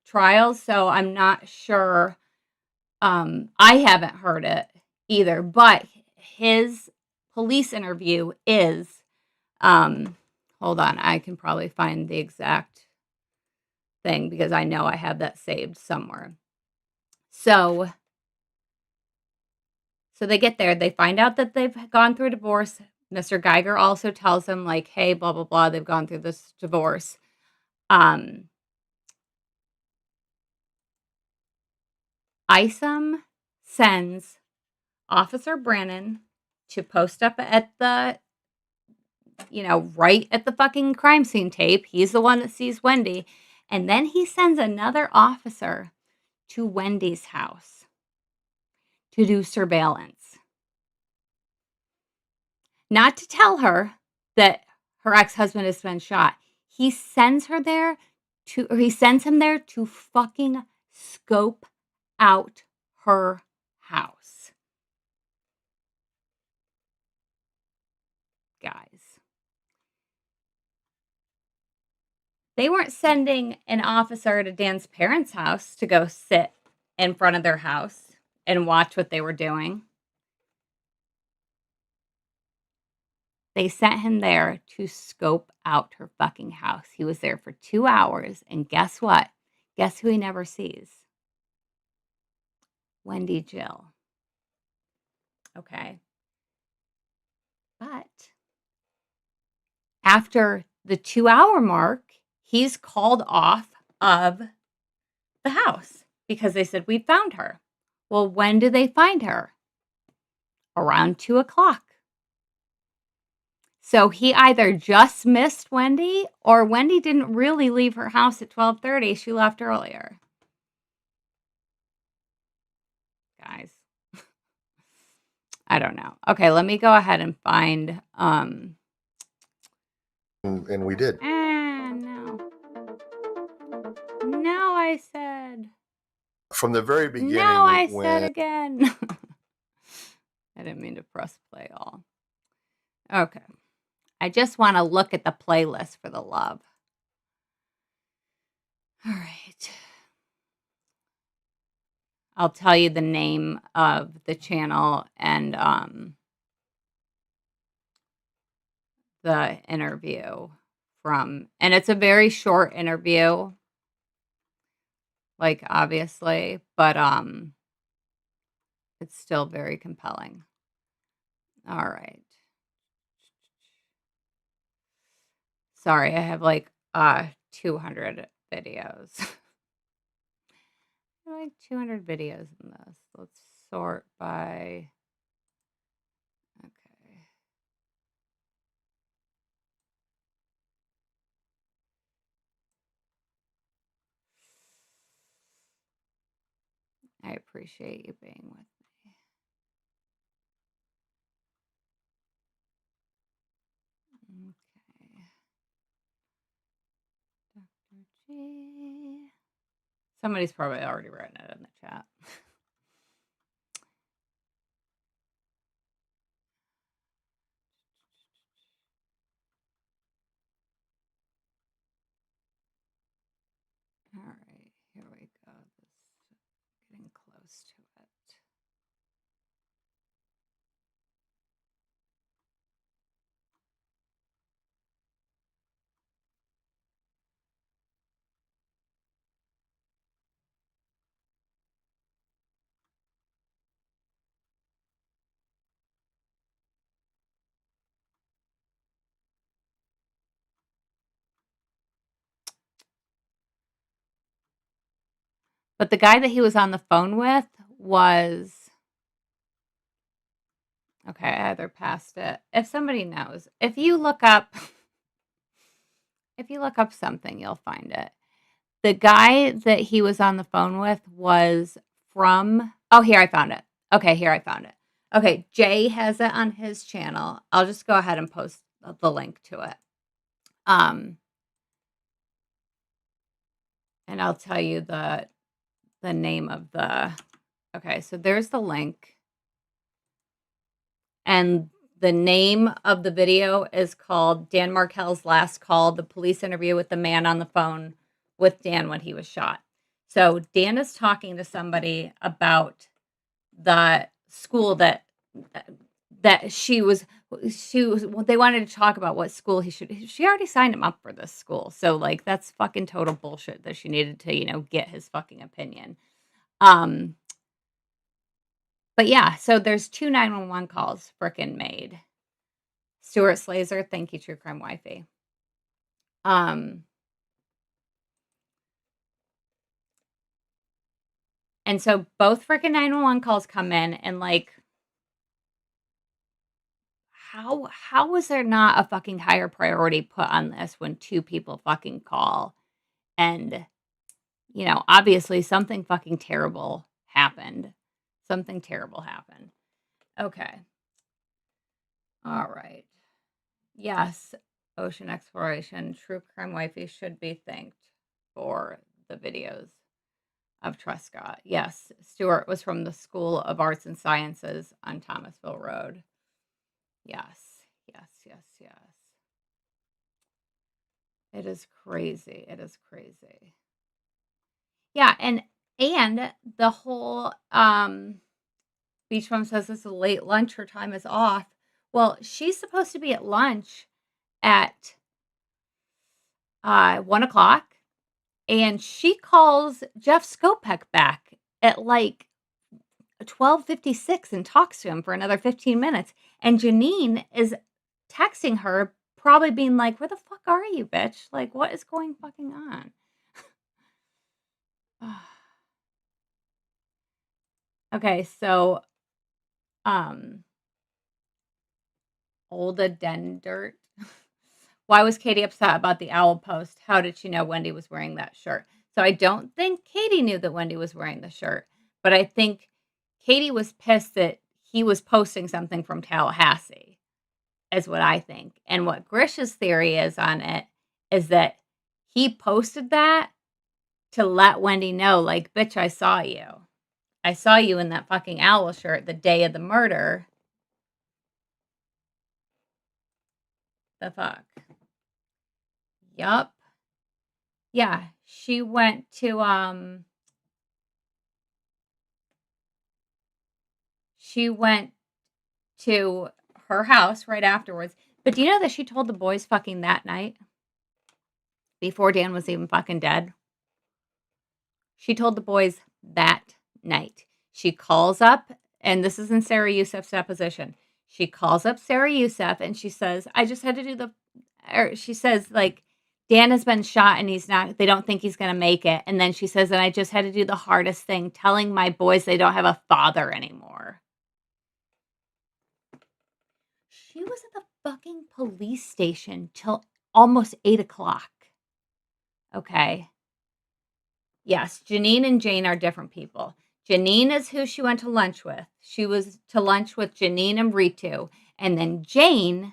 trials, so I'm not sure. I haven't heard it either, but his police interview is hold on, I can probably find the exact thing because I know I have that saved somewhere. So they get there, they find out that they've gone through a divorce. Mr. Geiger also tells them, like, hey, blah, blah, blah, they've gone through this divorce. ISOM sends Officer Brannon to post up at the, right at the fucking crime scene tape. He's the one that sees Wendy. And then he sends another officer to Wendy's house to do surveillance. Not to tell her that her ex-husband has been shot. He sends him there to fucking scope out her house. Guys. They weren't sending an officer to Dan's parents' house to go sit in front of their house and watch what they were doing. They sent him there to scope out her fucking house. He was there for 2 hours, and guess what? Guess who he never sees? Wendy Jill. Okay. But after the 2-hour mark, he's called off of the house because they said, we found her. Well, when did they find her? Around 2 o'clock. So he either just missed Wendy or Wendy didn't really leave her house at 12:30. She left earlier. Guys. I don't know. Okay, let me go ahead and find and we did. No. No, I said. From the very beginning. No, I said again. I didn't mean to press play all. Okay. I just want to look at the playlist for the love. All right. I'll tell you the name of the channel and the interview from, and it's a very short interview, like, obviously, but it's still very compelling. All right. Sorry, I have like 200 videos. Like 200 videos in this. Let's sort by. Okay. I appreciate you being with me. Okay. Dr. G. Somebody's probably already written it in the chat. All right, here we go. This is getting close to it. But the guy that he was on the phone with was... Okay, I either passed it. If somebody knows, if you look up something, you'll find it. The guy that he was on the phone with was from... Oh, here, I found it. Okay, here, I found it. Okay, Jay has it on his channel. I'll just go ahead and post the link to it. And I'll tell you the name of the... Okay, so there's the link. And the name of the video is called Dan Markel's Last Call, the police interview with the man on the phone with Dan when he was shot. So Dan is talking to somebody about the school that she was, they wanted to talk about what school she already signed him up for this school. So like, that's fucking total bullshit that she needed to, get his fucking opinion. But yeah, so there's 2 911 calls frickin' made. Stuart Slazer, thank you, True Crime Wifey. And so both frickin' 911 calls come in, and like, how was there not a fucking higher priority put on this when 2 people fucking call? And, obviously something fucking terrible happened. Something terrible happened. Okay. All right. Yes, Ocean Exploration, True Crime Wifey should be thanked for the videos of Trescott. Yes, Stuart was from the School of Arts and Sciences on Thomasville Road. Yes. It is crazy. It is crazy. Yeah, and the whole Beach Bum says it's a late lunch, her time is off. Well, she's supposed to be at lunch at 1 o'clock, and she calls Jeff Skopek back at like 12:56 and talks to him for another 15 minutes. And Janine is texting her, probably being like, "Where the fuck are you, bitch? Like, what is going fucking on?" Okay, so Olda Dendert. Why was Katie upset about the owl post? How did she know Wendy was wearing that shirt? So I don't think Katie knew that Wendy was wearing the shirt, but I think Katie was pissed that he was posting something from Tallahassee, is what I think. And what Grish's theory is on it is that he posted that to let Wendy know, like, bitch, I saw you. I saw you in that fucking owl shirt the day of the murder. The fuck? Yup. Yeah, she went to her house right afterwards. But do you know that she told the boys fucking that night? Before Dan was even fucking dead? She told the boys that night. She calls up, and this is in Sarah Youssef's deposition. She calls up Sarah Youssef, and she says, I just had to do she says, like, Dan has been shot, and they don't think he's going to make it. And then she says, and I just had to do the hardest thing, telling my boys they don't have a father anymore. She was at the fucking police station till almost 8 o'clock. Okay. Yes, Janine and Jane are different people. Janine is who she went to lunch with. She was to lunch with Janine and Ritu. And then Jane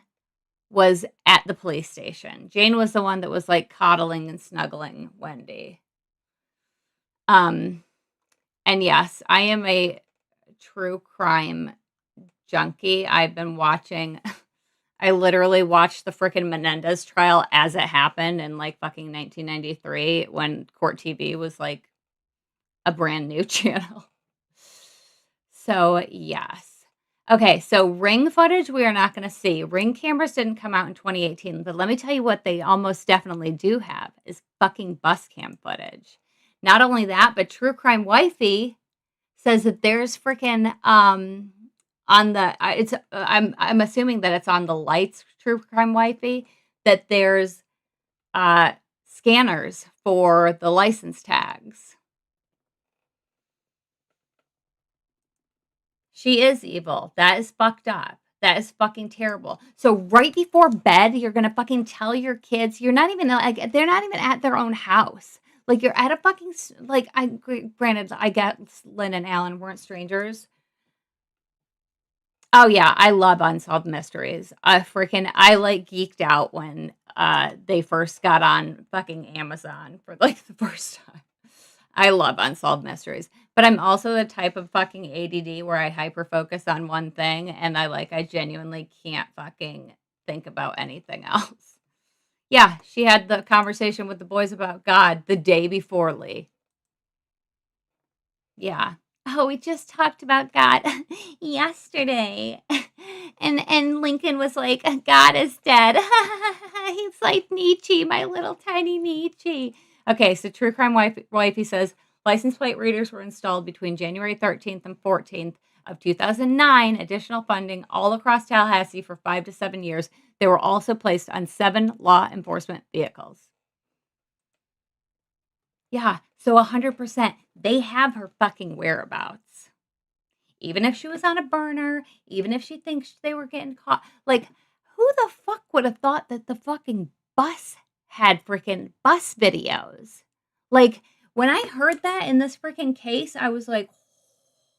was at the police station. Jane was the one that was like coddling and snuggling Wendy. And yes, I am a true crime junkie. I've been watching... I literally watched the frickin' Menendez trial as it happened in like fucking 1993 when Court TV was like a brand new channel. So yes. Okay, so Ring footage we are not going to see. Ring cameras didn't come out in 2018, but let me tell you what they almost definitely do have is fucking bus cam footage. Not only that, but True Crime Wifey says that there's frickin' on the I'm assuming that it's on the lights, True Crime Wifey, that there's scanners for the license tags. She is evil. That is fucked up. That is fucking terrible. So right before bed, you're gonna fucking tell your kids you're not even like they're not even at their own house. Like you're at a fucking like granted I get Lynn and Alan weren't strangers. Oh yeah, I love unsolved mysteries. I like geeked out when they first got on fucking Amazon for like the first time. I love unsolved mysteries, but I'm also the type of fucking ADD where I hyper focus on one thing and I genuinely can't fucking think about anything else. Yeah, she had the conversation with the boys about God the day before Lee. Yeah. Oh, we just talked about God yesterday. And Lincoln was like, God is dead. He's like Nietzsche, my little tiny Nietzsche. Okay, so True Crime Wifey says, license plate readers were installed between January 13th and 14th of 2009. Additional funding all across Tallahassee for 5 to 7 years. They were also placed on 7 law enforcement vehicles. Yeah, so 100%. They have her fucking whereabouts. Even if she was on a burner, even if she thinks they were getting caught. Like, who the fuck would have thought that the fucking bus had freaking bus videos? Like, when I heard that in this freaking case, I was like,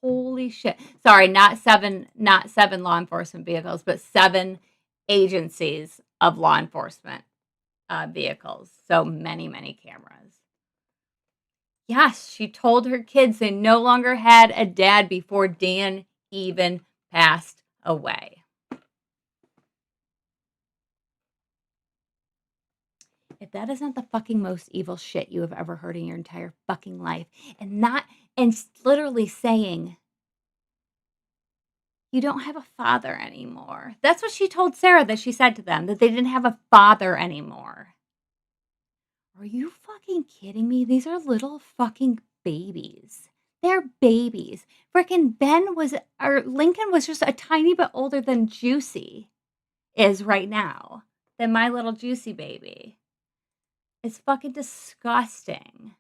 holy shit. Sorry, not seven law enforcement vehicles, but 7 agencies of law enforcement vehicles. So many, many cameras. Yes, she told her kids they no longer had a dad before Dan even passed away. If that isn't the fucking most evil shit you have ever heard in your entire fucking life, and literally saying, you don't have a father anymore. That's what she told Sarah that she said to them, that they didn't have a father anymore. Are you fucking kidding me? These are little fucking babies. They're babies. Frickin' Lincoln was just a tiny bit older than Juicy is right now. Than my little Juicy baby. It's fucking disgusting.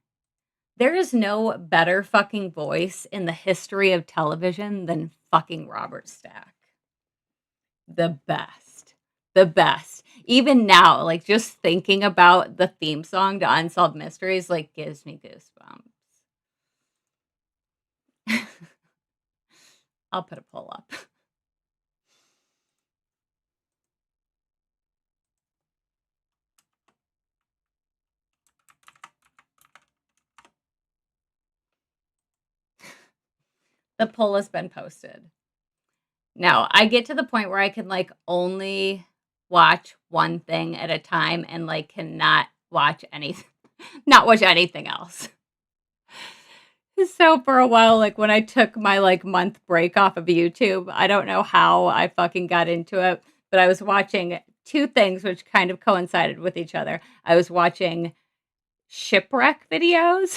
There is no better fucking voice in the history of television than fucking Robert Stack. The best. The best. Even now, like just thinking about the theme song to Unsolved Mysteries, like gives me goosebumps. I'll put a poll up. The poll has been posted. Now, I get to the point where I can like only watch one thing at a time and like cannot watch not watch anything else. So for a while, like when I took my like month break off of YouTube, I don't know how I fucking got into it, but I was watching 2 things which kind of coincided with each other. I was watching shipwreck videos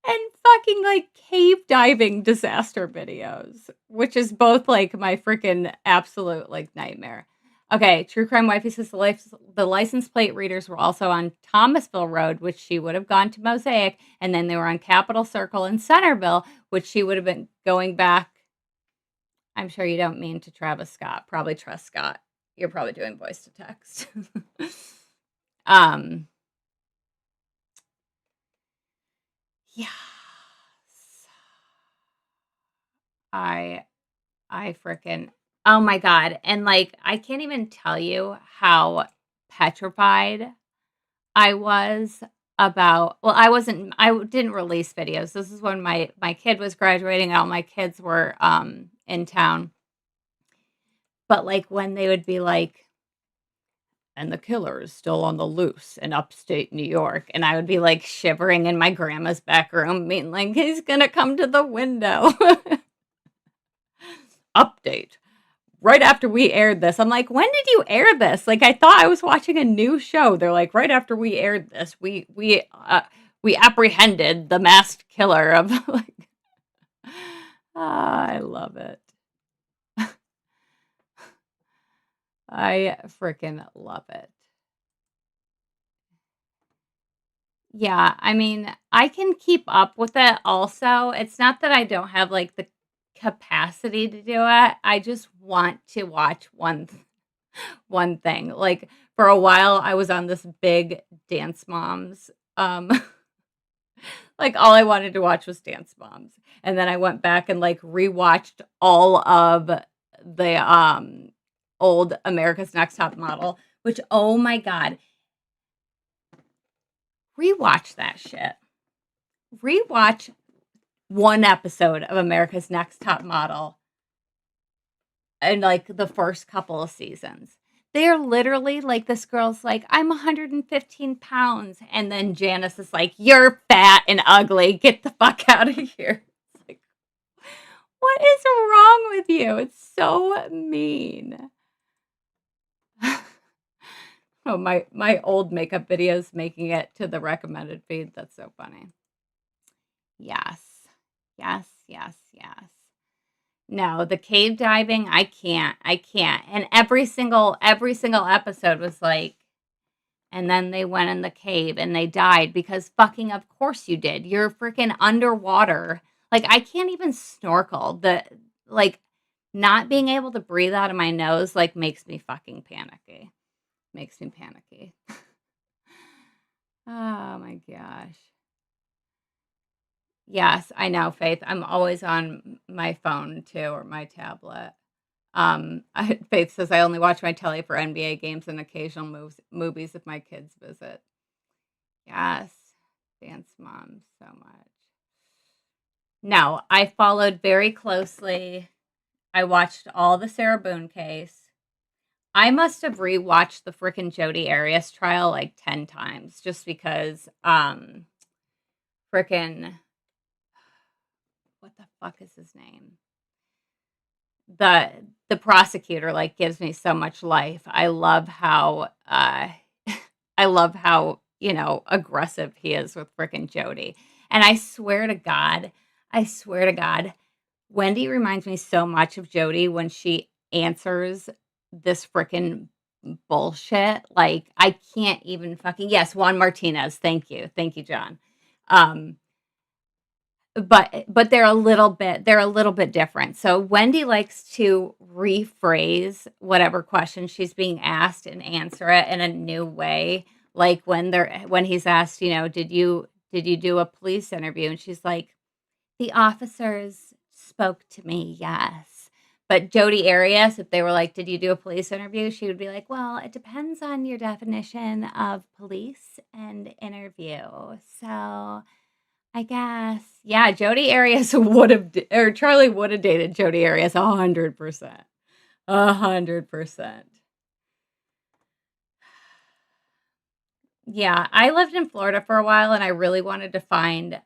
and fucking like cave diving disaster videos, which is both like my freaking absolute like nightmare. Okay, True Crime Wifey says the license plate readers were also on Thomasville Road, which she would have gone to Mosaic, and then they were on Capitol Circle in Centerville, which she would have been going back. I'm sure you don't mean to Travis Scott. Probably trust Scott. You're probably doing voice to text. Yes. I freaking, oh my God. And like, I can't even tell you how petrified I was about, well, I didn't release videos. This is when my kid was graduating and all my kids were in town. But like when they would be like, and the killer is still on the loose in upstate New York. And I would be like shivering in my grandma's back room, being like, he's going to come to the window. Update. Right after we aired this. I'm like, when did you air this? Like, I thought I was watching a new show. They're like, right after we aired this, we apprehended the masked killer of like, I love it. I freaking love it. Yeah, I mean, I can keep up with it also. It's not that I don't have, like, the capacity to do it. I just want to watch one thing. Like, for a while, I was on this big Dance Moms, like, all I wanted to watch was Dance Moms, and then I went back and, like, rewatched all of the, old America's Next Top Model, which, oh my god, rewatch that shit. Rewatch one episode of America's Next Top Model in, like, the first couple of seasons. They're literally like, this girl's like, I'm 115 pounds. And then Janice is like, you're fat and ugly. Get the fuck out of here. It's like, what is wrong with you? It's so mean. Oh, my old makeup videos making it to the recommended feed. That's so funny. Yes. Yes, yes, yes. No, the cave diving, I can't. And every single episode was like, and then they went in the cave and they died because fucking of course you did. You're freaking underwater. Like, I can't even snorkel. Like, not being able to breathe out of my nose, like, makes me fucking panicky. Makes me panicky. Oh my gosh. Yes, I know, Faith. I'm always on my phone too, or my tablet. Faith says I only watch my telly for NBA games and occasional movies if my kids visit. Yes, Dance Mom so much. No, I followed very closely. I watched all the Sarah Boone case. I must have rewatched the frickin' Jodi Arias trial like 10 times just because frickin' what the fuck is his name? The prosecutor like gives me so much life. I love how aggressive he is with frickin' Jodi. And I swear to God, Wendy reminds me so much of Jodi when she answers this frickin' bullshit. Like, I can't even fucking, yes, Juan Martinez. Thank you, John. But they're a little bit different. So Wendy likes to rephrase whatever question she's being asked and answer it in a new way. Like when he's asked, did you do a police interview? And she's like, the officers spoke to me, yes. But Jodi Arias, if they were like, did you do a police interview? She would be like, well, it depends on your definition of police and interview. So I guess, yeah, Jodi Arias or Charlie would have dated Jodi Arias 100%. 100%. Yeah, I lived in Florida for a while and I really wanted to find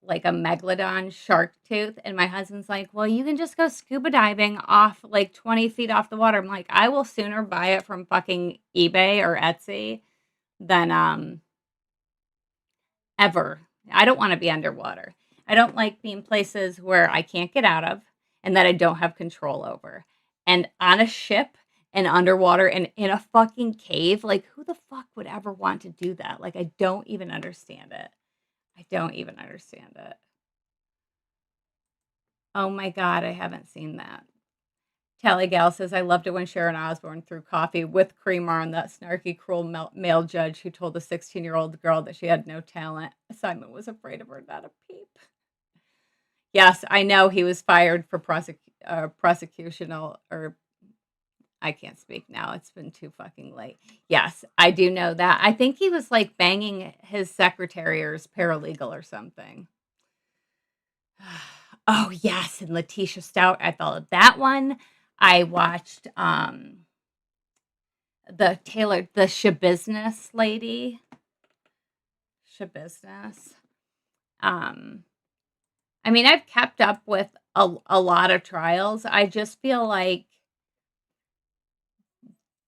like a megalodon shark tooth. And my husband's like, well, you can just go scuba diving off like 20 feet off the water. I'm like, I will sooner buy it from fucking eBay or Etsy than ever. I don't want to be underwater. I don't like being places where I can't get out of and that I don't have control over. And on a ship and underwater and in a fucking cave, like, who the fuck would ever want to do that? Like, I don't even understand it. Oh my God, I haven't seen that. Tally Gal says, I loved it when Sharon Osbourne threw coffee with creamer on that snarky, cruel male judge who told the 16-year-old girl that she had no talent. Simon was afraid of her, not a peep. Yes, I know he was fired for prosecutional, or I can't speak now. It's been too fucking late. Yes, I do know that. I think he was like banging his secretary or his paralegal or something. Oh, yes, and Letitia Stout. I followed that one. I watched the Shabusiness lady. Shabusiness. I mean, I've kept up with a lot of trials. I just feel like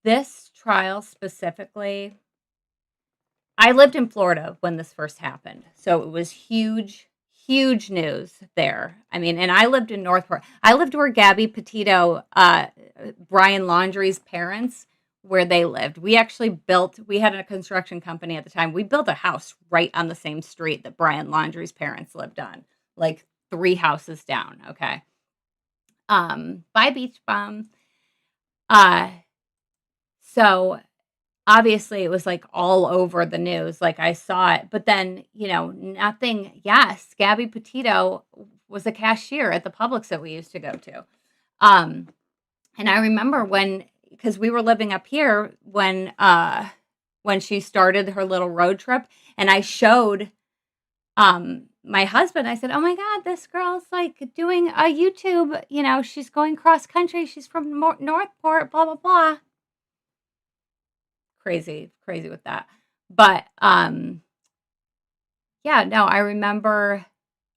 this trial specifically, I lived in Florida when this first happened. So it was huge news there. I mean, and I lived in Northport. I lived where Gabby Petito, Brian Laundrie's parents where they lived. We actually we had a construction company at the time. We built a house right on the same street that Brian Laundrie's parents lived on, like 3 houses down. Okay. By Beach Bum. So obviously it was like all over the news. Like I saw it, but then, nothing. Yes. Gabby Petito was a cashier at the Publix that we used to go to. And I remember because we were living up here when she started her little road trip, and I showed my husband, I said, "Oh my God, this girl's like doing a YouTube, she's going cross country. She's from Northport, blah, blah, blah." Crazy with that. But, yeah, no, I remember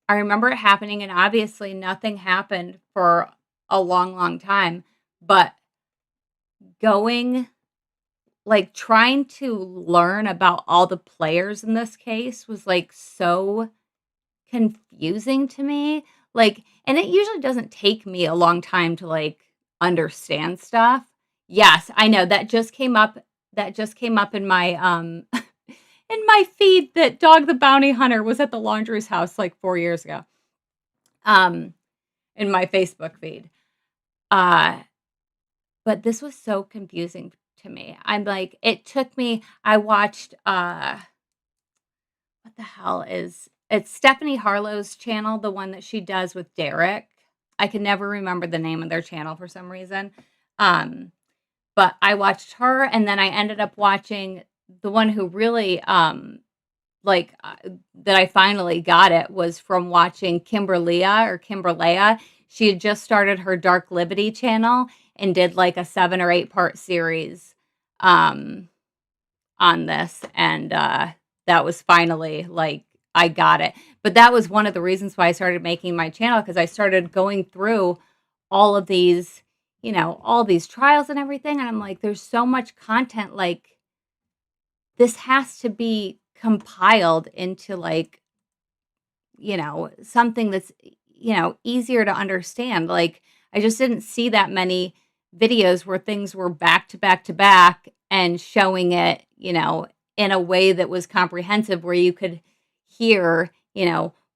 it happening, and obviously nothing happened for a long, long time, but trying to learn about all the players in this case was like so confusing to me. And it usually doesn't take me a long time to like understand stuff. Yes, I know that just came up in my in my feed that Dog the Bounty Hunter was at the Laundrie's house like 4 years ago. In my Facebook feed. But this was so confusing to me. I'm like, it took me, I watched, what the hell it's Stephanie Harlow's channel, the one that she does with Derek. I can never remember the name of their channel for some reason. But I watched her, and then I ended up watching the one who really, that I finally got it was from watching Kimberlea. She had just started her Dark Liberty channel and did like a 7 or 8 part series on this. And that was finally like, I got it. But that was one of the reasons why I started making my channel, because I started going through all of these, all these trials and everything. And I'm like, there's so much content. Like, this has to be compiled into like, something that's, easier to understand. Like, I just didn't see that many videos where things were back to back to back and showing it, in a way that was comprehensive, where you could hear,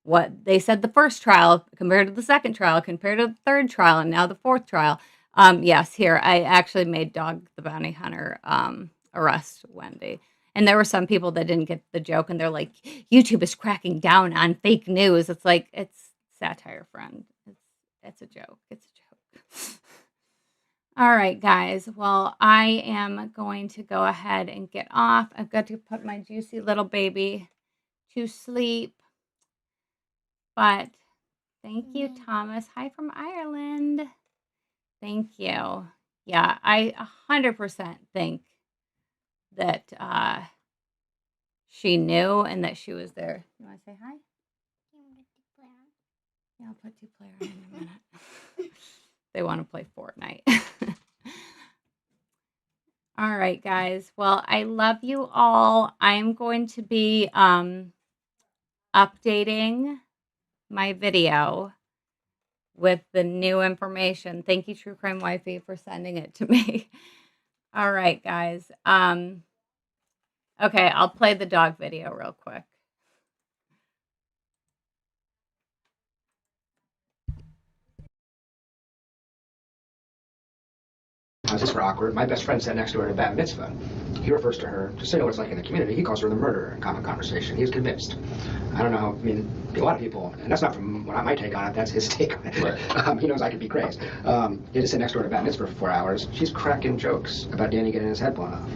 what they said the first trial compared to the second trial, compared to the third trial, and now the 4th trial. Yes, here, I actually made Dog the Bounty Hunter arrest Wendy. And there were some people that didn't get the joke, and they're like, YouTube is cracking down on fake news. It's like, it's satire, friend. It's a joke. It's a joke. All right, guys. Well, I am going to go ahead and get off. I've got to put my juicy little baby to sleep. But thank you, Thomas. Hi from Ireland. Thank you. Yeah, I 100% think that she knew and that she was there. You want to say hi? Yeah, I'll put 2-player on in a minute. They want to play Fortnite. All right, guys. Well, I love you all. I'm going to be updating my video with the new information. Thank you, True Crime Wifey, for sending it to me. All right, guys. Okay, I'll play the dog video real quick. How's this for awkward? My best friend sat next to her at a bat mitzvah. He refers to her, just so you know what it's like in the community, he calls her the murderer in common conversation. He's convinced. I don't know, a lot of people, and that's not from my take on it, that's his take on it. Right. He knows I could be crazed. He just sit next to her at a bat mitzvah for 4 hours. She's cracking jokes about Danny getting his head blown off.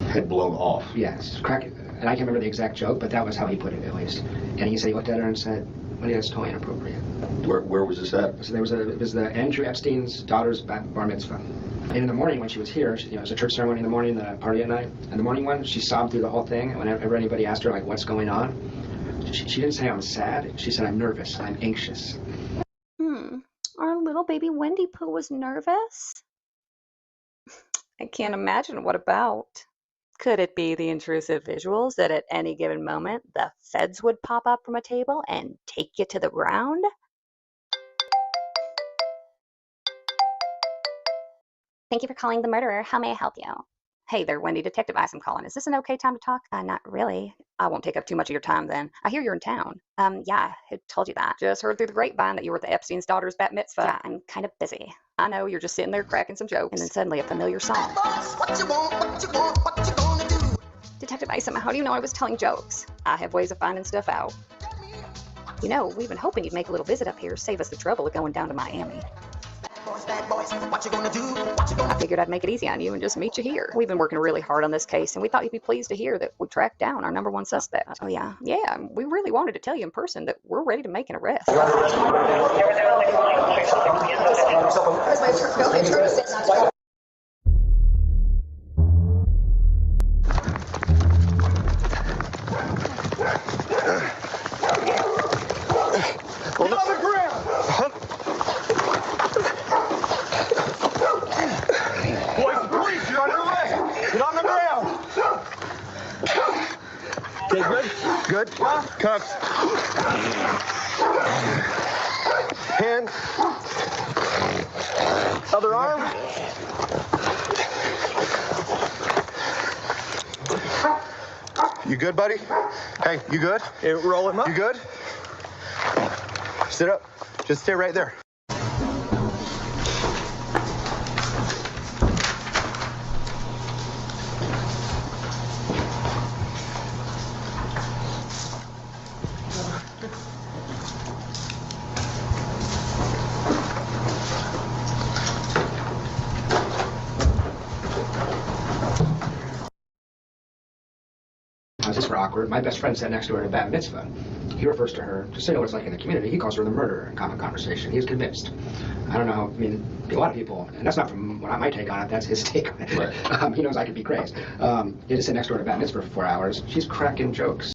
Head blown off? Yes, cracking. And I can't remember the exact joke, but that was how he put it, at least. And he said he looked at her and said, "Wendy, that's totally inappropriate." Where was this at? So it was the Andrew Epstein's daughter's bar mitzvah. And in the morning when she was here, it was a church ceremony in the morning, the party at night. In the morning one, she sobbed through the whole thing. And whenever anybody asked her, like, what's going on, she didn't say I'm sad. She said I'm nervous, I'm anxious. Our little baby Wendy Pooh was nervous? I can't imagine what about. Could it be the intrusive visuals that at any given moment the feds would pop up from a table and take you to the ground? Thank you for calling the murderer. How may I help you? Hey there, Wendy, Detective Ice, I'm calling. Is this an okay time to talk? Not really. I won't take up too much of your time then. I hear you're in town. Yeah, I told you that. Just heard through the grapevine that you were at the Epstein's daughter's bat mitzvah. Yeah, I'm kind of busy. I know, you're just sitting there cracking some jokes, and then suddenly a familiar song. What you want, what you want, what you gonna do? Detective Ice, how do you know I was telling jokes? I have ways of finding stuff out. You know, we've been hoping you'd make a little visit up here, save us the trouble of going down to Miami. Bad boys, what you gonna do? What you gonna... I figured I'd make it easy on you and just meet you here. We've been working really hard on this case, and we thought you'd be pleased to hear that we tracked down our #1 suspect. Oh yeah? Yeah, we really wanted to tell you in person that we're ready to make an arrest. Get on the ground! Boys, the police, you're under arrest! Get on the ground! Okay, good? Good. Cuffs. Hand. Other arm. You good, buddy? Hey, you good? Hey, roll him up. You good? Sit up. Just stay right there. How's this for awkward? My best friend sat next to her at a bat mitzvah. He refers to her, just so you know what it's like in the community, he calls her the murderer in common conversation. He is convinced. I don't know, I mean, a lot of people, and that's not from my take on it, that's his take on it. Right. He knows I could be crazed. He had to sit next to her at a bat mitzvah for 4 hours. She's cracking jokes.